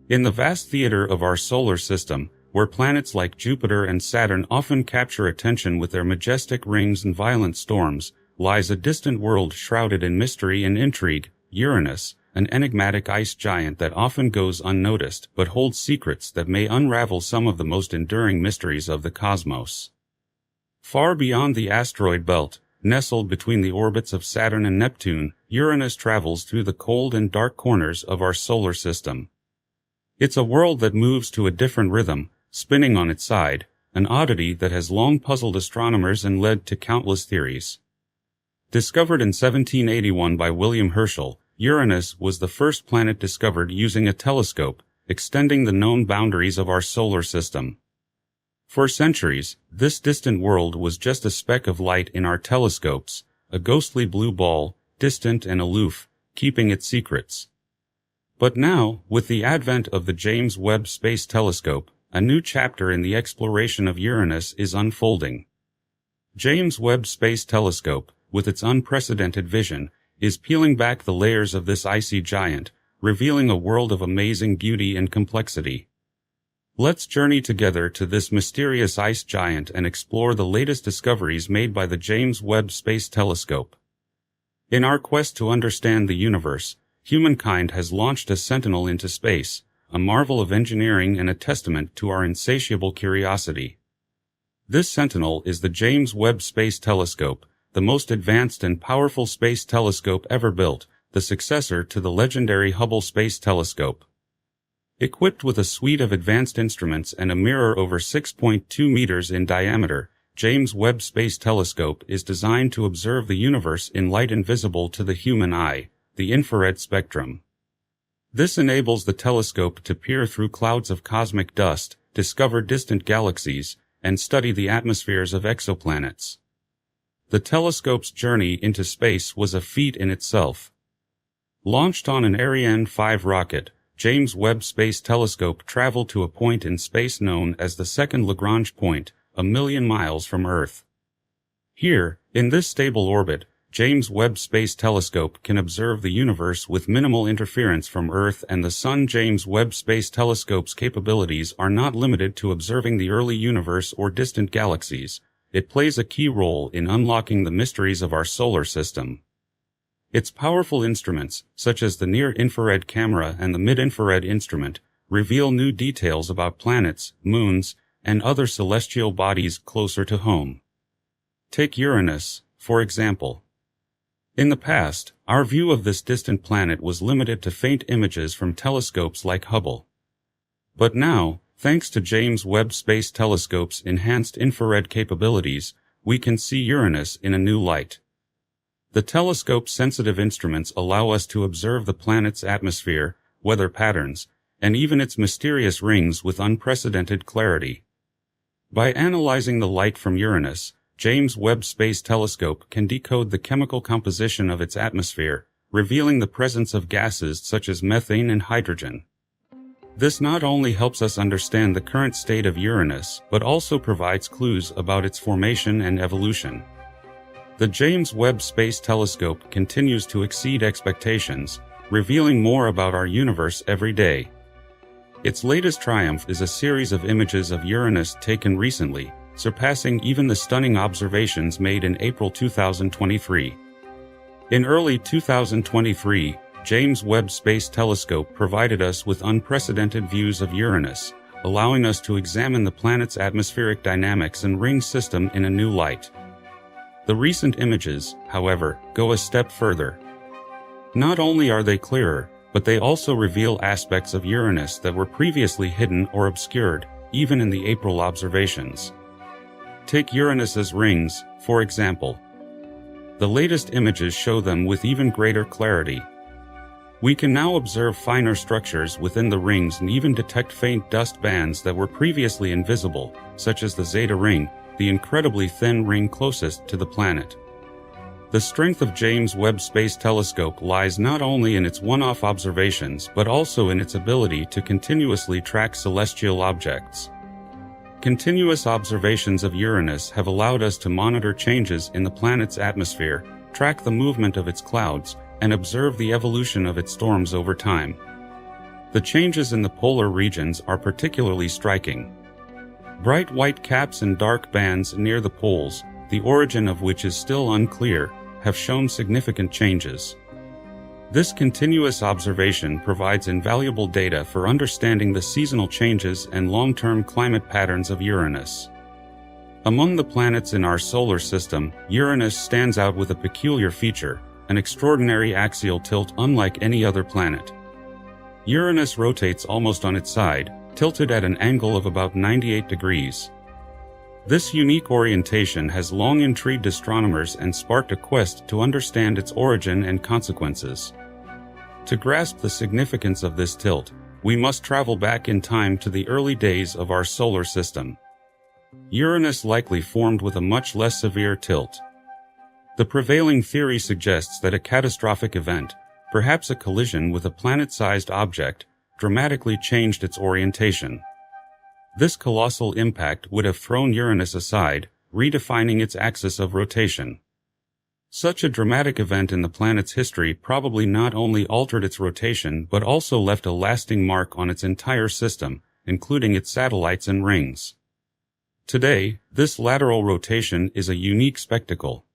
Speaker 1: In the vast theater of our solar system, where planets like Jupiter and Saturn often capture attention with their majestic rings and violent storms, lies a distant world shrouded in mystery and intrigue, Uranus, an enigmatic ice giant that often goes unnoticed but holds secrets that may unravel some of the most enduring mysteries of the cosmos. Far beyond the asteroid belt, nestled between the orbits of Saturn and Neptune, Uranus travels through the cold and dark corners of our solar system. It's a world that moves to a different rhythm, spinning on its side, an oddity that has long puzzled astronomers and led to countless theories. Discovered in 1781 by William Herschel, Uranus was the first planet discovered using a telescope, extending the known boundaries of our solar system. For centuries, this distant world was just a speck of light in our telescopes, a ghostly blue ball, distant and aloof, keeping its secrets. But now, with the advent of the James Webb Space Telescope, a new chapter in the exploration of Uranus is unfolding. James Webb Space Telescope, with its unprecedented vision, is peeling back the layers of this icy giant, revealing a world of amazing beauty and complexity. Let's journey together to this mysterious ice giant and explore the latest discoveries made by the James Webb Space Telescope. In our quest to understand the universe, humankind has launched a sentinel into space, a marvel of engineering and a testament to our insatiable curiosity. This sentinel is the James Webb Space Telescope, the most advanced and powerful space telescope ever built, the successor to the legendary Hubble Space Telescope. Equipped with a suite of advanced instruments and a mirror over 6.2 meters in diameter, James Webb Space Telescope is designed to observe the universe in light invisible to the human eye, the infrared spectrum. This enables the telescope to peer through clouds of cosmic dust, discover distant galaxies, and study the atmospheres of exoplanets. The telescope's journey into space was a feat in itself. Launched on an Ariane 5 rocket, James Webb Space Telescope traveled to a point in space known as the second Lagrange point, 1,000,000 miles from Earth. Here, in this stable orbit, James Webb Space Telescope can observe the universe with minimal interference from Earth and the Sun. James Webb Space Telescope's capabilities are not limited to observing the early universe or distant galaxies. It plays a key role in unlocking the mysteries of our solar system. Its powerful instruments, such as the near-infrared camera and the mid-infrared instrument, reveal new details about planets, moons, and other celestial bodies closer to home. Take Uranus, for example. In the past, our view of this distant planet was limited to faint images from telescopes like Hubble. But now, thanks to James Webb Space Telescope's enhanced infrared capabilities, we can see Uranus in a new light. The telescope's sensitive instruments allow us to observe the planet's atmosphere, weather patterns, and even its mysterious rings with unprecedented clarity. By analyzing the light from Uranus, James Webb Space Telescope can decode the chemical composition of its atmosphere, revealing the presence of gases such as methane and hydrogen. This not only helps us understand the current state of Uranus, but also provides clues about its formation and evolution. The James Webb Space Telescope continues to exceed expectations, revealing more about our universe every day. Its latest triumph is a series of images of Uranus taken recently, surpassing even the stunning observations made in April 2023. In early 2023, James Webb Space Telescope provided us with unprecedented views of Uranus, allowing us to examine the planet's atmospheric dynamics and ring system in a new light. The recent images, however, go a step further. Not only are they clearer, but they also reveal aspects of Uranus that were previously hidden or obscured, even in the April observations. Take Uranus's rings, for example. The latest images show them with even greater clarity. We can now observe finer structures within the rings and even detect faint dust bands that were previously invisible, such as the Zeta ring, the incredibly thin ring closest to the planet. The strength of James Webb Space Telescope lies not only in its one-off observations but also in its ability to continuously track celestial objects. Continuous observations of Uranus have allowed us to monitor changes in the planet's atmosphere, track the movement of its clouds, and observe the evolution of its storms over time. The changes in the polar regions are particularly striking. Bright white caps and dark bands near the poles, the origin of which is still unclear, have shown significant changes. This continuous observation provides invaluable data for understanding the seasonal changes and long-term climate patterns of Uranus. Among the planets in our solar system, Uranus stands out with a peculiar feature, an extraordinary axial tilt unlike any other planet. Uranus rotates almost on its side, tilted at an angle of about 98 degrees. This unique orientation has long intrigued astronomers and sparked a quest to understand its origin and consequences. To grasp the significance of this tilt, we must travel back in time to the early days of our solar system. Uranus likely formed with a much less severe tilt. The prevailing theory suggests that a catastrophic event, perhaps a collision with a planet-sized object, dramatically changed its orientation. This colossal impact would have thrown Uranus aside, redefining its axis of rotation. Such a dramatic event in the planet's history probably not only altered its rotation but also left a lasting mark on its entire system, including its satellites and rings. Today, this lateral rotation is a unique spectacle.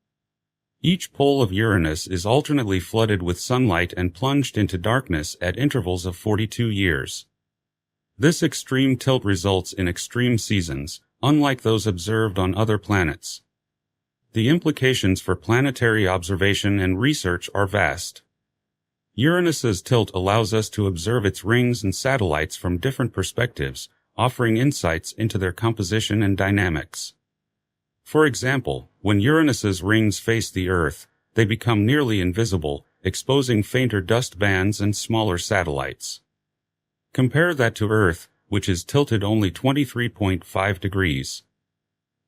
Speaker 1: Each pole of Uranus is alternately flooded with sunlight and plunged into darkness at intervals of 42 years. This extreme tilt results in extreme seasons, unlike those observed on other planets. The implications for planetary observation and research are vast. Uranus's tilt allows us to observe its rings and satellites from different perspectives, offering insights into their composition and dynamics. For example, when Uranus's rings face the Earth, they become nearly invisible, exposing fainter dust bands and smaller satellites. Compare that to Earth, which is tilted only 23.5 degrees.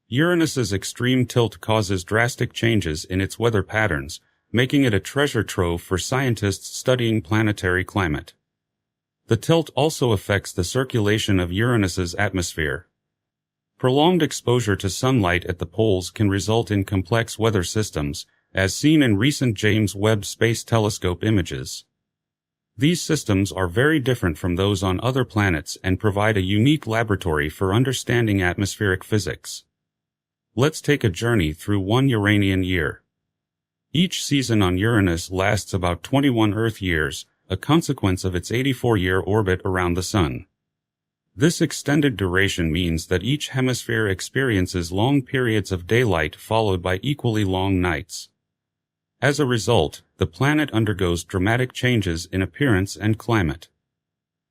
Speaker 1: Uranus's extreme tilt causes drastic changes in its weather patterns, making it a treasure trove for scientists studying planetary climate. The tilt also affects the circulation of Uranus's atmosphere. Prolonged exposure to sunlight at the poles can result in complex weather systems, as seen in recent James Webb Space Telescope images. These systems are very different from those on other planets and provide a unique laboratory for understanding atmospheric physics. Let's take a journey through one Uranian year. Each season on Uranus lasts about 21 Earth years, a consequence of its 84-year orbit around the Sun. This extended duration means that each hemisphere experiences long periods of daylight followed by equally long nights. As a result, the planet undergoes dramatic changes in appearance and climate.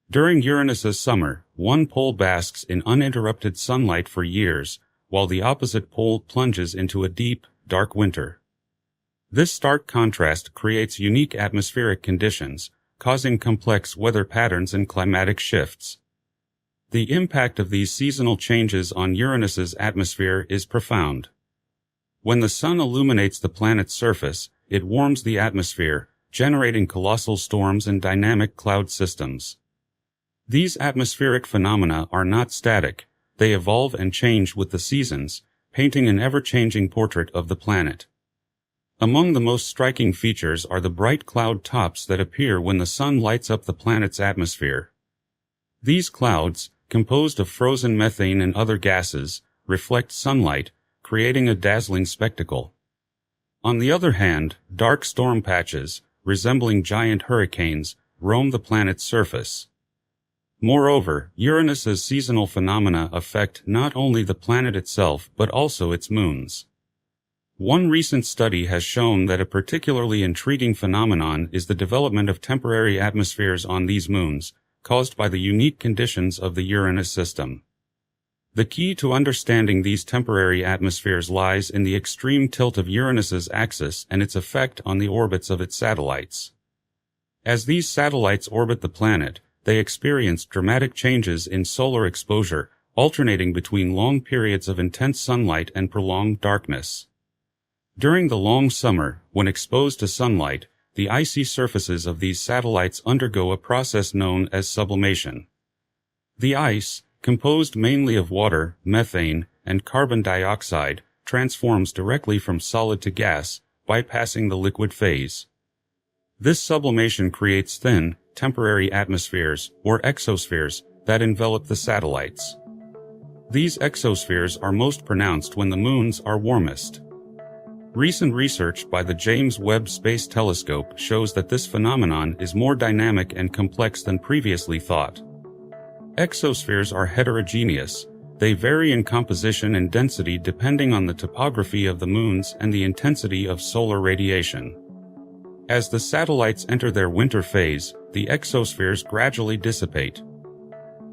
Speaker 1: During Uranus's summer, one pole basks in uninterrupted sunlight for years, while the opposite pole plunges into a deep, dark winter. This stark contrast creates unique atmospheric conditions, causing complex weather patterns and climatic shifts. The impact of these seasonal changes on Uranus's atmosphere is profound. When the Sun illuminates the planet's surface, it warms the atmosphere, generating colossal storms and dynamic cloud systems. These atmospheric phenomena are not static, they evolve and change with the seasons, painting an ever-changing portrait of the planet. Among the most striking features are the bright cloud tops that appear when the Sun lights up the planet's atmosphere. These clouds, composed of frozen methane and other gases, reflect sunlight, creating a dazzling spectacle. On the other hand, dark storm patches, resembling giant hurricanes, roam the planet's surface. Moreover, Uranus's seasonal phenomena affect not only the planet itself but also its moons. One recent study has shown that a particularly intriguing phenomenon is the development of temporary atmospheres on these moons, caused by the unique conditions of the Uranus system. The key to understanding these temporary atmospheres lies in the extreme tilt of Uranus's axis and its effect on the orbits of its satellites. As these satellites orbit the planet, they experience dramatic changes in solar exposure, alternating between long periods of intense sunlight and prolonged darkness. During the long summer, when exposed to sunlight, the icy surfaces of these satellites undergo a process known as sublimation. The ice, composed mainly of water, methane, and carbon dioxide, transforms directly from solid to gas, bypassing the liquid phase. This sublimation creates thin, temporary atmospheres, or exospheres, that envelop the satellites. These exospheres are most pronounced when the moons are warmest. Recent research by the James Webb Space Telescope shows that this phenomenon is more dynamic and complex than previously thought. Exospheres are heterogeneous. They vary in composition and density depending on the topography of the moons and the intensity of solar radiation. As the satellites enter their winter phase, the exospheres gradually dissipate.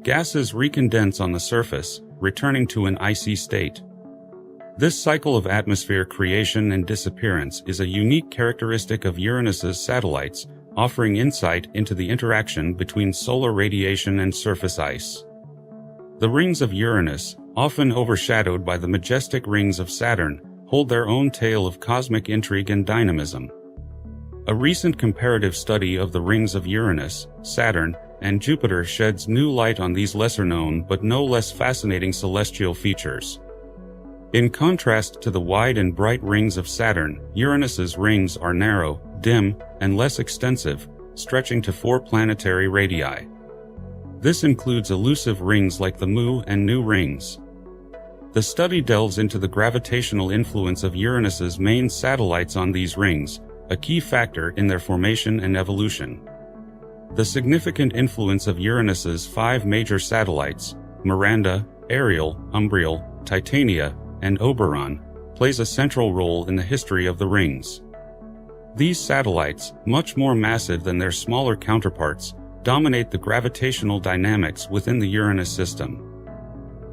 Speaker 1: Gases recondense on the surface, returning to an icy state. This cycle of atmosphere creation and disappearance is a unique characteristic of Uranus's satellites, offering insight into the interaction between solar radiation and surface ice. The rings of Uranus, often overshadowed by the majestic rings of Saturn, hold their own tale of cosmic intrigue and dynamism. A recent comparative study of the rings of Uranus, Saturn, and Jupiter sheds new light on these lesser-known but no less fascinating celestial features. In contrast to the wide and bright rings of Saturn, Uranus's rings are narrow, dim, and less extensive, stretching to 4 planetary radii. This includes elusive rings like the Mu and Nu rings. The study delves into the gravitational influence of Uranus's main satellites on these rings, a key factor in their formation and evolution. The significant influence of Uranus's 5 major satellites, Miranda, Ariel, Umbriel, Titania, and Oberon, plays a central role in the history of the rings. These satellites, much more massive than their smaller counterparts, dominate the gravitational dynamics within the Uranus system.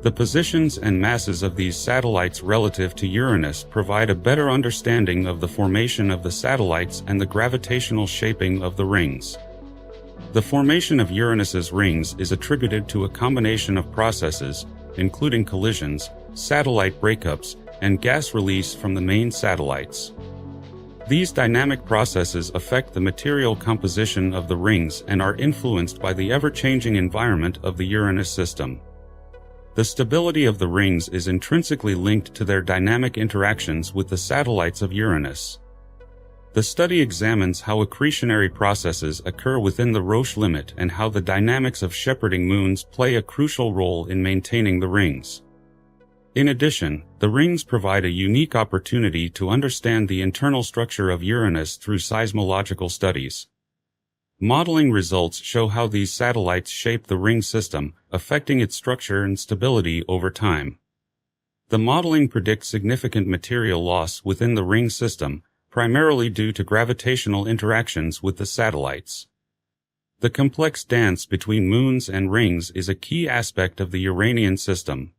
Speaker 1: The positions and masses of these satellites relative to Uranus provide a better understanding of the formation of the satellites and the gravitational shaping of the rings. The formation of Uranus's rings is attributed to a combination of processes, including collisions, satellite breakups, and gas release from the main satellites. These dynamic processes affect the material composition of the rings and are influenced by the ever-changing environment of the Uranus system. The stability of the rings is intrinsically linked to their dynamic interactions with the satellites of Uranus. The study examines how accretionary processes occur within the Roche limit and how the dynamics of shepherding moons play a crucial role in maintaining the rings. In addition, the rings provide a unique opportunity to understand the internal structure of Uranus through seismological studies. Modeling results show how these satellites shape the ring system, affecting its structure and stability over time. The modeling predicts significant material loss within the ring system, primarily due to gravitational interactions with the satellites. The complex dance between moons and rings is a key aspect of the Uranian system.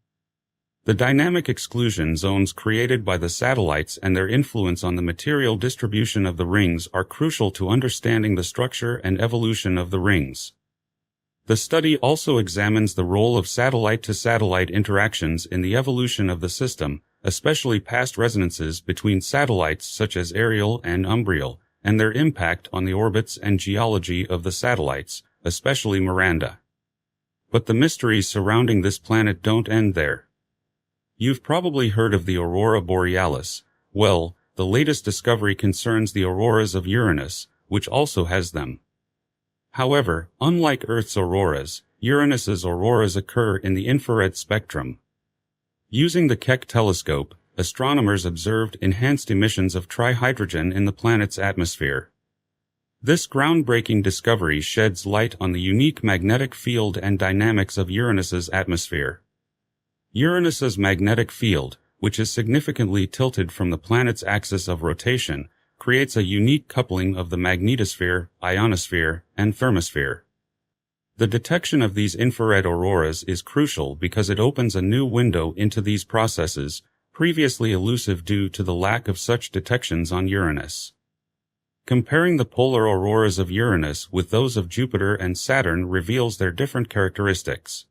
Speaker 1: The dynamic exclusion zones created by the satellites and their influence on the material distribution of the rings are crucial to understanding the structure and evolution of the rings. The study also examines the role of satellite-to-satellite interactions in the evolution of the system, especially past resonances between satellites such as Ariel and Umbriel, and their impact on the orbits and geology of the satellites, especially Miranda. But the mysteries surrounding this planet don't end there. You've probably heard of the aurora borealis. Well, the latest discovery concerns the auroras of Uranus, which also has them. However, unlike Earth's auroras, Uranus's auroras occur in the infrared spectrum. Using the Keck telescope, astronomers observed enhanced emissions of trihydrogen in the planet's atmosphere. This groundbreaking discovery sheds light on the unique magnetic field and dynamics of Uranus's atmosphere. Uranus's magnetic field, which is significantly tilted from the planet's axis of rotation, creates a unique coupling of the magnetosphere, ionosphere, and thermosphere. The detection of these infrared auroras is crucial because it opens a new window into these processes, previously elusive due to the lack of such detections on Uranus. Comparing the polar auroras of Uranus with those of Jupiter and Saturn reveals their different characteristics.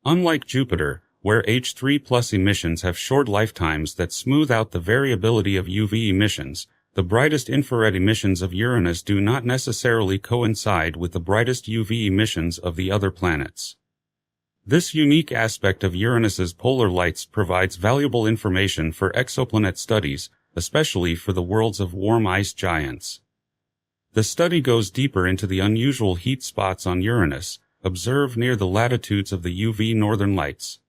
Speaker 1: Unlike Jupiter, where H3+ emissions have short lifetimes that smooth out the variability of UV emissions, the brightest infrared emissions of Uranus do not necessarily coincide with the brightest UV emissions of the other planets. This unique aspect of Uranus's polar lights provides valuable information for exoplanet studies, especially for the worlds of warm ice giants. The study goes deeper into the unusual heat spots on Uranus, observed near the latitudes of the UV northern lights.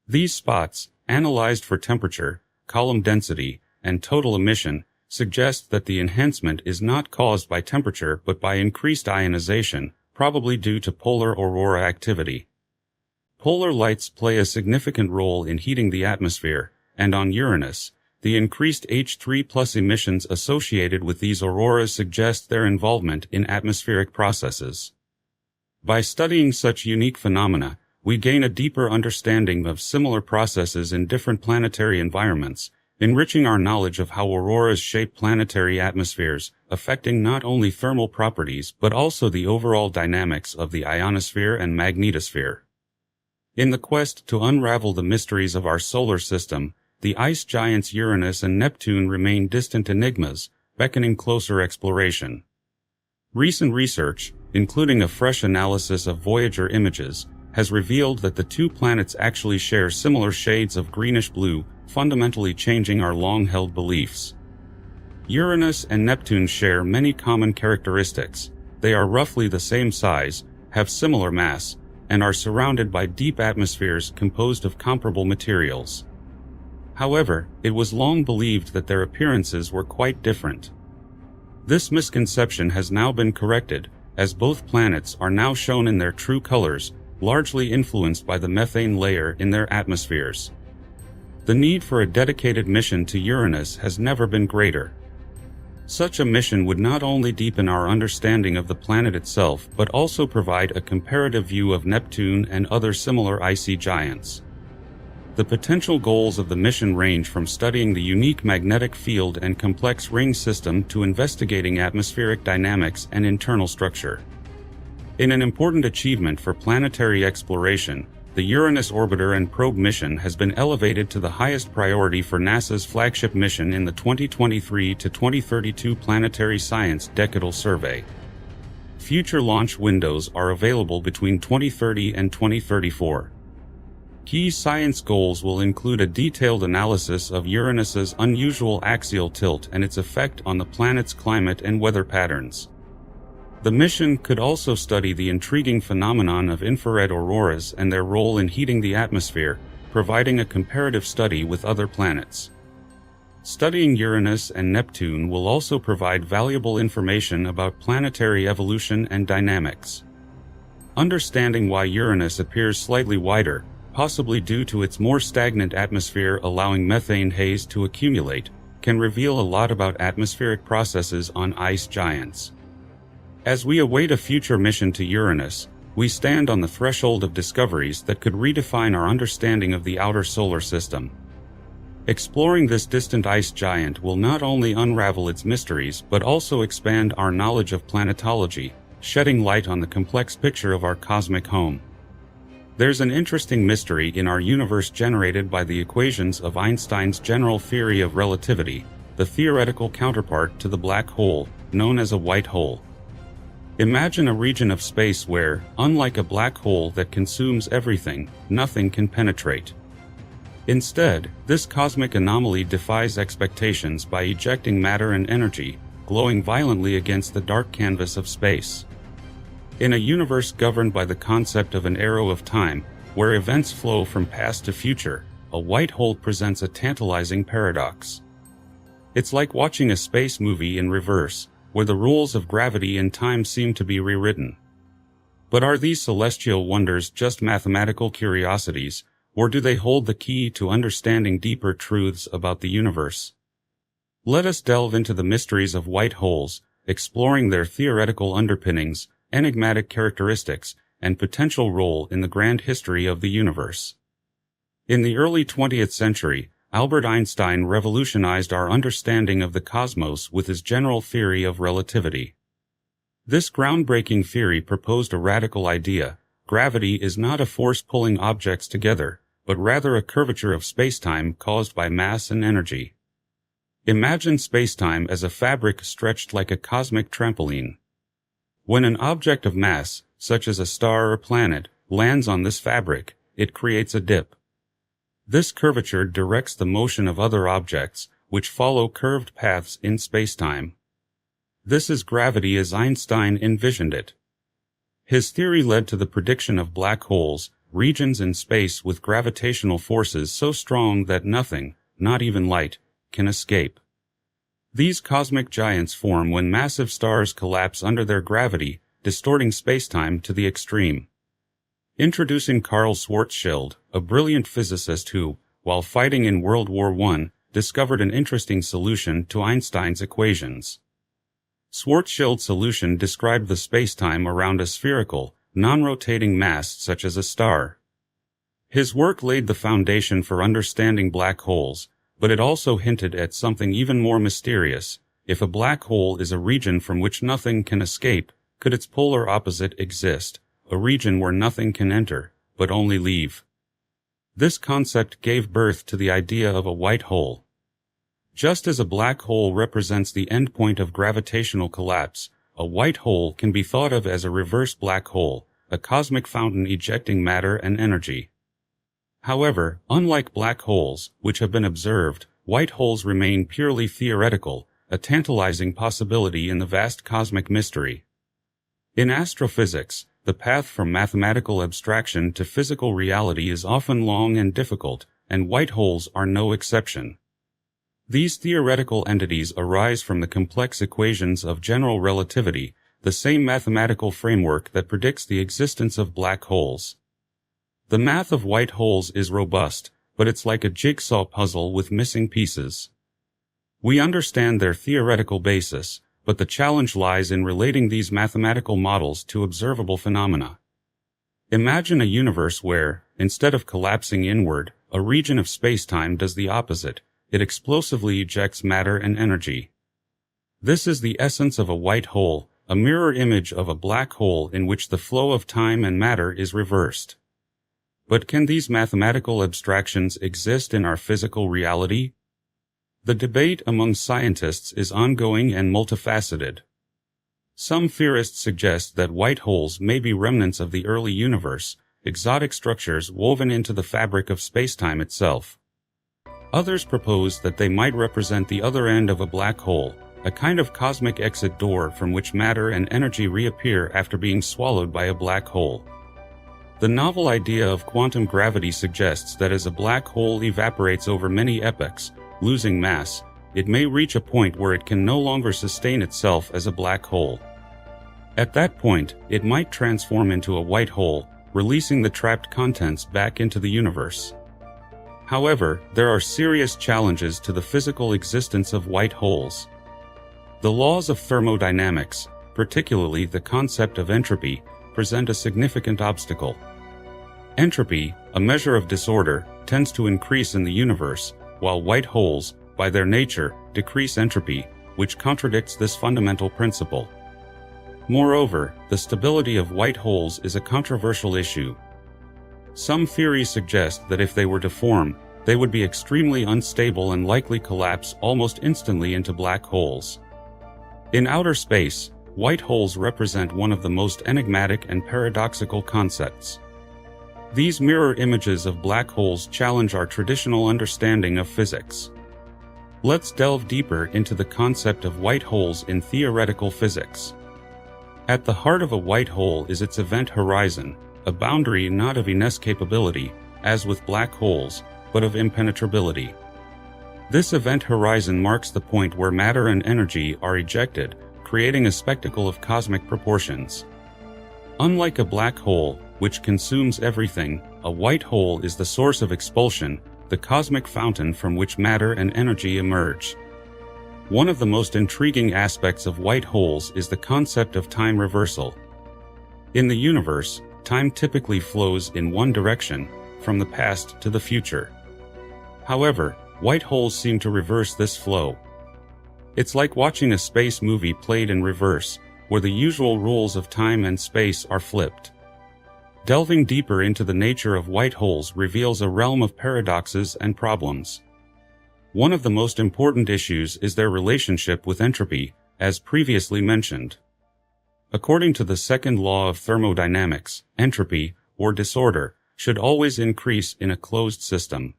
Speaker 1: These spots, analyzed for temperature, column density, and total emission, suggest that the enhancement is not caused by temperature but by increased ionization, probably due to polar aurora activity. Polar lights play a significant role in heating the atmosphere, and on Uranus, the increased H3+ emissions associated with these auroras suggest their involvement in atmospheric processes. By studying such unique phenomena, we gain a deeper understanding of similar processes in different planetary environments, enriching our knowledge of how auroras shape planetary atmospheres, affecting not only thermal properties but also the overall dynamics of the ionosphere and magnetosphere. In the quest to unravel the mysteries of our solar system, the ice giants Uranus and Neptune remain distant enigmas, beckoning closer exploration. Recent research, including a fresh analysis of Voyager images, has revealed that the two planets actually share similar shades of greenish-blue, fundamentally changing our long-held beliefs. Uranus and Neptune share many common characteristics. They are roughly the same size, have similar mass, and are surrounded by deep atmospheres composed of comparable materials. However, it was long believed that their appearances were quite different. This misconception has now been corrected, as both planets are now shown in their true colors, largely influenced by the methane layer in their atmospheres. The need for a dedicated mission to Uranus has never been greater. Such a mission would not only deepen our understanding of the planet itself but also provide a comparative view of Neptune and other similar icy giants. The potential goals of the mission range from studying the unique magnetic field and complex ring system to investigating atmospheric dynamics and internal structure. In an important achievement for planetary exploration, the Uranus Orbiter and Probe mission has been elevated to the highest priority for NASA's flagship mission in the 2023 to 2032 Planetary Science Decadal Survey. Future launch windows are available between 2030 and 2034. Key science goals will include a detailed analysis of Uranus's unusual axial tilt and its effect on the planet's climate and weather patterns. The mission could also study the intriguing phenomenon of infrared auroras and their role in heating the atmosphere, providing a comparative study with other planets. Studying Uranus and Neptune will also provide valuable information about planetary evolution and dynamics. Understanding why Uranus appears slightly wider, possibly due to its more stagnant atmosphere allowing methane haze to accumulate, can reveal a lot about atmospheric processes on ice giants. As we await a future mission to Uranus, we stand on the threshold of discoveries that could redefine our understanding of the outer solar system. Exploring this distant ice giant will not only unravel its mysteries but also expand our knowledge of planetology, shedding light on the complex picture of our cosmic home. There's an interesting mystery in our universe generated by the equations of Einstein's general theory of relativity, the theoretical counterpart to the black hole, known as a white hole. Imagine a region of space where, unlike a black hole that consumes everything, nothing can penetrate. Instead, this cosmic anomaly defies expectations by ejecting matter and energy, glowing violently against the dark canvas of space. In a universe governed by the concept of an arrow of time, where events flow from past to future, a white hole presents a tantalizing paradox. It's like watching a space movie in reverse. where the rules of gravity and time seem to be rewritten. But are these celestial wonders just mathematical curiosities, or do they hold the key to understanding deeper truths about the universe? Let us delve into the mysteries of white holes, exploring their theoretical underpinnings, enigmatic characteristics, and potential role in the grand history of the universe. In the early 20th century, Albert Einstein revolutionized our understanding of the cosmos with his general theory of relativity. This groundbreaking theory proposed a radical idea: gravity is not a force pulling objects together, but rather a curvature of spacetime caused by mass and energy. Imagine spacetime as a fabric stretched like a cosmic trampoline. When an object of mass, such as a star or planet, lands on this fabric, it creates a dip. This curvature directs the motion of other objects, which follow curved paths in spacetime. This is gravity as Einstein envisioned it. His theory led to the prediction of black holes, regions in space with gravitational forces so strong that nothing, not even light, can escape. These cosmic giants form when massive stars collapse under their gravity, distorting spacetime to the extreme. Introducing Carl Schwarzschild, a brilliant physicist who, while fighting in World War I, discovered an interesting solution to Einstein's equations. Schwarzschild's solution described the spacetime around a spherical, non-rotating mass such as a star. His work laid the foundation for understanding black holes, but it also hinted at something even more mysterious. If a black hole is a region from which nothing can escape, could its polar opposite exist, a region where nothing can enter, but only leave? This concept gave birth to the idea of a white hole. Just as a black hole represents the endpoint of gravitational collapse, a white hole can be thought of as a reverse black hole, a cosmic fountain ejecting matter and energy. However, unlike black holes, which have been observed, white holes remain purely theoretical, a tantalizing possibility in the vast cosmic mystery. In astrophysics, the path from mathematical abstraction to physical reality is often long and difficult, and white holes are no exception. These theoretical entities arise from the complex equations of general relativity, the same mathematical framework that predicts the existence of black holes. The math of white holes is robust, but it's like a jigsaw puzzle with missing pieces. We understand their theoretical basis, but the challenge lies in relating these mathematical models to observable phenomena. Imagine a universe where, instead of collapsing inward, a region of spacetime does the opposite. It explosively ejects matter and energy. This is the essence of a white hole, a mirror image of a black hole in which the flow of time and matter is reversed. But can these mathematical abstractions exist in our physical reality? The debate among scientists is ongoing and multifaceted. Some theorists suggest that white holes may be remnants of the early universe, exotic structures woven into the fabric of spacetime itself. Others propose that they might represent the other end of a black hole, a kind of cosmic exit door from which matter and energy reappear after being swallowed by a black hole. The novel idea of quantum gravity suggests that as a black hole evaporates over many epochs, losing mass, it may reach a point where it can no longer sustain itself as a black hole. At that point, it might transform into a white hole, releasing the trapped contents back into the universe. However, there are serious challenges to the physical existence of white holes. The laws of thermodynamics, particularly the concept of entropy, present a significant obstacle. Entropy, a measure of disorder, tends to increase in the universe, while white holes, by their nature, decrease entropy, which contradicts this fundamental principle. Moreover, the stability of white holes is a controversial issue. Some theories suggest that if they were to form, they would be extremely unstable and likely collapse almost instantly into black holes. In outer space, white holes represent one of the most enigmatic and paradoxical concepts. These mirror images of black holes challenge our traditional understanding of physics. Let's delve deeper into the concept of white holes in theoretical physics. At the heart of a white hole is its event horizon, a boundary not of inescapability, as with black holes, but of impenetrability. This event horizon marks the point where matter and energy are ejected, creating a spectacle of cosmic proportions. Unlike a black hole, which consumes everything, a white hole is the source of expulsion, the cosmic fountain from which matter and energy emerge. One of the most intriguing aspects of white holes is the concept of time reversal. In the universe, time typically flows in one direction, from the past to the future. However, white holes seem to reverse this flow. It's like watching a space movie played in reverse, where the usual rules of time and space are flipped. Delving deeper into the nature of white holes reveals a realm of paradoxes and problems. One of the most important issues is their relationship with entropy, as previously mentioned. According to the second law of thermodynamics, entropy, or disorder, should always increase in a closed system.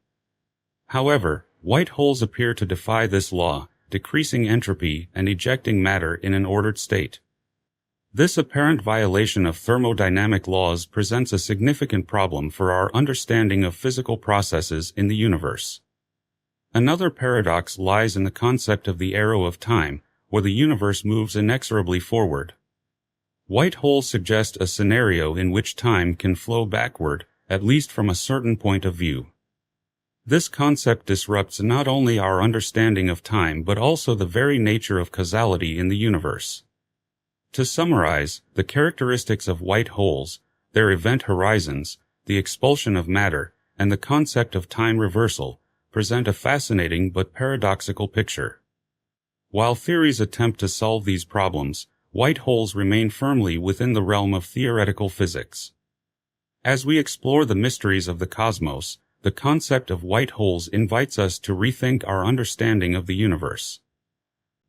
Speaker 1: However, white holes appear to defy this law, decreasing entropy and ejecting matter in an ordered state. This apparent violation of thermodynamic laws presents a significant problem for our understanding of physical processes in the universe. Another paradox lies in the concept of the arrow of time, where the universe moves inexorably forward. White holes suggest a scenario in which time can flow backward, at least from a certain point of view. This concept disrupts not only our understanding of time but also the very nature of causality in the universe. To summarize, the characteristics of white holes, their event horizons, the expulsion of matter, and the concept of time reversal, present a fascinating but paradoxical picture. While theories attempt to solve these problems, white holes remain firmly within the realm of theoretical physics. As we explore the mysteries of the cosmos, the concept of white holes invites us to rethink our understanding of the universe.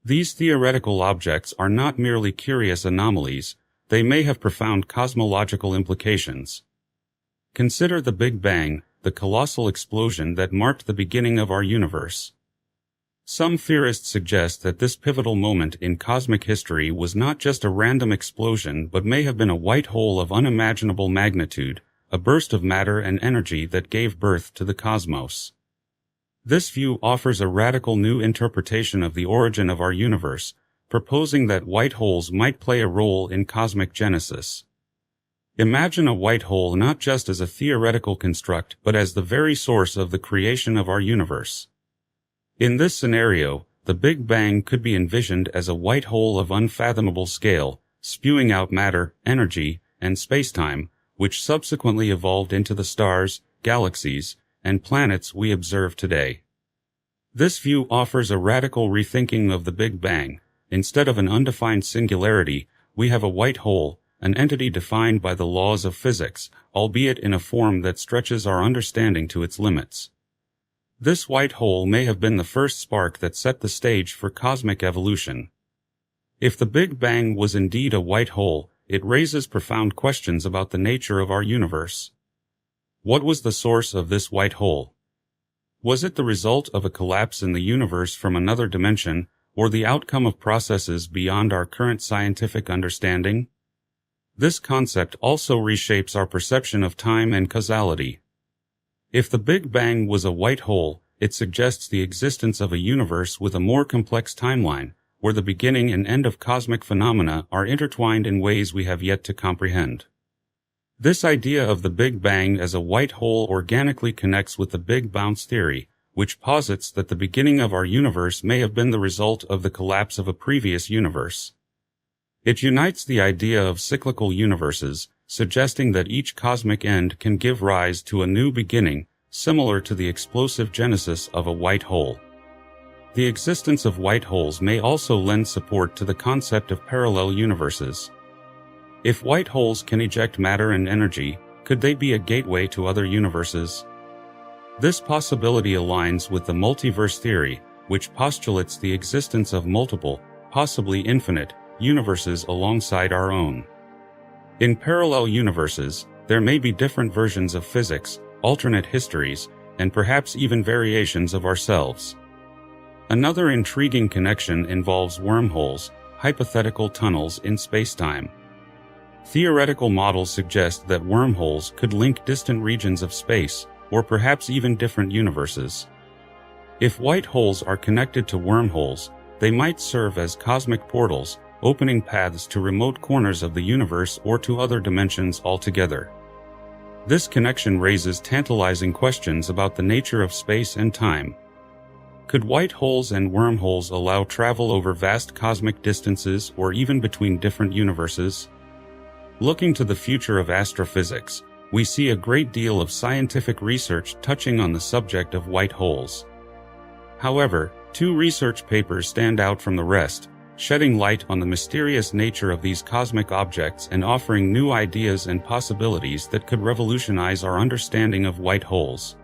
Speaker 1: These theoretical objects are not merely curious anomalies, they may have profound cosmological implications. Consider the Big Bang, the colossal explosion that marked the beginning of our universe. Some theorists suggest that this pivotal moment in cosmic history was not just a random explosion but may have been a white hole of unimaginable magnitude, a burst of matter and energy that gave birth to the cosmos. This view offers a radical new interpretation of the origin of our universe, proposing that white holes might play a role in cosmic genesis. Imagine a white hole not just as a theoretical construct but as the very source of the creation of our universe. In this scenario, the Big Bang could be envisioned as a white hole of unfathomable scale, spewing out matter, energy, and spacetime, which subsequently evolved into the stars, galaxies, and planets we observe today. This view offers a radical rethinking of the Big Bang. Instead of an undefined singularity, we have a white hole, an entity defined by the laws of physics, albeit in a form that stretches our understanding to its limits. This white hole may have been the first spark that set the stage for cosmic evolution. If the Big Bang was indeed a white hole, it raises profound questions about the nature of our universe. What was the source of this white hole? Was it the result of a collapse in the universe from another dimension, or the outcome of processes beyond our current scientific understanding? This concept also reshapes our perception of time and causality. If the Big Bang was a white hole, it suggests the existence of a universe with a more complex timeline, where the beginning and end of cosmic phenomena are intertwined in ways we have yet to comprehend. This idea of the Big Bang as a white hole organically connects with the Big Bounce theory, which posits that the beginning of our universe may have been the result of the collapse of a previous universe. It unites the idea of cyclical universes, suggesting that each cosmic end can give rise to a new beginning, similar to the explosive genesis of a white hole. The existence of white holes may also lend support to the concept of parallel universes. If white holes can eject matter and energy, could they be a gateway to other universes? This possibility aligns with the multiverse theory, which postulates the existence of multiple, possibly infinite, universes alongside our own. In parallel universes, there may be different versions of physics, alternate histories, and perhaps even variations of ourselves. Another intriguing connection involves wormholes, hypothetical tunnels in spacetime. Theoretical models suggest that wormholes could link distant regions of space, or perhaps even different universes. If white holes are connected to wormholes, they might serve as cosmic portals, opening paths to remote corners of the universe or to other dimensions altogether. This connection raises tantalizing questions about the nature of space and time. Could white holes and wormholes allow travel over vast cosmic distances or even between different universes? Looking to the future of astrophysics, we see a great deal of scientific research touching on the subject of white holes. However, two research papers stand out from the rest, shedding light on the mysterious nature of these cosmic objects and offering new ideas and possibilities that could revolutionize our understanding of white holes.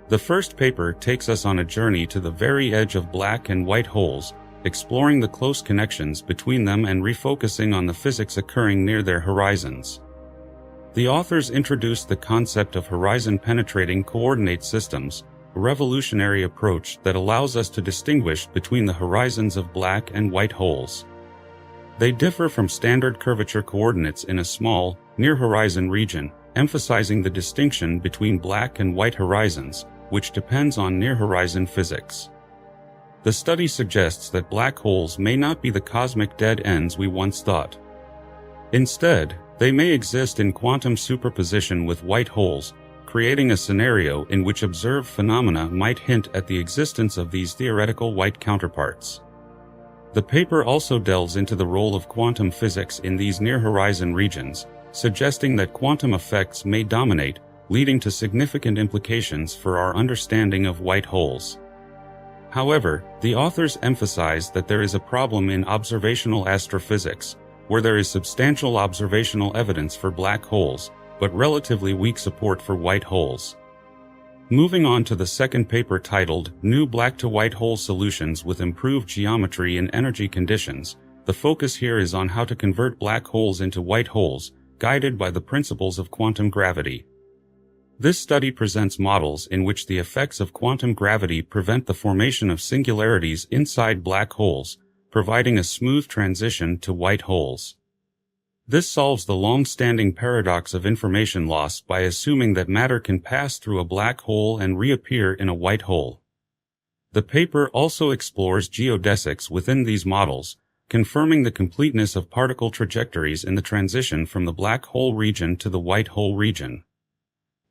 Speaker 1: The first paper takes us on a journey to the very edge of black and white holes, exploring the close connections between them and refocusing on the physics occurring near their horizons. The authors introduced the concept of horizon-penetrating coordinate systems, a revolutionary approach that allows us to distinguish between the horizons of black and white holes. They differ from standard curvature coordinates in a small, near-horizon region, emphasizing the distinction between black and white horizons, which depends on near-horizon physics. The study suggests that black holes may not be the cosmic dead ends we once thought. Instead, they may exist in quantum superposition with white holes, creating a scenario in which observed phenomena might hint at the existence of these theoretical white counterparts. The paper also delves into the role of quantum physics in these near-horizon regions, suggesting that quantum effects may dominate, leading to significant implications for our understanding of white holes. However, the authors emphasize that there is a problem in observational astrophysics, where there is substantial observational evidence for black holes, but relatively weak support for white holes. Moving on to the second paper titled New Black-to-White Hole Solutions with Improved Geometry and Energy Conditions, the focus here is on how to convert black holes into white holes, guided by the principles of quantum gravity. This study presents models in which the effects of quantum gravity prevent the formation of singularities inside black holes, providing a smooth transition to white holes. This solves the long-standing paradox of information loss by assuming that matter can pass through a black hole and reappear in a white hole. The paper also explores geodesics within these models, confirming the completeness of particle trajectories in the transition from the black hole region to the white hole region.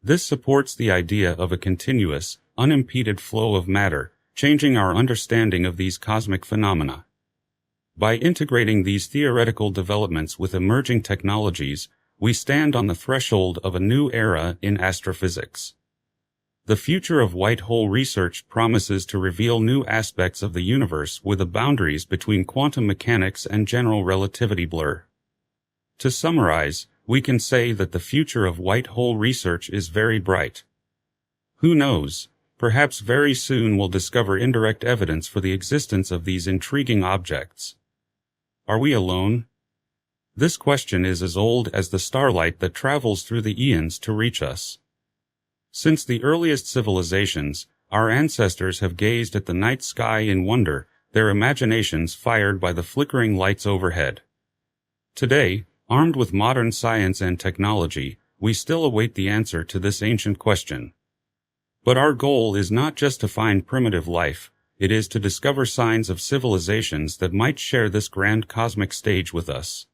Speaker 1: This supports the idea of a continuous, unimpeded flow of matter, changing our understanding of these cosmic phenomena. By integrating these theoretical developments with emerging technologies, we stand on the threshold of a new era in astrophysics. The future of white hole research promises to reveal new aspects of the universe where the boundaries between quantum mechanics and general relativity blur. To summarize, we can say that the future of white hole research is very bright. Who knows? Perhaps very soon we'll discover indirect evidence for the existence of these intriguing objects. Are we alone? This question is as old as the starlight that travels through the eons to reach us. Since the earliest civilizations, our ancestors have gazed at the night sky in wonder, their imaginations fired by the flickering lights overhead. Today, armed with modern science and technology, we still await the answer to this ancient question. But our goal is not just to find primitive life, it is to discover signs of civilizations that might share this grand cosmic stage with us.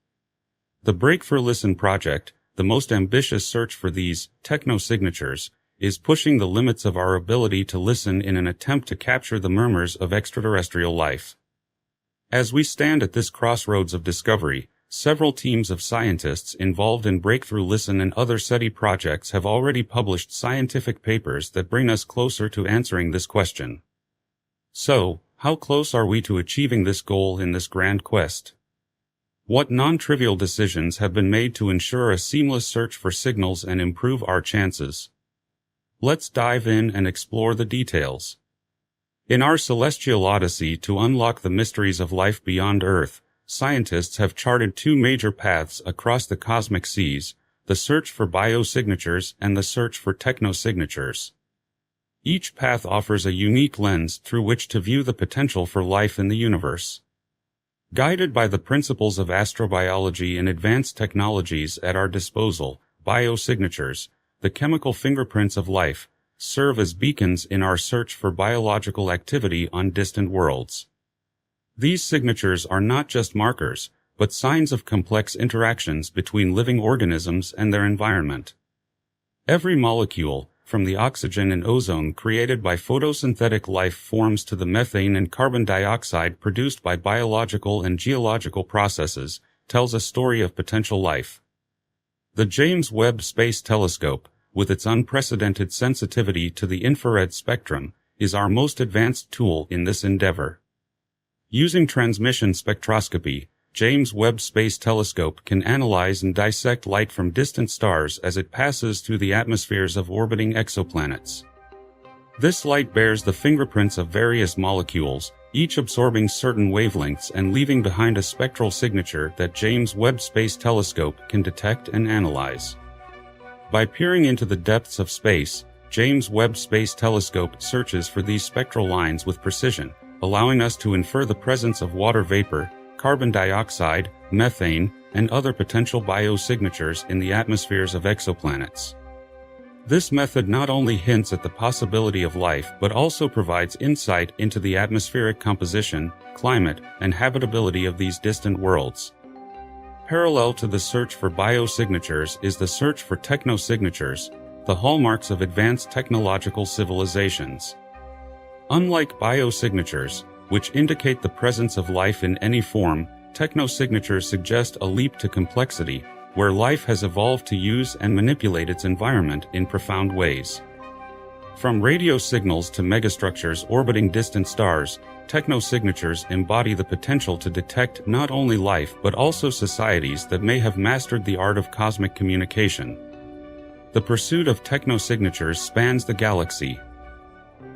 Speaker 1: The Break for Listen project, the most ambitious search for these techno-signatures, is pushing the limits of our ability to listen in an attempt to capture the murmurs of extraterrestrial life. As we stand at this crossroads of discovery, several teams of scientists involved in Breakthrough Listen and other SETI projects have already published scientific papers that bring us closer to answering this question. So, how close are we to achieving this goal in this grand quest? What non-trivial decisions have been made to ensure a seamless search for signals and improve our chances? Let's dive in and explore the details. In our celestial odyssey to unlock the mysteries of life beyond Earth, scientists have charted two major paths across the cosmic seas, the search for biosignatures and the search for technosignatures. Each path offers a unique lens through which to view the potential for life in the universe. Guided by the principles of astrobiology and advanced technologies at our disposal, biosignatures, the chemical fingerprints of life, serve as beacons in our search for biological activity on distant worlds. These signatures are not just markers, but signs of complex interactions between living organisms and their environment. Every molecule, from the oxygen and ozone created by photosynthetic life forms to the methane and carbon dioxide produced by biological and geological processes, tells a story of potential life. The James Webb Space Telescope, with its unprecedented sensitivity to the infrared spectrum, is our most advanced tool in this endeavor. Using transmission spectroscopy, James Webb Space Telescope can analyze and dissect light from distant stars as it passes through the atmospheres of orbiting exoplanets. This light bears the fingerprints of various molecules, each absorbing certain wavelengths and leaving behind a spectral signature that James Webb Space Telescope can detect and analyze. By peering into the depths of space, James Webb Space Telescope searches for these spectral lines with precision, allowing us to infer the presence of water vapor, carbon dioxide, methane, and other potential biosignatures in the atmospheres of exoplanets. This method not only hints at the possibility of life but also provides insight into the atmospheric composition, climate, and habitability of these distant worlds. Parallel to the search for biosignatures is the search for technosignatures, the hallmarks of advanced technological civilizations. Unlike biosignatures, which indicate the presence of life in any form, technosignatures suggest a leap to complexity, where life has evolved to use and manipulate its environment in profound ways. From radio signals to megastructures orbiting distant stars, technosignatures embody the potential to detect not only life but also societies that may have mastered the art of cosmic communication. The pursuit of technosignatures spans the galaxy.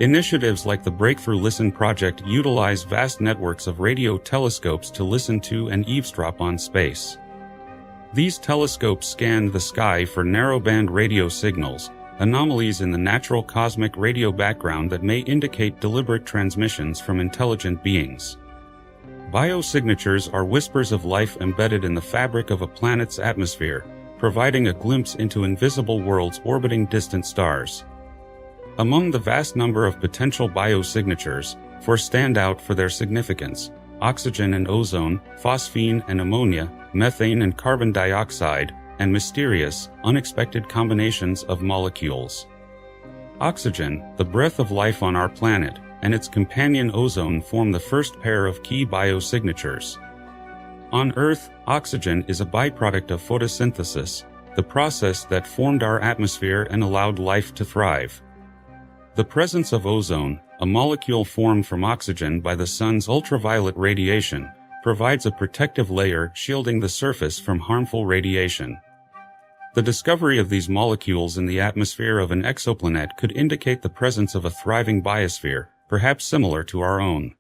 Speaker 1: Initiatives like the Breakthrough Listen project utilize vast networks of radio telescopes to listen to and eavesdrop on space. These telescopes scan the sky for narrowband radio signals, anomalies in the natural cosmic radio background that may indicate deliberate transmissions from intelligent beings. Biosignatures are whispers of life embedded in the fabric of a planet's atmosphere, providing a glimpse into invisible worlds orbiting distant stars. Among the vast number of potential biosignatures, four stand out for their significance: oxygen and ozone, phosphine and ammonia, methane and carbon dioxide, and mysterious, unexpected combinations of molecules. Oxygen, the breath of life on our planet, and its companion ozone form the first pair of key biosignatures. On Earth, oxygen is a byproduct of photosynthesis, the process that formed our atmosphere and allowed life to thrive. The presence of ozone, a molecule formed from oxygen by the sun's ultraviolet radiation, provides a protective layer shielding the surface from harmful radiation. The discovery of these molecules in the atmosphere of an exoplanet could indicate the presence of a thriving biosphere, perhaps similar to our own.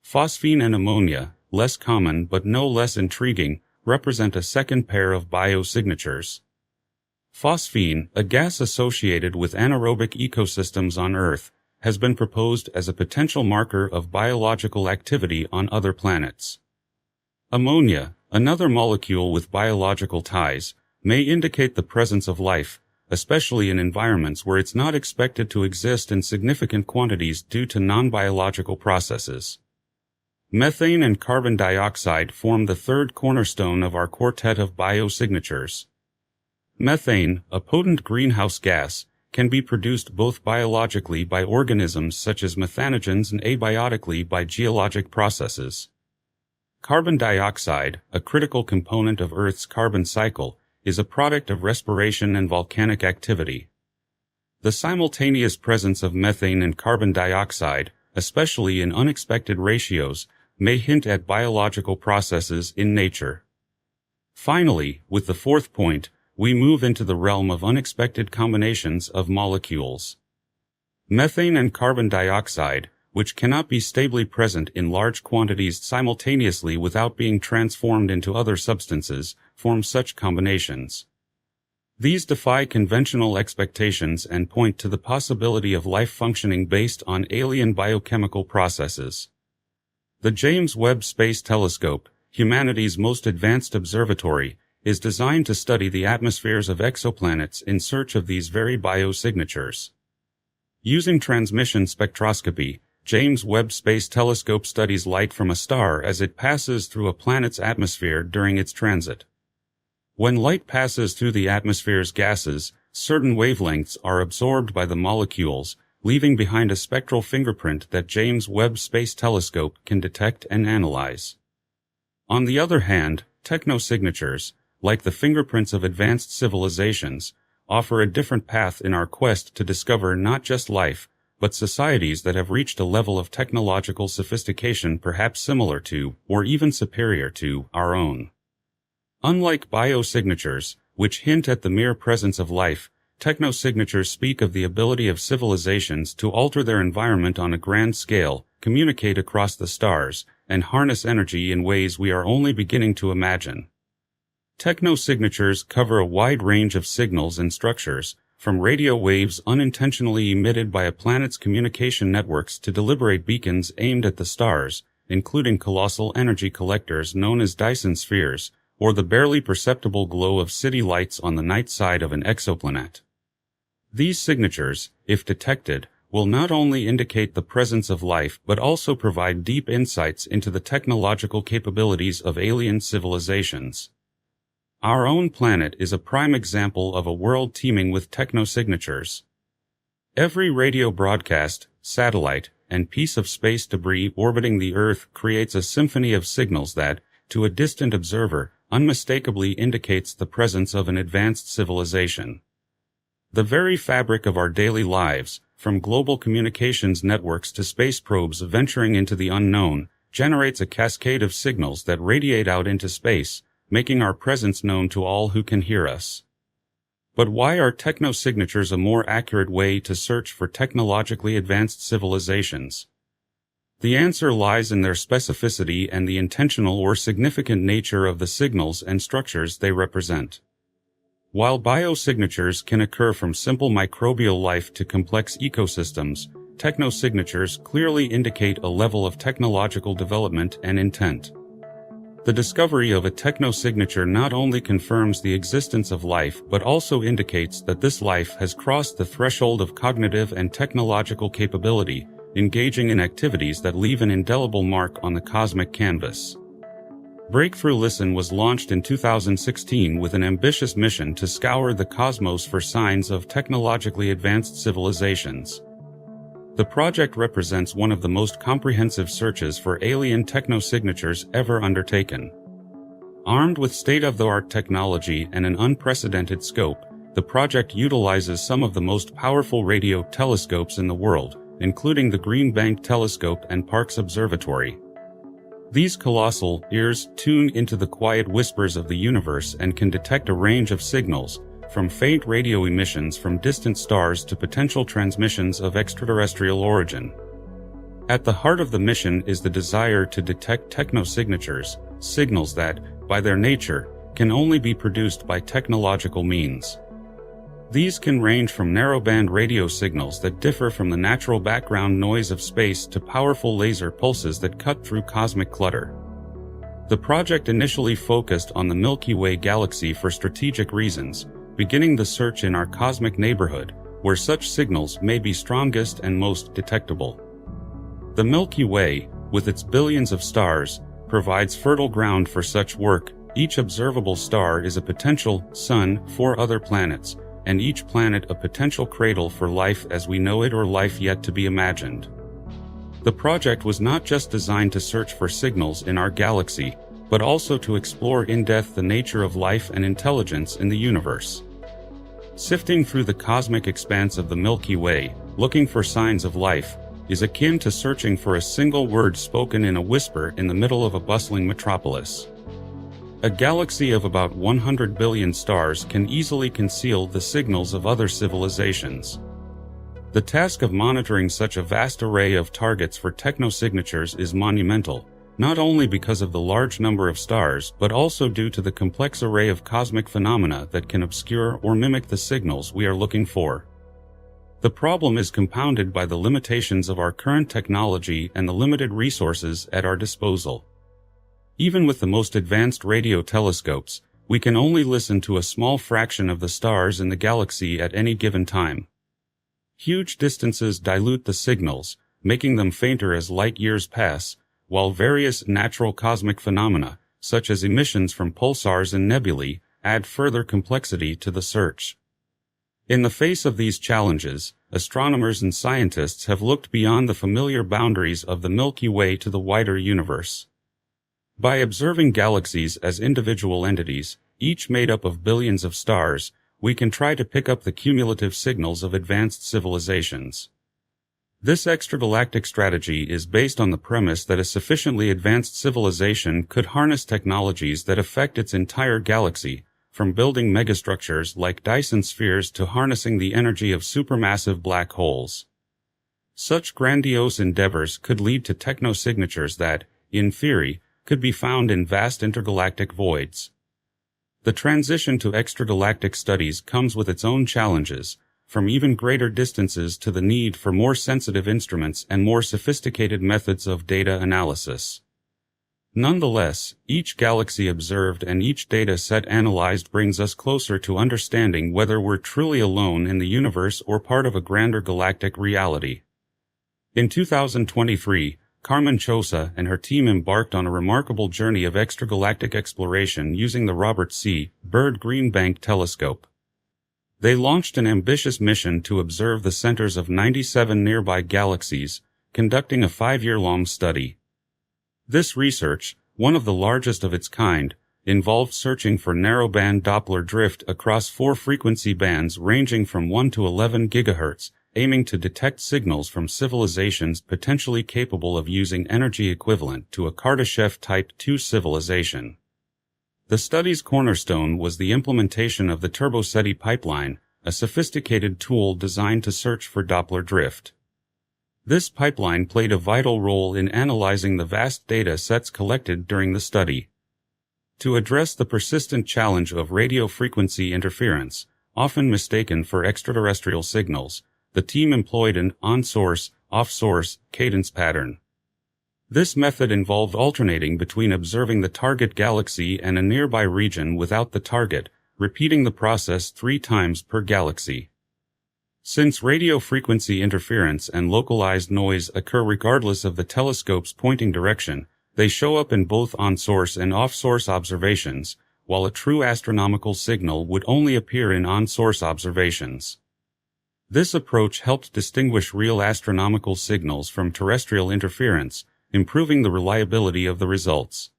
Speaker 1: Phosphine and ammonia, less common but no less intriguing, represent a second pair of biosignatures. Phosphine, a gas associated with anaerobic ecosystems on Earth, has been proposed as a potential marker of biological activity on other planets. Ammonia, another molecule with biological ties, may indicate the presence of life, especially in environments where it's not expected to exist in significant quantities due to non-biological processes. Methane and carbon dioxide form the third cornerstone of our quartet of biosignatures. Methane, a potent greenhouse gas, can be produced both biologically by organisms such as methanogens and abiotically by geologic processes. Carbon dioxide, a critical component of Earth's carbon cycle, is a product of respiration and volcanic activity. The simultaneous presence of methane and carbon dioxide, especially in unexpected ratios, may hint at biological processes in nature. Finally, with the fourth point, we move into the realm of unexpected combinations of molecules. Methane and carbon dioxide, which cannot be stably present in large quantities simultaneously without being transformed into other substances, form such combinations. These defy conventional expectations and point to the possibility of life functioning based on alien biochemical processes. The James Webb Space Telescope, humanity's most advanced observatory, is designed to study the atmospheres of exoplanets in search of these very biosignatures. Using transmission spectroscopy, James Webb Space Telescope studies light from a star as it passes through a planet's atmosphere during its transit. When light passes through the atmosphere's gases, certain wavelengths are absorbed by the molecules, leaving behind a spectral fingerprint that James Webb Space Telescope can detect and analyze. On the other hand, technosignatures, like the fingerprints of advanced civilizations, offer a different path in our quest to discover not just life, but societies that have reached a level of technological sophistication perhaps similar to, or even superior to, our own. Unlike biosignatures, which hint at the mere presence of life, technosignatures speak of the ability of civilizations to alter their environment on a grand scale, communicate across the stars, and harness energy in ways we are only beginning to imagine. Technosignatures cover a wide range of signals and structures, from radio waves unintentionally emitted by a planet's communication networks to deliberate beacons aimed at the stars, including colossal energy collectors known as Dyson spheres, or the barely perceptible glow of city lights on the night side of an exoplanet. These signatures, if detected, will not only indicate the presence of life but also provide deep insights into the technological capabilities of alien civilizations. Our own planet is a prime example of a world teeming with technosignatures. Every radio broadcast, satellite, and piece of space debris orbiting the Earth creates a symphony of signals that, to a distant observer, unmistakably indicates the presence of an advanced civilization. The very fabric of our daily lives, from global communications networks to space probes venturing into the unknown, generates a cascade of signals that radiate out into space, making our presence known to all who can hear us. But why are technosignatures a more accurate way to search for technologically advanced civilizations? The answer lies in their specificity and the intentional or significant nature of the signals and structures they represent. While biosignatures can occur from simple microbial life to complex ecosystems, technosignatures clearly indicate a level of technological development and intent. The discovery of a technosignature not only confirms the existence of life but also indicates that this life has crossed the threshold of cognitive and technological capability, engaging in activities that leave an indelible mark on the cosmic canvas. Breakthrough Listen was launched in 2016 with an ambitious mission to scour the cosmos for signs of technologically advanced civilizations. The project represents one of the most comprehensive searches for alien technosignatures ever undertaken. Armed with state-of-the-art technology and an unprecedented scope, the project utilizes some of the most powerful radio telescopes in the world, including the Green Bank Telescope and Parkes Observatory. These colossal ears tune into the quiet whispers of the universe and can detect a range of signals, from faint radio emissions from distant stars to potential transmissions of extraterrestrial origin. At the heart of the mission is the desire to detect technosignatures, signals that, by their nature, can only be produced by technological means. These can range from narrowband radio signals that differ from the natural background noise of space to powerful laser pulses that cut through cosmic clutter. The project initially focused on the Milky Way galaxy for strategic reasons, beginning the search in our cosmic neighborhood, where such signals may be strongest and most detectable. The Milky Way, with its billions of stars, provides fertile ground for such work. Each observable star is a potential sun for other planets, and each planet a potential cradle for life as we know it or life yet to be imagined. The project was not just designed to search for signals in our galaxy, but also to explore in depth the nature of life and intelligence in the universe. Sifting through the cosmic expanse of the Milky Way, looking for signs of life, is akin to searching for a single word spoken in a whisper in the middle of a bustling metropolis. A galaxy of about 100 billion stars can easily conceal the signals of other civilizations. The task of monitoring such a vast array of targets for technosignatures is monumental, not only because of the large number of stars but also due to the complex array of cosmic phenomena that can obscure or mimic the signals we are looking for. The problem is compounded by the limitations of our current technology and the limited resources at our disposal. Even with the most advanced radio telescopes, we can only listen to a small fraction of the stars in the galaxy at any given time. Huge distances dilute the signals, making them fainter as light years pass, while various natural cosmic phenomena, such as emissions from pulsars and nebulae, add further complexity to the search. In the face of these challenges, astronomers and scientists have looked beyond the familiar boundaries of the Milky Way to the wider universe. By observing galaxies as individual entities, each made up of billions of stars, we can try to pick up the cumulative signals of advanced civilizations. This extragalactic strategy is based on the premise that a sufficiently advanced civilization could harness technologies that affect its entire galaxy, from building megastructures like Dyson spheres to harnessing the energy of supermassive black holes. Such grandiose endeavors could lead to technosignatures that, in theory, could be found in vast intergalactic voids. The transition to extragalactic studies comes with its own challenges, from even greater distances to the need for more sensitive instruments and more sophisticated methods of data analysis. Nonetheless, each galaxy observed and each data set analyzed brings us closer to understanding whether we're truly alone in the universe or part of a grander galactic reality. In 2023, Carmen Chosa and her team embarked on a remarkable journey of extragalactic exploration using the Robert C. Byrd Green Bank telescope. They launched an ambitious mission to observe the centers of 97 nearby galaxies, conducting a 5-year-long study. This research, one of the largest of its kind, involved searching for narrowband Doppler drift across 4 frequency bands ranging from 1 to 11 GHz, aiming to detect signals from civilizations potentially capable of using energy equivalent to a Kardashev Type II civilization. The study's cornerstone was the implementation of the TurboSETI pipeline, a sophisticated tool designed to search for Doppler drift. This pipeline played a vital role in analyzing the vast data sets collected during the study. To address the persistent challenge of radio frequency interference, often mistaken for extraterrestrial signals, the team employed an on-source, off-source cadence pattern. This method involved alternating between observing the target galaxy and a nearby region without the target, repeating the process 3 times per galaxy. Since radio frequency interference and localized noise occur regardless of the telescope's pointing direction, they show up in both on-source and off-source observations, while a true astronomical signal would only appear in on-source observations. This approach helped distinguish real astronomical signals from terrestrial interference, improving the reliability of the results.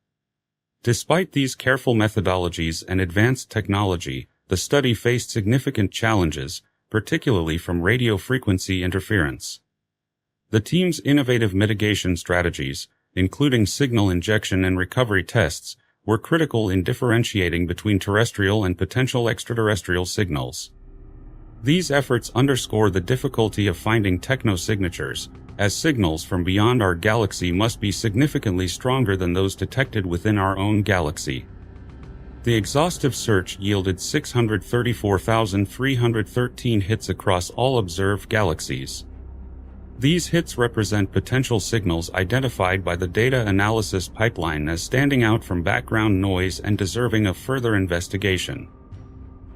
Speaker 1: Despite these careful methodologies and advanced technology, the study faced significant challenges, particularly from radio frequency interference. The team's innovative mitigation strategies, including signal injection and recovery tests, were critical in differentiating between terrestrial and potential extraterrestrial signals. These efforts underscore the difficulty of finding technosignatures, as signals from beyond our galaxy must be significantly stronger than those detected within our own galaxy. The exhaustive search yielded 634,313 hits across all observed galaxies. These hits represent potential signals identified by the data analysis pipeline as standing out from background noise and deserving of further investigation.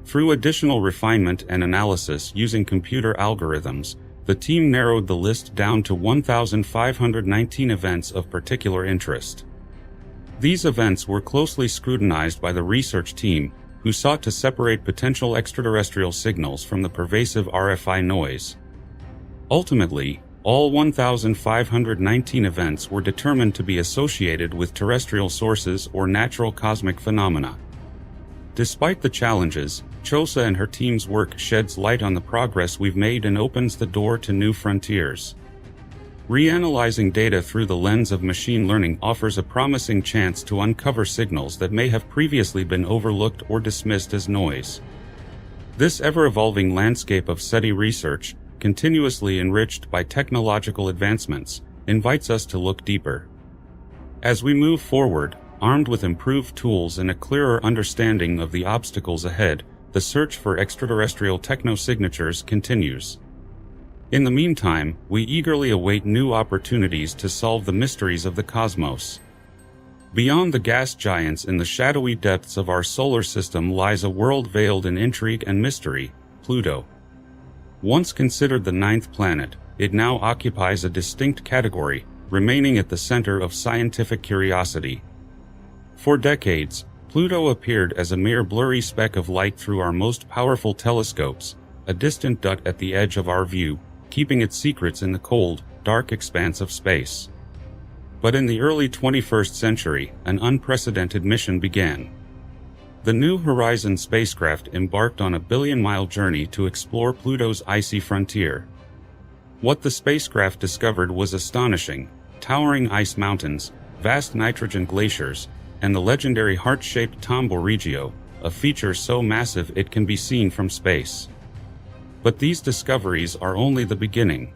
Speaker 1: Through additional refinement and analysis using computer algorithms, the team narrowed the list down to 1,519 events of particular interest. These events were closely scrutinized by the research team, who sought to separate potential extraterrestrial signals from the pervasive RFI noise. Ultimately, all 1,519 events were determined to be associated with terrestrial sources or natural cosmic phenomena. Despite the challenges, Chosa and her team's work sheds light on the progress we've made and opens the door to new frontiers. Reanalyzing data through the lens of machine learning offers a promising chance to uncover signals that may have previously been overlooked or dismissed as noise. This ever-evolving landscape of SETI research, continuously enriched by technological advancements, invites us to look deeper. As we move forward, armed with improved tools and a clearer understanding of the obstacles ahead, the search for extraterrestrial technosignatures continues. In the meantime, we eagerly await new opportunities to solve the mysteries of the cosmos. Beyond the gas giants in the shadowy depths of our solar system lies a world veiled in intrigue and mystery, Pluto. Once considered the 9th planet, it now occupies a distinct category, remaining at the center of scientific curiosity. For decades, Pluto appeared as a mere blurry speck of light through our most powerful telescopes, a distant dot at the edge of our view, keeping its secrets in the cold, dark expanse of space. But in the early 21st century, an unprecedented mission began. The New Horizons spacecraft embarked on a billion-mile journey to explore Pluto's icy frontier. What the spacecraft discovered was astonishing: towering ice mountains, vast nitrogen glaciers, and the legendary heart-shaped Tombaugh Regio, a feature so massive it can be seen from space. But these discoveries are only the beginning.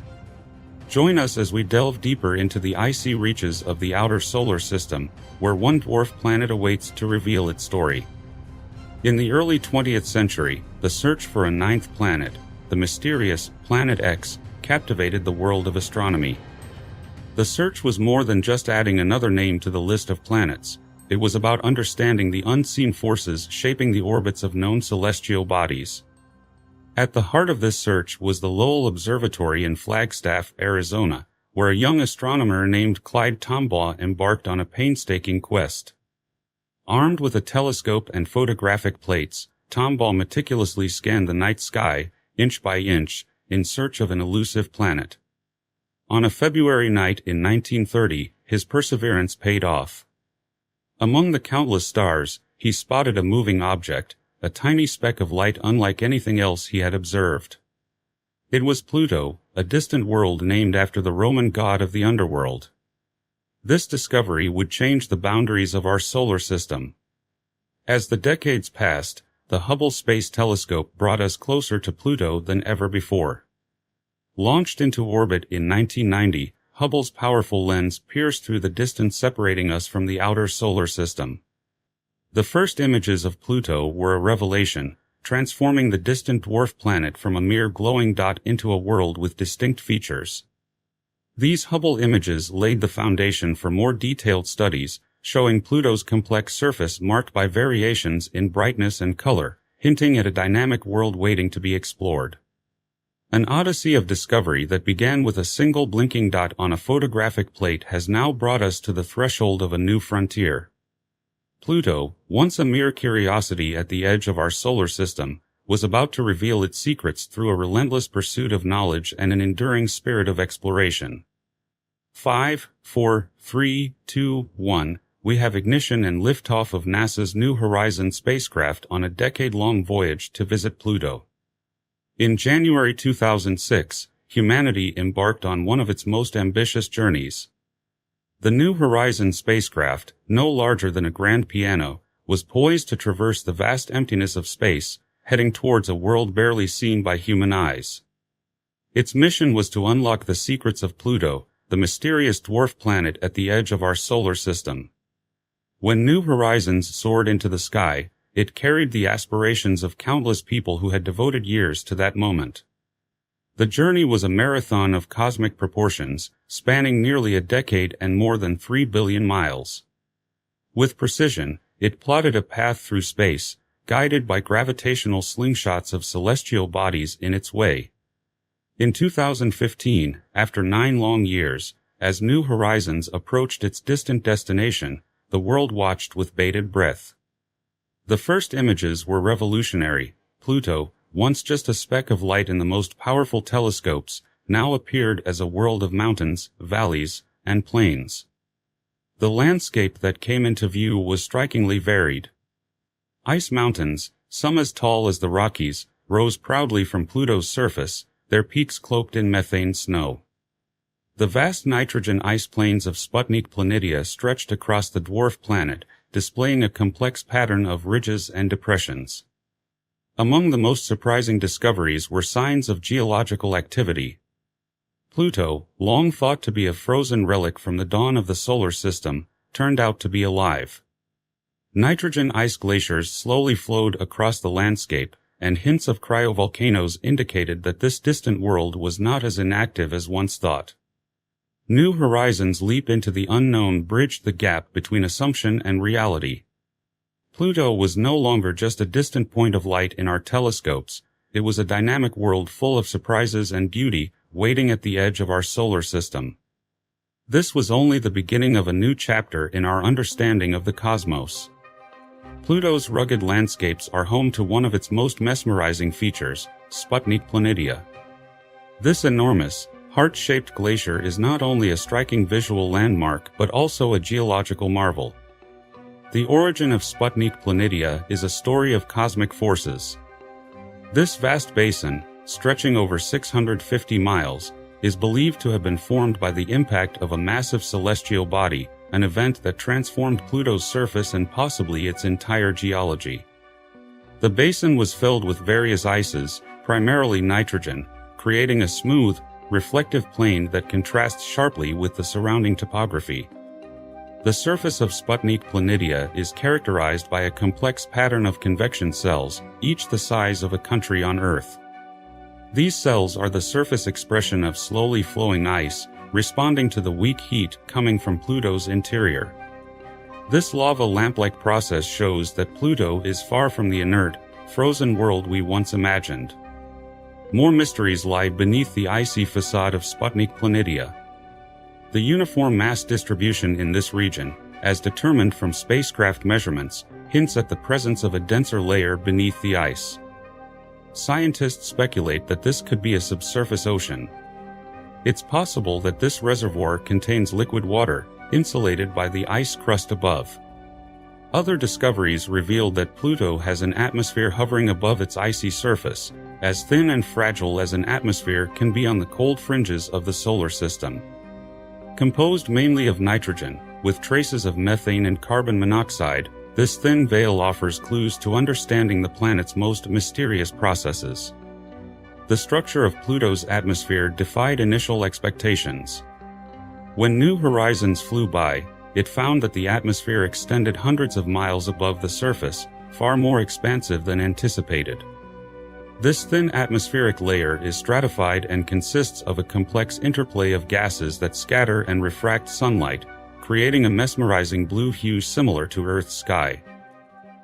Speaker 1: Join us as we delve deeper into the icy reaches of the outer solar system, where one dwarf planet awaits to reveal its story. In the early 20th century, the search for a ninth planet, the mysterious Planet X, captivated the world of astronomy. The search was more than just adding another name to the list of planets. It was about understanding the unseen forces shaping the orbits of known celestial bodies. At the heart of this search was the Lowell Observatory in Flagstaff, Arizona, where a young astronomer named Clyde Tombaugh embarked on a painstaking quest. Armed with a telescope and photographic plates, Tombaugh meticulously scanned the night sky, inch by inch, in search of an elusive planet. On a February night in 1930, his perseverance paid off. Among the countless stars, he spotted a moving object, a tiny speck of light unlike anything else he had observed. It was Pluto, a distant world named after the Roman god of the underworld. This discovery would change the boundaries of our solar system. As the decades passed, the Hubble Space Telescope brought us closer to Pluto than ever before. Launched into orbit in 1990, Hubble's powerful lens pierced through the distance separating us from the outer solar system. The first images of Pluto were a revelation, transforming the distant dwarf planet from a mere glowing dot into a world with distinct features. These Hubble images laid the foundation for more detailed studies, showing Pluto's complex surface marked by variations in brightness and color, hinting at a dynamic world waiting to be explored. An odyssey of discovery that began with a single blinking dot on a photographic plate has now brought us to the threshold of a new frontier. Pluto, once a mere curiosity at the edge of our solar system, was about to reveal its secrets through a relentless pursuit of knowledge and an enduring spirit of exploration. 5, 4, 3, 2, 1, we have ignition and liftoff of NASA's New Horizons spacecraft on a decade-long voyage to visit Pluto. In January 2006, humanity embarked on one of its most ambitious journeys. The New Horizons spacecraft, no larger than a grand piano, was poised to traverse the vast emptiness of space, heading towards a world barely seen by human eyes. Its mission was to unlock the secrets of Pluto, the mysterious dwarf planet at the edge of our solar system. When New Horizons soared into the sky, it carried the aspirations of countless people who had devoted years to that moment. The journey was a marathon of cosmic proportions, spanning nearly a decade and more than 3 billion miles. With precision, it plotted a path through space, guided by gravitational slingshots of celestial bodies in its way. In 2015, after 9 long years, as New Horizons approached its distant destination, the world watched with bated breath. The first images were revolutionary. Pluto, once just a speck of light in the most powerful telescopes, now appeared as a world of mountains, valleys, and plains. The landscape that came into view was strikingly varied. Ice mountains, some as tall as the Rockies, rose proudly from Pluto's surface, their peaks cloaked in methane snow. The vast nitrogen ice plains of Sputnik Planitia stretched across the dwarf planet, displaying a complex pattern of ridges and depressions. Among the most surprising discoveries were signs of geological activity. Pluto, long thought to be a frozen relic from the dawn of the solar system, turned out to be alive. Nitrogen ice glaciers slowly flowed across the landscape, and hints of cryovolcanoes indicated that this distant world was not as inactive as once thought. New Horizons' leap into the unknown bridged the gap between assumption and reality. Pluto was no longer just a distant point of light in our telescopes, it was a dynamic world full of surprises and beauty, waiting at the edge of our solar system. This was only the beginning of a new chapter in our understanding of the cosmos. Pluto's rugged landscapes are home to one of its most mesmerizing features, Sputnik Planitia. This enormous, heart-shaped glacier is not only a striking visual landmark but also a geological marvel. The origin of Sputnik Planitia is a story of cosmic forces. This vast basin, stretching over 650 miles, is believed to have been formed by the impact of a massive celestial body, an event that transformed Pluto's surface and possibly its entire geology. The basin was filled with various ices, primarily nitrogen, creating a smooth, reflective plain that contrasts sharply with the surrounding topography. The surface of Sputnik Planitia is characterized by a complex pattern of convection cells, each the size of a country on Earth. These cells are the surface expression of slowly flowing ice, responding to the weak heat coming from Pluto's interior. This lava lamp-like process shows that Pluto is far from the inert, frozen world we once imagined. More mysteries lie beneath the icy facade of Sputnik Planitia. The uniform mass distribution in this region, as determined from spacecraft measurements, hints at the presence of a denser layer beneath the ice. Scientists speculate that this could be a subsurface ocean. It's possible that this reservoir contains liquid water, insulated by the ice crust above. Other discoveries reveal that Pluto has an atmosphere hovering above its icy surface, as thin and fragile as an atmosphere can be on the cold fringes of the solar system. Composed mainly of nitrogen, with traces of methane and carbon monoxide, this thin veil offers clues to understanding the planet's most mysterious processes. The structure of Pluto's atmosphere defied initial expectations. When New Horizons flew by, it found that the atmosphere extended hundreds of miles above the surface, far more expansive than anticipated. This thin atmospheric layer is stratified and consists of a complex interplay of gases that scatter and refract sunlight, creating a mesmerizing blue hue similar to Earth's sky.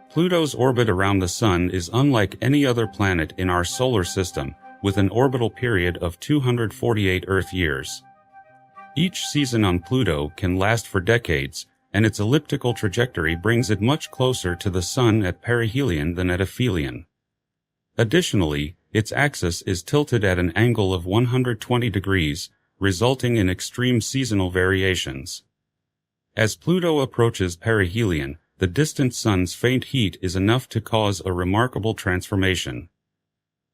Speaker 1: Pluto's orbit around the Sun is unlike any other planet in our solar system, with an orbital period of 248 Earth years. Each season on Pluto can last for decades, and its elliptical trajectory brings it much closer to the Sun at perihelion than at aphelion. Additionally, its axis is tilted at an angle of 120 degrees, resulting in extreme seasonal variations. As Pluto approaches perihelion, the distant Sun's faint heat is enough to cause a remarkable transformation.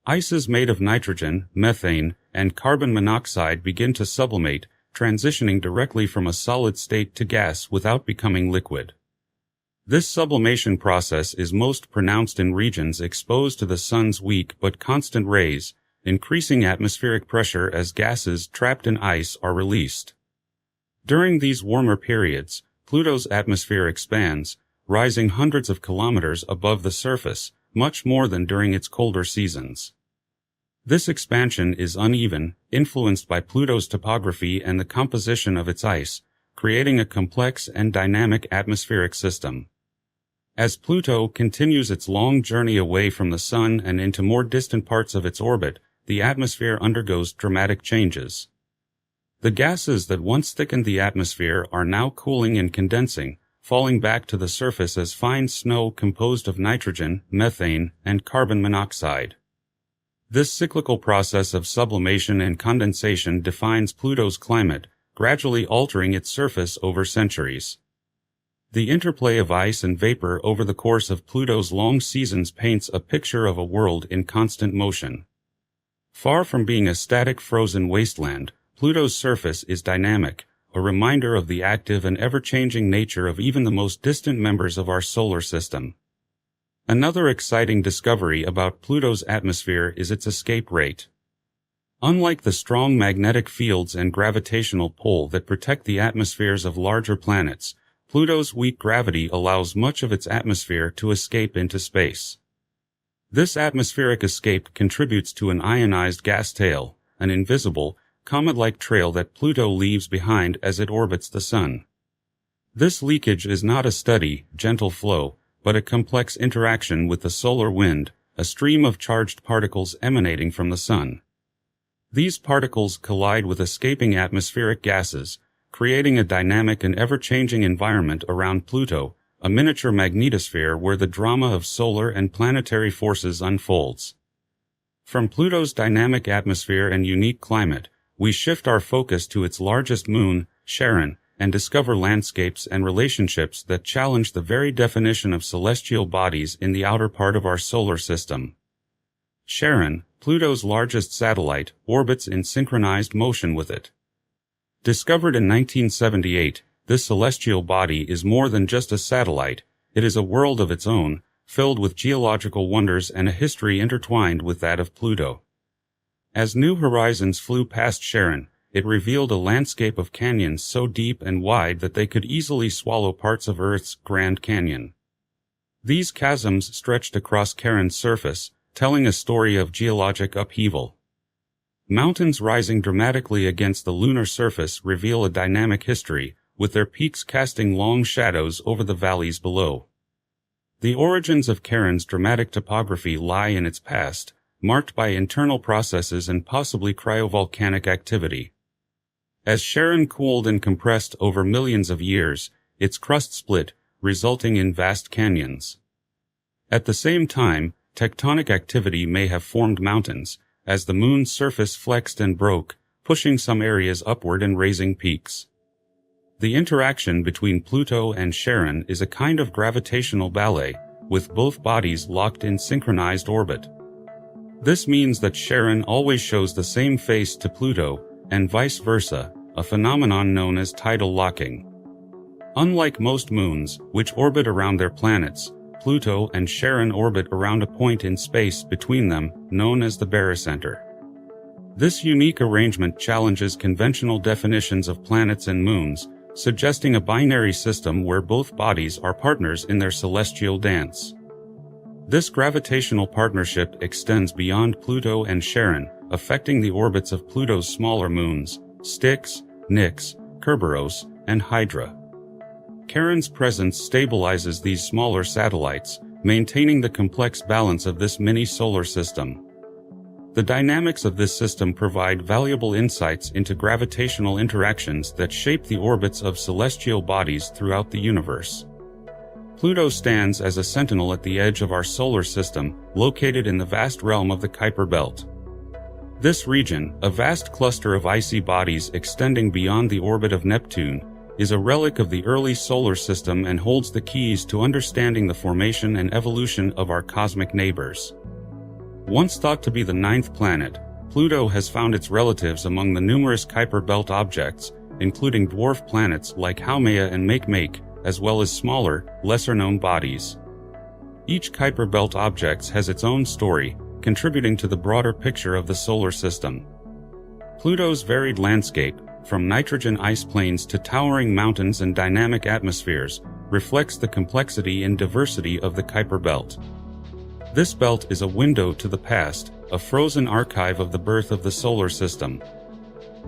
Speaker 1: Ices made of nitrogen, methane, and carbon monoxide begin to sublimate, transitioning directly from a solid state to gas without becoming liquid. This sublimation process is most pronounced in regions exposed to the Sun's weak but constant rays, increasing atmospheric pressure as gases trapped in ice are released. During these warmer periods, Pluto's atmosphere expands, rising hundreds of kilometers above the surface, much more than during its colder seasons. This expansion is uneven, influenced by Pluto's topography and the composition of its ice, creating a complex and dynamic atmospheric system. As Pluto continues its long journey away from the Sun and into more distant parts of its orbit, the atmosphere undergoes dramatic changes. The gases that once thickened the atmosphere are now cooling and condensing, falling back to the surface as fine snow composed of nitrogen, methane, and carbon monoxide. This cyclical process of sublimation and condensation defines Pluto's climate, gradually altering its surface over centuries. The interplay of ice and vapor over the course of Pluto's long seasons paints a picture of a world in constant motion. Far from being a static frozen wasteland, Pluto's surface is dynamic, a reminder of the active and ever-changing nature of even the most distant members of our solar system. Another exciting discovery about Pluto's atmosphere is its escape rate. Unlike the strong magnetic fields and gravitational pull that protect the atmospheres of larger planets, Pluto's weak gravity allows much of its atmosphere to escape into space. This atmospheric escape contributes to an ionized gas tail, an invisible, comet-like trail that Pluto leaves behind as it orbits the Sun. This leakage is not a steady, gentle flow, but a complex interaction with the solar wind, a stream of charged particles emanating from the Sun. These particles collide with escaping atmospheric gases, creating a dynamic and ever-changing environment around Pluto, a miniature magnetosphere where the drama of solar and planetary forces unfolds. From Pluto's dynamic atmosphere and unique climate, we shift our focus to its largest moon, Charon, and discover landscapes and relationships that challenge the very definition of celestial bodies in the outer part of our solar system. Charon, Pluto's largest satellite, orbits in synchronized motion with it. Discovered in 1978, this celestial body is more than just a satellite, it is a world of its own, filled with geological wonders and a history intertwined with that of Pluto. As New Horizons flew past Charon, it revealed a landscape of canyons so deep and wide that they could easily swallow parts of Earth's Grand Canyon. These chasms stretched across Charon's surface, telling a story of geologic upheaval. Mountains rising dramatically against the lunar surface reveal a dynamic history, with their peaks casting long shadows over the valleys below. The origins of Charon's dramatic topography lie in its past, marked by internal processes and possibly cryovolcanic activity. As Charon cooled and compressed over millions of years, its crust split, resulting in vast canyons. At the same time, tectonic activity may have formed mountains, as the moon's surface flexed and broke, pushing some areas upward and raising peaks. The interaction between Pluto and Charon is a kind of gravitational ballet, with both bodies locked in synchronized orbit. This means that Charon always shows the same face to Pluto, and vice versa, a phenomenon known as tidal locking. Unlike most moons, which orbit around their planets, Pluto and Charon orbit around a point in space between them, known as the barycenter. This unique arrangement challenges conventional definitions of planets and moons, suggesting a binary system where both bodies are partners in their celestial dance. This gravitational partnership extends beyond Pluto and Charon, affecting the orbits of Pluto's smaller moons, Styx, Nix, Kerberos, and Hydra. Charon's presence stabilizes these smaller satellites, maintaining the complex balance of this mini-solar system. The dynamics of this system provide valuable insights into gravitational interactions that shape the orbits of celestial bodies throughout the universe. Pluto stands as a sentinel at the edge of our solar system, located in the vast realm of the Kuiper belt. This region, a vast cluster of icy bodies extending beyond the orbit of Neptune, is a relic of the early solar system and holds the keys to understanding the formation and evolution of our cosmic neighbors. Once thought to be the ninth planet, Pluto has found its relatives among the numerous Kuiper belt objects, including dwarf planets like Haumea and Makemake, as well as smaller, lesser-known bodies. Each Kuiper belt object has its own story, contributing to the broader picture of the solar system. Pluto's varied landscape, from nitrogen ice plains to towering mountains and dynamic atmospheres, reflects the complexity and diversity of the Kuiper belt. This belt is a window to the past, a frozen archive of the birth of the solar system.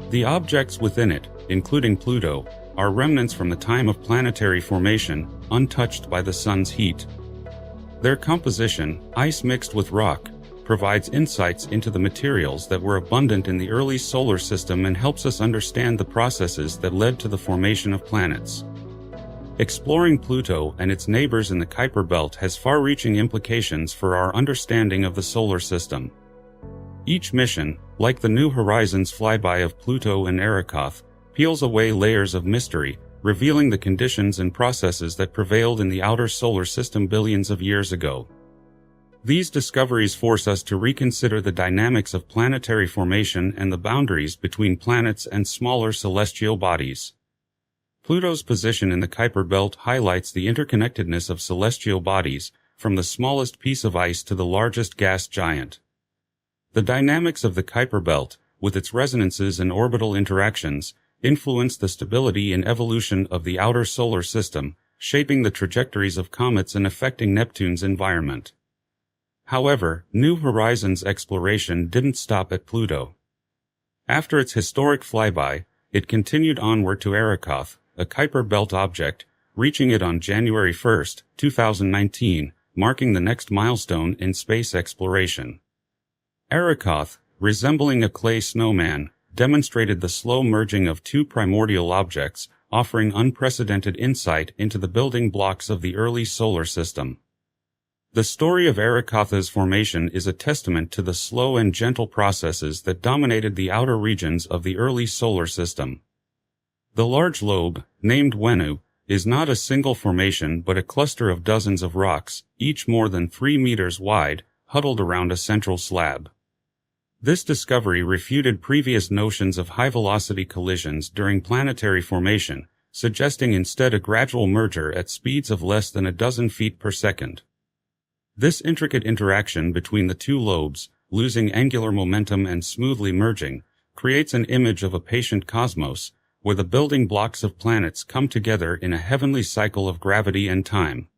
Speaker 1: The objects within it, including Pluto, are remnants from the time of planetary formation, untouched by the sun's heat. Their composition, ice mixed with rock, provides insights into the materials that were abundant in the early solar system and helps us understand the processes that led to the formation of planets. Exploring Pluto and its neighbors in the Kuiper belt has far-reaching implications for our understanding of the solar system. Each mission, like the New Horizons flyby of Pluto and Arrokoth, peels away layers of mystery, revealing the conditions and processes that prevailed in the outer solar system billions of years ago. These discoveries force us to reconsider the dynamics of planetary formation and the boundaries between planets and smaller celestial bodies. Pluto's position in the Kuiper belt highlights the interconnectedness of celestial bodies, from the smallest piece of ice to the largest gas giant. The dynamics of the Kuiper belt, with its resonances and orbital interactions, influence the stability and evolution of the outer solar system, shaping the trajectories of comets and affecting Neptune's environment. However, New Horizons exploration didn't stop at Pluto. After its historic flyby, it continued onward to Arrokoth, a Kuiper belt object, reaching it on January 1, 2019, marking the next milestone in space exploration. Arrokoth, resembling a clay snowman, demonstrated the slow merging of two primordial objects, offering unprecedented insight into the building blocks of the early solar system. The story of Arakatha's formation is a testament to the slow and gentle processes that dominated the outer regions of the early solar system. The large lobe, named Wenu, is not a single formation but a cluster of dozens of rocks, each more than 3 meters wide, huddled around a central slab. This discovery refuted previous notions of high-velocity collisions during planetary formation, suggesting instead a gradual merger at speeds of less than a dozen feet per second. This intricate interaction between the two lobes, losing angular momentum and smoothly merging, creates an image of a patient cosmos, where the building blocks of planets come together in a heavenly cycle of gravity and time.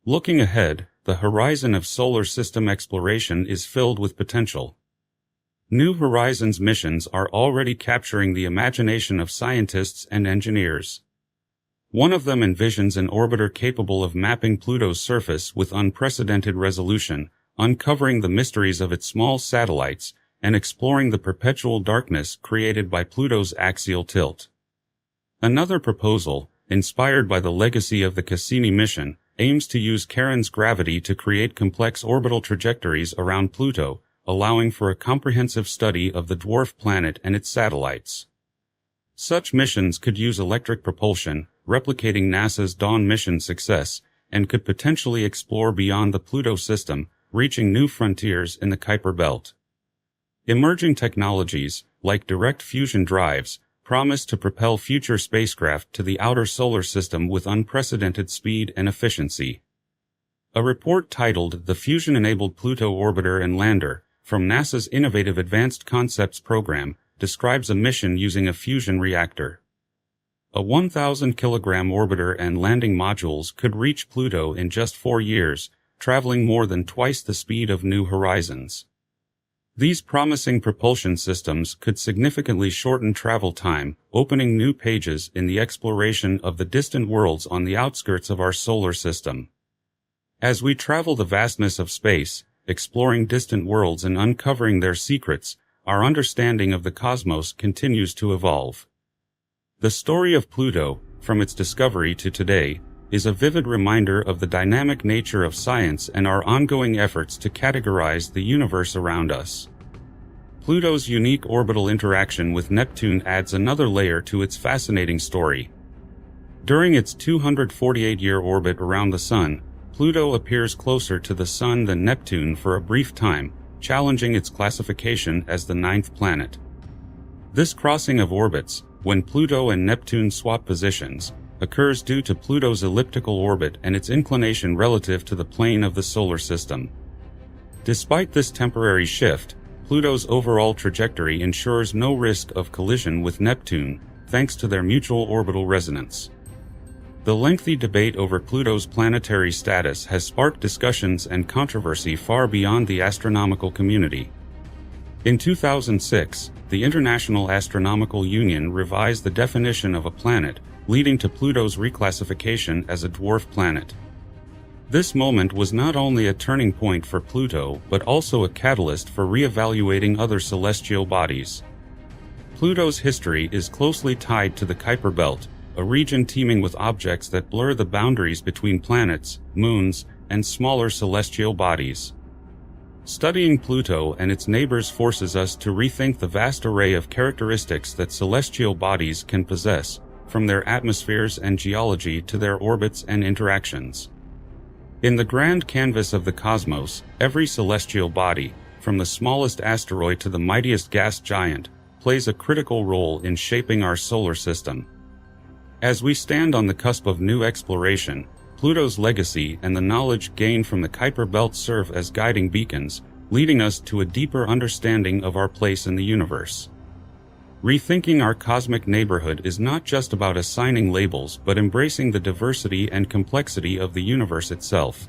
Speaker 1: Looking ahead, the horizon of solar system exploration is filled with potential. New Horizons missions are already capturing the imagination of scientists and engineers. One of them envisions an orbiter capable of mapping Pluto's surface with unprecedented resolution, uncovering the mysteries of its small satellites, and exploring the perpetual darkness created by Pluto's axial tilt. Another proposal, inspired by the legacy of the Cassini mission, aims to use Charon's gravity to create complex orbital trajectories around Pluto, allowing for a comprehensive study of the dwarf planet and its satellites. Such missions could use electric propulsion, replicating NASA's Dawn mission success, and could potentially explore beyond the Pluto system, reaching new frontiers in the Kuiper belt. Emerging technologies, like direct fusion drives, promise to propel future spacecraft to the outer solar system with unprecedented speed and efficiency. A report titled The Fusion-Enabled Pluto Orbiter and Lander, from NASA's Innovative Advanced Concepts program, describes a mission using a fusion reactor. A 1,000-kilogram orbiter and landing modules could reach Pluto in just 4 years, traveling more than twice the speed of New Horizons. These promising propulsion systems could significantly shorten travel time, opening new pages in the exploration of the distant worlds on the outskirts of our solar system. As we travel the vastness of space, exploring distant worlds and uncovering their secrets, our understanding of the cosmos continues to evolve. The story of Pluto, from its discovery to today, is a vivid reminder of the dynamic nature of science and our ongoing efforts to categorize the universe around us. Pluto's unique orbital interaction with Neptune adds another layer to its fascinating story. During its 248-year orbit around the Sun, Pluto appears closer to the Sun than Neptune for a brief time, challenging its classification as the 9th planet. This crossing of orbits, when Pluto and Neptune swap positions, occurs due to Pluto's elliptical orbit and its inclination relative to the plane of the solar system. Despite this temporary shift, Pluto's overall trajectory ensures no risk of collision with Neptune, thanks to their mutual orbital resonance. The lengthy debate over Pluto's planetary status has sparked discussions and controversy far beyond the astronomical community. In 2006, the International Astronomical Union revised the definition of a planet, leading to Pluto's reclassification as a dwarf planet. This moment was not only a turning point for Pluto but also a catalyst for re-evaluating other celestial bodies. Pluto's history is closely tied to the Kuiper belt, a region teeming with objects that blur the boundaries between planets, moons, and smaller celestial bodies. Studying Pluto and its neighbors forces us to rethink the vast array of characteristics that celestial bodies can possess, from their atmospheres and geology to their orbits and interactions. In the grand canvas of the cosmos, every celestial body, from the smallest asteroid to the mightiest gas giant, plays a critical role in shaping our solar system. As we stand on the cusp of new exploration, Pluto's legacy and the knowledge gained from the Kuiper belt serve as guiding beacons, leading us to a deeper understanding of our place in the universe. Rethinking our cosmic neighborhood is not just about assigning labels but embracing the diversity and complexity of the universe itself.